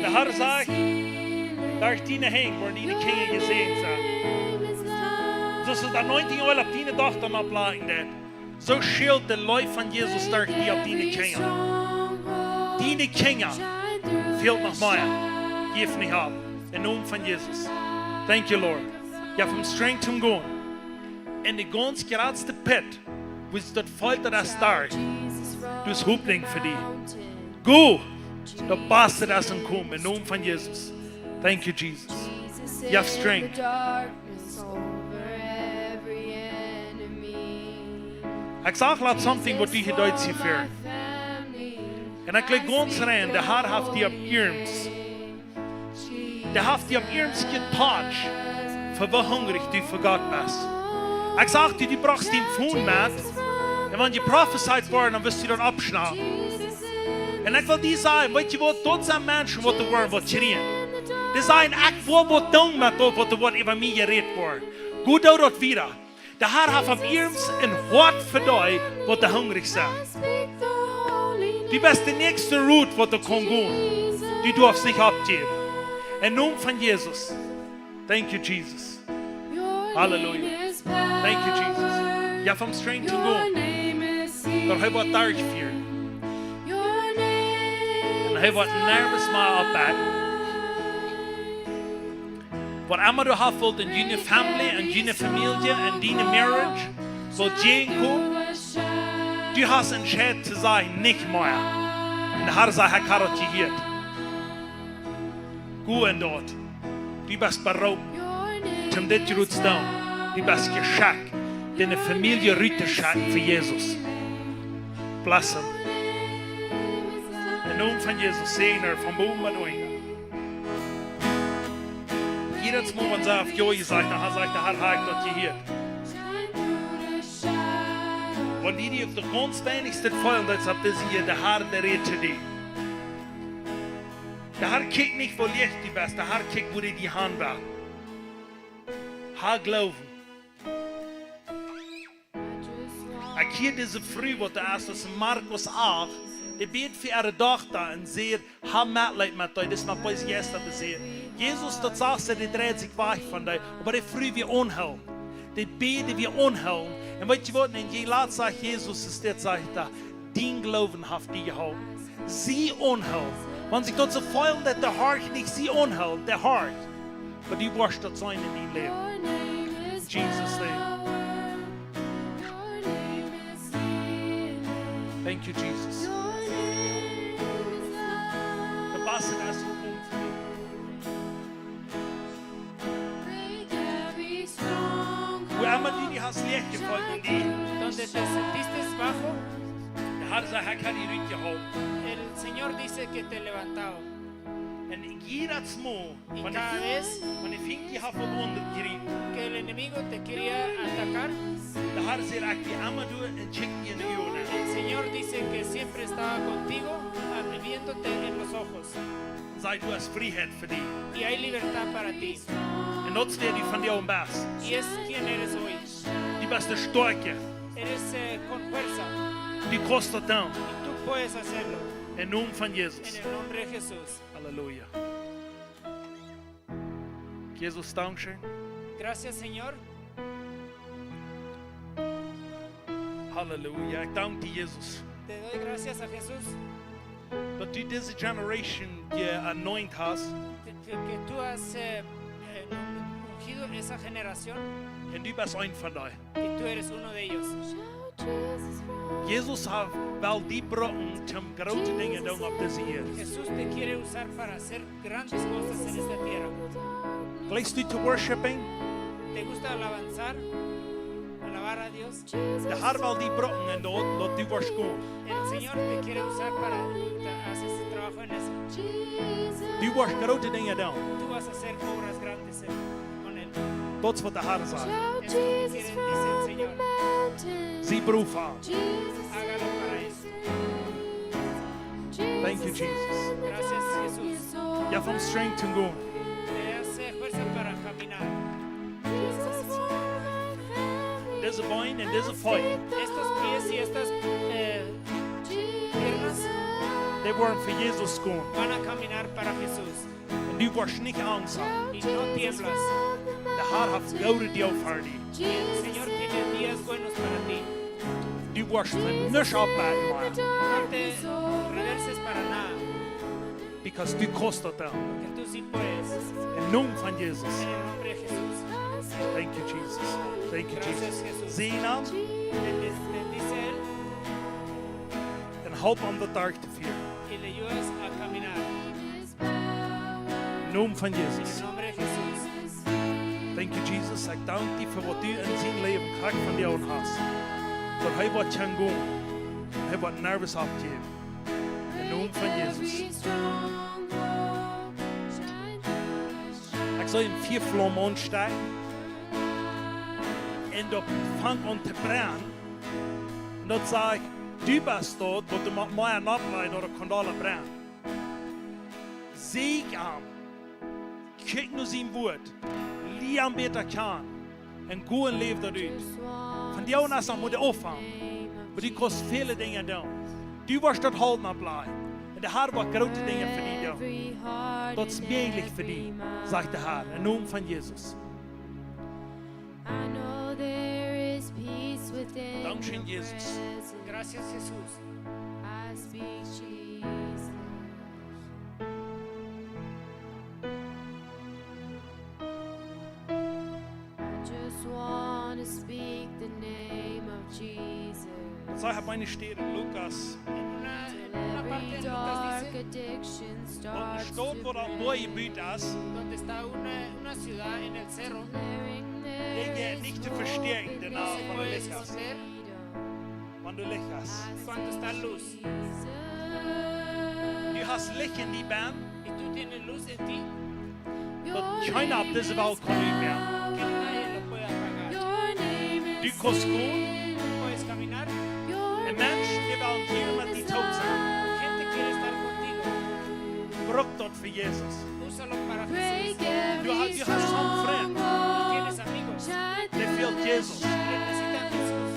S3: De Heer zegt, daar is die hang waar die kingen gezegend zijn. Dus de anointing oil op die dag dan oplaten. Zo schild de life van Jezus daar die op die kingen. Die kingen fehlt nog meer. Geef niet op. In Namen von Jesus. Thank you, Lord. Ja, vom Strength zum Gehen. In die ganz geradste Pit, wo es dort fällt, das da. Du bist Hupling für dich. Go! Da passt das und komm. In Namen von Jesus. Thank you, Jesus. You have strength. Ich sag laut something, what die hier Deutsch hier für. Und ich leg ganz rein, der Herr hat die ab Irms. Der hat dir am Ernst getoucht, für wie hungrig du für Gott bist. Ich sag dir, du brauchst den Phone mit, und wenn die prophesied worden, dann wirst du dann abschnappen. Und ich will dir sagen, weißt du was, dort sind Menschen, die du wollen, die schreien. Die sagen, ich will was tun mit dem, was du über mich geredet worden. Gut auch dort wieder. Der Herr hat am Ernst ein Wort für dich, wo du hungrig sind. Du bist die nächste Route, wo du kannst gehen. Du darfst nicht abgeben. In Namen von Jesus. Thank you, Jesus. Halleluja. Thank you, Jesus. Ja, vom Strength zu gehen. Doch hij wordt daar gevierd. En hij wordt nervös maar opbouwen. Wat immer du hast wilt in deine Family, in deine Familie, in deine Marriage, soll gehen kommen. Du hast entschieden zu sagen, nicht mehr. Und der Herr sagt, ich habe dich hier. Go en dort. Du bist beraubt, um dit te doen. Du bist geschickt, deine Familie zu schauen für Jesus. Bless him. In Namen von Jesus, segne er von Boom und Oinga. Jedes Mal, wenn sie auf Joey sagt, dann sagt der Herr, ich dort hier. Wenn die auf der ganz wenigsten Fall, das habt ihr hier, der Herr, der redet zu dir. Der Herr kijkt nicht, wo Licht du bist. Der Herr kijkt, wo du die Hand war. Herr glauben. Ich hier diese Früh, wo der erste Markus 8, der betet für ihre Tochter und sagt, Hab Mitleid mit euch, das ist noch was gestern gesehen. Jesus, das sagst du, der dreht sich weg von dir, aber der früh wir unheilen. Der bete wir unheilen. Und weißt du was, in je Laat sagt Jesus, ist der sagt da, dein Glauben hat die gehalten. Sie unheilen. Wenn sich dort so feilen, dass der Hart nicht sie unheilen, der Hart. Aber die wirst das sein in dein Leben. In Jesus' name. Thank you, Jesus. Der Bass ist erst Wo immer die hast Licht gefolgt in die.
S4: Donde te sentiste bajo,
S3: Der Herr sagt, er kann die Rücken gehalten.
S4: el Señor dice que te levantaba.
S3: Und jedes Mal,
S4: Y
S3: wenn
S4: cada vez
S3: ich fing die Haft von unten gerieben,
S4: que el enemigo te quería atacar,
S3: der Herr sagt, ich gehe immer durch und schickt dir eine Uhr.
S4: el Señor dice que siempre estaba contigo, viéndote en los ojos.
S3: Sagt, du hast Freiheit für dich.
S4: Y hay libertad para ti.
S3: Und nutzt dir die von dir am besten.
S4: Y es quien eres hoy.
S3: Die beste Stärke,
S4: Eres con fuerza
S3: die kostet dann.
S4: y tú puedes hacerlo.
S3: Im Namen von
S4: En
S3: Jesus.
S4: el nombre de Jesús.
S3: Halleluja. Jesus, Dankeschön.
S4: Gracias, Señor.
S3: Halleluja. Ich danke dir, Jesus,
S4: Te doy gracias a Jesús
S3: dass du diese Generation anointed hast.
S4: que tú has ungido esa generación
S3: Und du bist ein von euch.
S4: y tú eres uno de ellos.
S3: Jesus will die Brücken zum großen Dinge tun auf dieser Erde.
S4: Jesús te quiere usar para hacer grandes cosas en esta tierra.
S3: Gleich du zu worshiping,
S4: ¿Te gusta alabanzar? Alabar a Dios.
S3: der Herr will die Brücken und dort du wirst gehen.
S4: El Señor te quiere usar para hacer ese trabajo en eso.
S3: Du wirst große Dinge tun.
S4: Tú vas a hacer obras grandes con Él.
S3: Das ist, was der Herr sagt.
S4: Eso dice el Señor.
S3: Sie berufen an.
S4: Hágalo para eso.
S3: Thank you, Jesus.
S4: Gracias, Jesús.
S3: Ja, vom Strength zu gehen.
S4: Te hace fuerza para caminar.
S3: Diese Beine und diese Feuer,
S4: Estos pies y estas piernas
S3: die wollen für Jesus gehen.
S4: van a caminar para Jesús.
S3: Und du wirst nicht Angst haben.
S4: Y no tiemblas.
S3: Der Herr hat gute Dinge für dich.
S4: Y el Señor tiene días buenos para ti.
S3: Du wirst von nichts abwarten machen.
S4: No te reverses para nada.
S3: Because du kostet dann.
S4: Que tú sí puedes.
S3: Im Namen von Jesus.
S4: En el nombre de Jesús.
S3: Thank you, Jesus. Thank you,
S4: Gracias,
S3: Jesus.
S4: Jesús.
S3: Sieh ihn an
S4: Bendice a Él
S3: und help am den Tag zu führen.
S4: y le ayudas a caminar.
S3: Im Namen von
S4: En el
S3: Jesus.
S4: nombre de Jesús.
S3: Thank you, Jesus. Ich danke dir für was du in seinem Leben gekriegt von dir und hast. Dass er wird schon gehen. Er wird nervös abgeben. Im Namen von Jesus. Ich soll in 4 Flammen ansteigen. Und dort fang an zu brennen. Und dort sage ich, du bist dort, wo du mit mir Nachtlein oder Kandale brennen. Sieg an. Kijk naar zijn woord. Lie aan beter kan. En go en leef dat uit. Van jou naast dan moet je opvangen. Maar die kost vele dingen doen. Du was dat houden op blij. En de Heer wat grote dingen voor die doen. Dat is mogelijk voor die, zegt de Heer. In naam van Jezus. Dankzij Jezus.
S4: Gracias, Jesús.
S2: I speak Jesus. I just want to speak the name of Jesus.
S3: En zij hebben mijn steer in Lucas.
S4: En una parte
S2: Every
S4: de
S2: dark
S4: Lucas dice,
S2: addiction
S3: Want er
S2: starts
S3: staat
S2: to
S3: waar dat mooie buurt is.
S4: donde está una ciudad en el cerro,
S2: declaring
S3: Die
S2: there
S3: je
S2: is
S3: niet te
S2: no
S3: versterken daarna
S4: se
S3: van de
S4: puede
S3: lichaam.
S4: esconder
S3: Want du lichaam.
S4: cuando está luz.
S3: Du hast Licht in die Band.
S4: Y tú tienes luz en ti,
S3: Dat keiner op deze wereld kan u meer.
S4: que nadie lo puede apagar.
S3: Du kost goed.
S4: Tú puedes caminar,
S3: Een mens die wil hier met die dood zijn.
S4: gente quiere estar contigo.
S3: Gebruik dat voor Jezus.
S4: Úsalo para Jesús.
S3: Du hast zo'n vriend.
S4: Tú tienes amigos
S3: Die wil Jezus.
S4: que necesitan Jesús.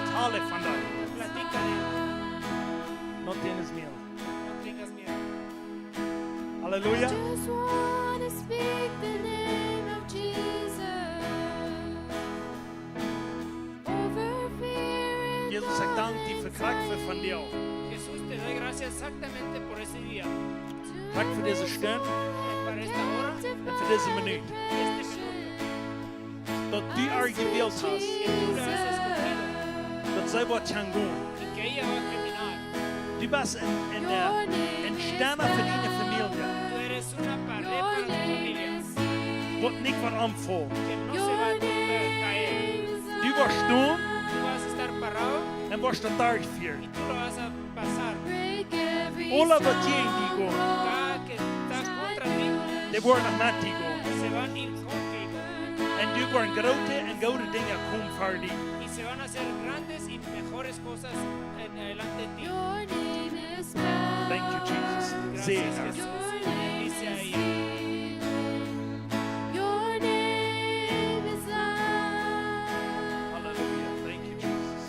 S3: Vertel ik van dat.
S4: Platica de él.
S3: Not tienes miedo.
S4: No tengas
S3: Halleluja.
S5: Just wanna speak the name of Jesus over fear and
S3: Jesus, ik dank die voor kracht van jou.
S4: Jesús, te doy gracias exactamente por ese día,
S3: Dank voor deze steun
S4: para esta hora
S3: en voor deze minuut.
S4: y este minuto.
S3: Dat du haar gewild hast.
S4: Que tú la has escogido
S3: Dat zij wat gaan doen.
S4: y que ella va a caminar.
S3: Du bist een sterner voor die familie.
S4: Tú eres una pared para tu familia
S3: Wat niet van aanval.
S4: que no se va a caer.
S3: Du was doen
S4: Tú vas a estar parado
S3: en was de dag vier.
S4: y tú lo vas a pasar.
S3: Alle wat je die gaan,
S4: Cada que está contra ti
S3: die worden met die gaan.
S4: se van a ir contigo
S3: En du worden grote en goede dingen komen voor die.
S4: y se van a hacer grandes y mejores cosas en adelante de ti.
S3: Thank you, Jesus. Zegen
S4: Gracias,
S3: haar.
S4: Jesús. Bendice a ella.
S3: Halleluja. Thank you, Jesus.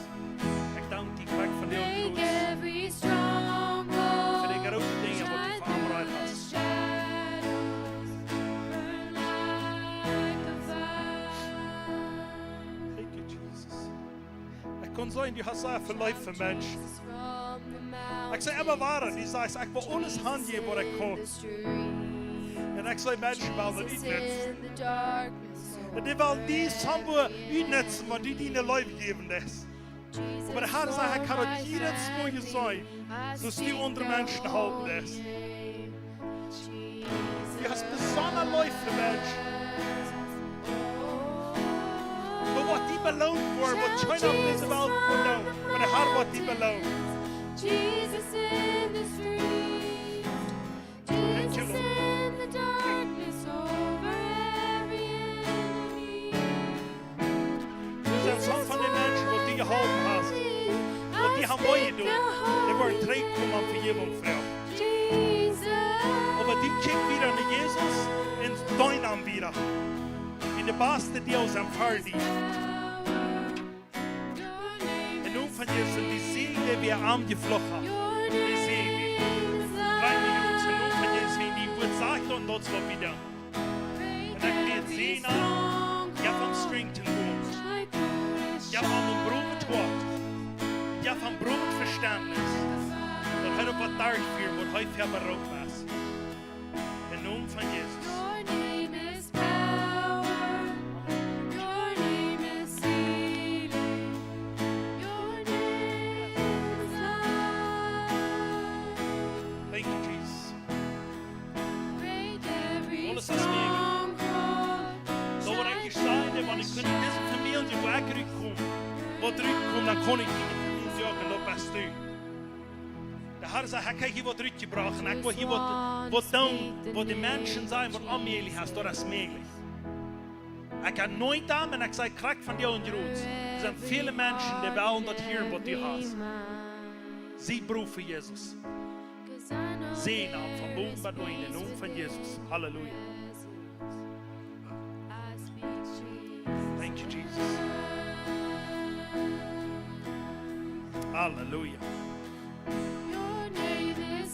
S3: Ik dank die kracht van jou, Broers. Voor de grote dingen wat je voorbereid hast. Thank you, Jesus. Ik kon zijn, du hast sehr viel Leid für Menschen. Ik zei immer waar, die zei, ik wil alles handje wat ik kon. En ik zei, Menschen willen dat niet nutzen. En die willen die samen uitnutzen, wat du ihnen Leib geben lässt. Aber der Herr sagt, ich kann auch jedes Mal sein, dass die andere Menschen halten lässt. Du hast besonders Leid für Menschen. Aber was die belohnt worden, was keiner auf dieser Welt belohnt, aber der Herr wird die belohnt.
S5: Jesus in the street, Jesus in the darkness over every enemy.
S3: Du bist ein von den Menschen, die du gehalten hast. Und die haben Reue getan. Die waren zurückgekommen an Vergebung, Frau. Aber die kickt wieder nach Jesus ins Dein wieder. In der Baste Deus am Party. En nun van Jesus, die Seele, wie angeflogen hat. Die Seele. Kleine Jungs, en nun van Jesus, wie die wordt sagt und dort so wieder. En dan geht sehen an, ja van strength and wounds. Ja van een brood met woord. Ja van brood met verstandnis. Dat hij op wat daar vier, wat hij verder ook was. En nun van Jesus.
S5: Your name is power. Your name is healing. Your name is life.
S3: Thank you, Jesus.
S5: Break every
S3: Alles is mega.
S5: stronghold.
S3: Zo wat ik zei, want ik kon in deze familie waar ik terugkom. Wat terugkom, dan kon ik in de familie ook en dat best u. De Herr zei, ik heb hier wat teruggebracht en ik wil hier wat doen, wat de mensen zijn, wat aanmelig is, dat is mogelijk. Ik heb nooit aan en ik zei, kracht van jou en Jeroens. Er zijn vele mensen die willen dat hier wat je hast. Zie broer voor Jezus. Zie naam van boven bij in de naam van Jezus. Halleluja. Thank you, Jesus. Halleluja.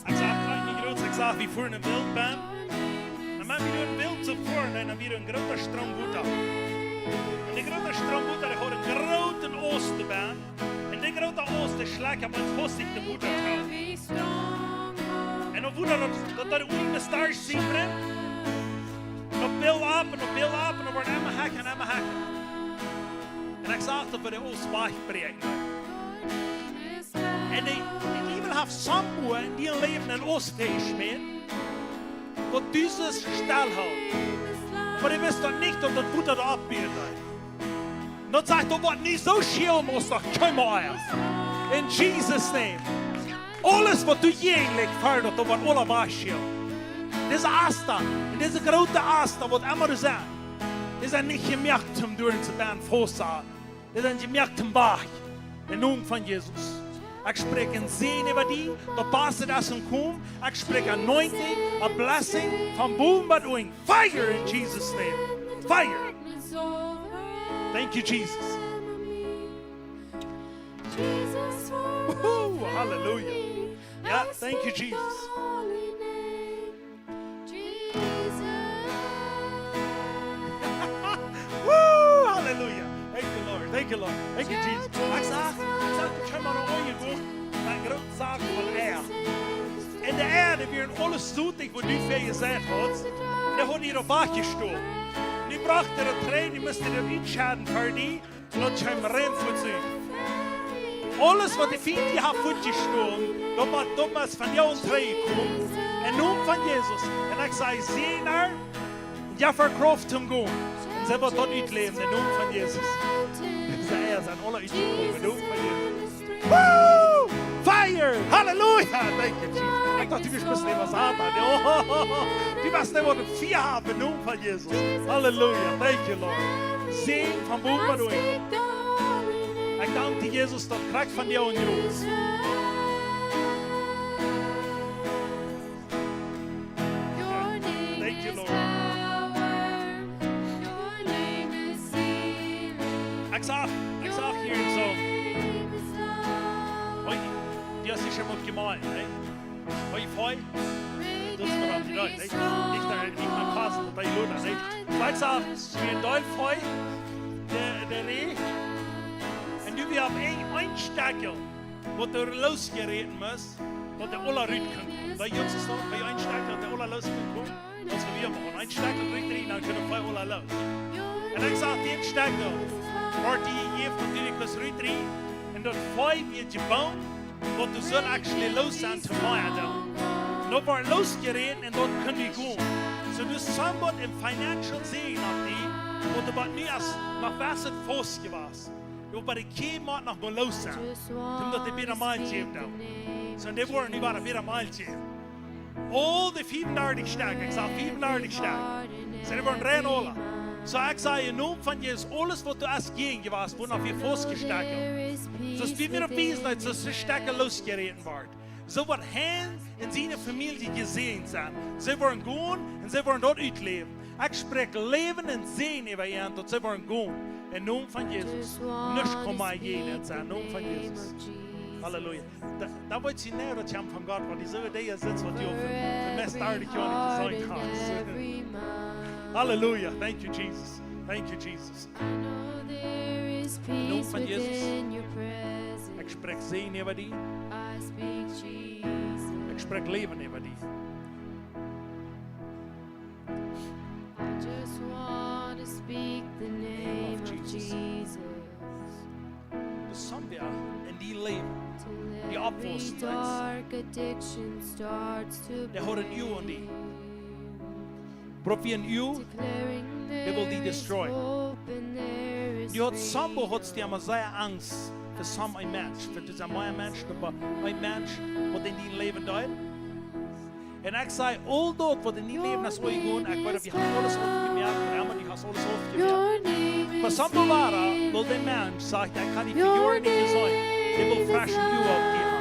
S3: Ik zag kleine groot, ik zag wie voor een wild ben. En dan weer een wild te voren en dan weer een grote stroomboete. En die grote stroomboete, die hoort een grote oosten ben. En die grote oosten slaat op een hostig de boete trouw. En dan voelde dat er ook niet de stars zien brengt. Op beeld op en op beeld op en dan wordt helemaal hakken en helemaal hakken. En ik zag dat we de Oostbach breken. En die wil have samboer en die leven in Oostees, man. Wat dieses stel houdt. Maar die wist dan niet dat dat Boete er abbeeldt. Dat zegt dat wat niet zo scheel moest, dat komen uit. In Jesus' name. Alles wat du jegelijk verder, dat wordt alle was scheel. Deze Asta, en deze grote Asta, wat immer zijn. Die zijn niet gemerkt om door te ben voorstaan. Die zijn gemerkt om Bach. In naam van Jezus. Ik spreek een zegen over die, dat passen dat ze komen. Ik spreek een anointing, een blessing van boven bij doing. Fire in Jesus' name. Fire. Thank you, Jesus. Woohoo, hallelujah. Yeah, thank you, Jesus. you, Lord. Thank you, Jesus. Ik zag, kom maar naar je goed. Maar ik grote zaken van air. En de aarde weer alles zoetig, wat u voor je gezegd had. En dan had hij op bakje gestoken. Nu bracht er een trein, die moest er inschaden voor die. Zodat je hem rent moet zien. Alles wat de vriend je had voetgestoken, dat was van jou een trein gekomen. En noem van Jezus. En ik zei, zie naar, ja verkraft hem gewoon. En ze wordt tot uitleven, in noem van Jezus. Ze zijn alle uitgekomen, noem van Jezus. Woo! Fire! Halleluja! Thank you, Jesus. Ik dacht, du bist nicht was Satan. Du wirst nicht was ein Vier haben, noem van Jezus. Halleluja! Thank you, Lord. Zegen van boven door. Ik dank die Jezus dat kracht van jou en jongens. Thank you, Lord. Ik zag hier een zoon. Hoi, die hast dich schon mal gemalt, ne? Hoi, Freu. Das ist mir die Leute, nicht mein Pass, bei Luna, ne? Ich sag, wie ein Deutsch, Freu, der Reh. Und du, wir haben ein Stackel, wo du losgereden musst, wo der Ola rüt kann. Bei uns ist noch, bei ein Stackel, der Ola los kann kommen. Das wir machen. Ein Stackel rüt rein, dann können wir Ola los. Und ich sag, den Stackel, wordt die heeft natuurlijk als rüt rein. Und dort 5 wird gebaut, wo du soll actually los sein zu machen. Und dort war losgereden und dort können wir gehen. So du somewhat im Financial sehen auf die, wo du aber nie als nach Wasser festgewasst. Du aber die Kämmer nach mal los sein. Omdat die wieder mal geben da. So die waren die waren wieder mal geben. All die 34 stark, ich sag 34 stark. So die waren rein alle. So ich sage, in Namen von Jesus, alles was du als gegen warst, wurde auf ihr festgesteckt. So ist wie wir auf Wiesnheit, so ist die Stärke losgereden worden. So wird Herrn in seiner Familie gesehen sein. Sie wollen gehen und sie wollen dort ausleben. Ich spreche Leben und Sehen über ihn, dass sie wollen gehen. In Namen von Jesus. Nicht kommen jeder sein, in Namen von Jesus. Halleluja. Da wollte ich näher kommen von Gott, weil diese Idee sitzt, was du auf dem mestartig Jahr nicht gesagt hast. Hallelujah. Thank you, Jesus. Thank you, Jesus. In Namen von Jesus. Ich spreche Sehen über dich. Ich spreche Leben über dich.
S5: I just want to speak the name of Jesus.
S3: Das haben wir in die Leben. Die
S5: Every
S3: Abwurst.
S5: dark addiction starts to
S3: Der hat ein U an die. Prof wie ein U,
S5: they
S3: will die destroy. Die hat Sambo hat die immer sehr Angst für so ein Mensch. Für dieser neue Mensch, aber ein Mensch, der in die Leben dort. Und ich sage, all dort, wo in die Leben ist, euch gehen, ich werde, wir haben alles aufgemerkt, aber die hast alles aufgemerkt. Was Sambo war, weil der Mensch sagt, er kann nicht für Jahre nicht sein, der will frischen U auf die haben.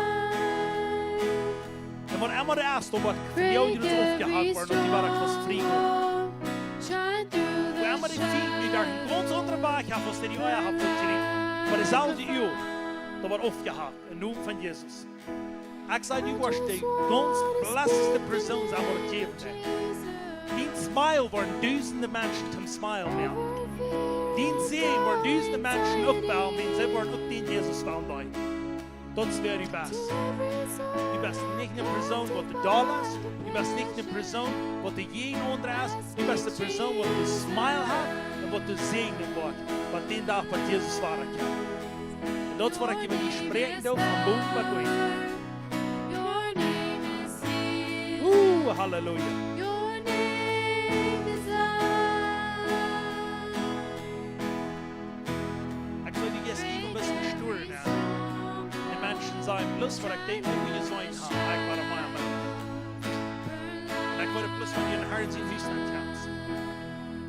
S3: Und wenn einmal der Erste, aber für die Augen aufgehakt worden, und die waren etwas frieren. Und einmal die Fieten, die da ganz unter der Waage haben, was die Eier haben funktioniert. Aber das alte U, da war aufgehakt, im Namen von Jesus. Ich sage, du warst die ganz blesseste Person, die wir gegeben haben. Dein Smile waren tausende Menschen zum Smile mehr. Dein Sehen waren tausende Menschen aufbauen, wenn sie waren auf den Jesus bauen. Das wäre die Beste. Du bist nicht eine Person, die du da lässt. Du bist nicht eine Person, die du jeden anderen hast. Du bist eine Person, die du Smile hat und die du segnen wird. Was den Tag bei Jesus war. Und das war ich über die Sprechen von Boden bei euch. Halleluja. Ich soll die jetzt ein bisschen stur werden. Die Menschen sagen, bloß was ich denke, wie ihr sein habt. Ich war einmal am Ende. Ich wollte bloß von ihren Herzen in Wiesland tanzen.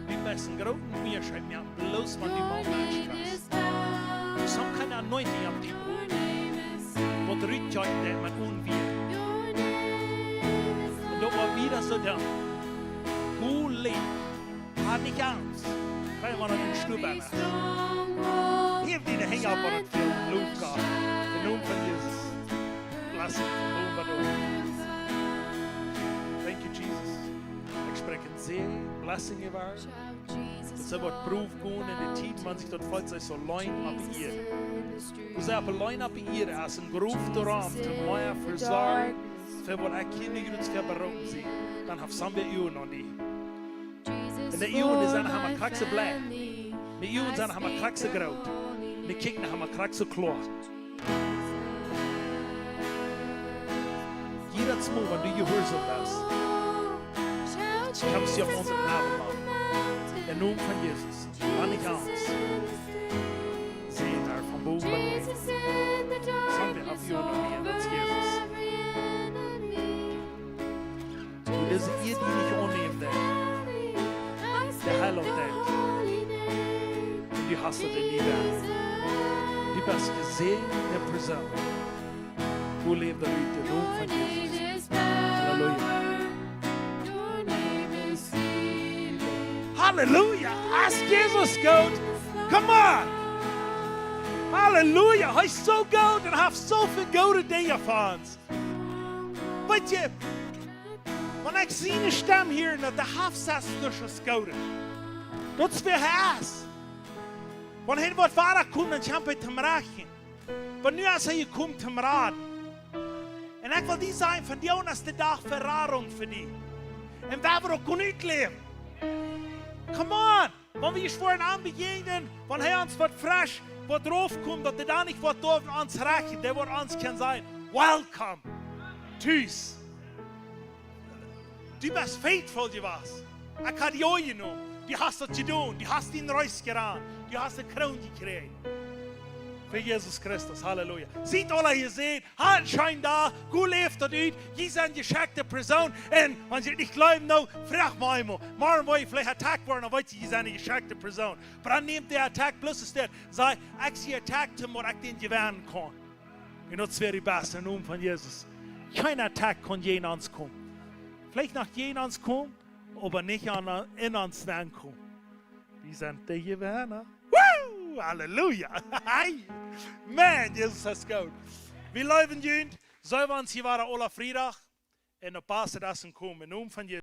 S3: Die besten großen mir schreibt mir, bloß von die Menschen kannst. Du hast keine Anointing auf die Boden. Und rüttjagt der mit Unwier. Und da war wieder so da. Du lebst. Hab nicht Angst. Weil man einen Stubber ist. Hier die hängen ab an den Luftgas. Den Namen von Jesus. Lass ihn von oben. Thank you, Jesus. Ich spreche Segen, Blessing über. Das ze wordt proef gaan in de tijd, man zich dat valt zij zo leun op hier. Dus op een leun op hier, als een groef door aan, te mij verzorgen, voor wat ik kinderen ons verberoken zie, dan heeft ze weer eeuwen aan die. En de eeuwen zijn nog maar krakse blij. De eeuwen zijn nog maar krakse groot. De kijken nog maar krakse kloor. Jeder Mal, wenn du gehorrsam bist, kommst du auf unseren Abendmahl. In Namen von Jesus. An die Angst. Sehen da von Boden bei mir. Sagen wir auf Jona mir, das ist Jesus. Und das ist ihr, die nicht annehmen, der Heiland denkt. Und die hast du in die Welt. Die bist gesegnete Person. Wo lebt er in der Namen von Jesus? Halleluja. Halleluja. Ask Jesus gut. Come on. Halleluja. Hij is zo goed en heeft zoveel goede dingen voor ons. Weet je, wanneer ik zie een stem hier, dat de halfzes dus is goed. Dat is weer haas. Wanneer hij wat vader komt, dan kan hij te mraken. Maar nu als hij komt te mraden. En ik wil die zijn van jou als de dag verraring voor die. En waar we ook kunnen uitleven. Come on! Wanneer we je voor een aanbegegnen, wanneer hij ons wat fresh, wat drauf komt, dat hij dan niet wat over ons reicht, dat wordt ons kan zijn. Welcome! Thuis! Du bist faithful, je was. Ik had jou genomen. Die hast het gedaan. Die hast in reis gedaan. Die hast de kroon gekregen. Für Jesus Christus, Halleluja. Seht alle hier sehen, halt schein da, gut lebt das uit, je zijn gescheckte Person. Und wenn Sie nicht glauben, nou, frag mal einmal. Morgen will ich vielleicht attackt worden, dann weiß ich, je zijn eine gescheckte Person. Aber dann nimmt der Attack bloß ist der, sei, ich sie attackt haben, wo ich den gewähren kann. Und das wäre die beste im Namen von Jesus. Kein Attack kann je in uns kommen. Vielleicht nach je in uns kommen, aber nicht in uns kommen. Die sind die gewähren. Woo! Halleluja! Man, Jesus ist gut. Wir leben jünd, so wir uns hier waren alle Freitag, und der Pastor das kommen, in Namen von Jesus.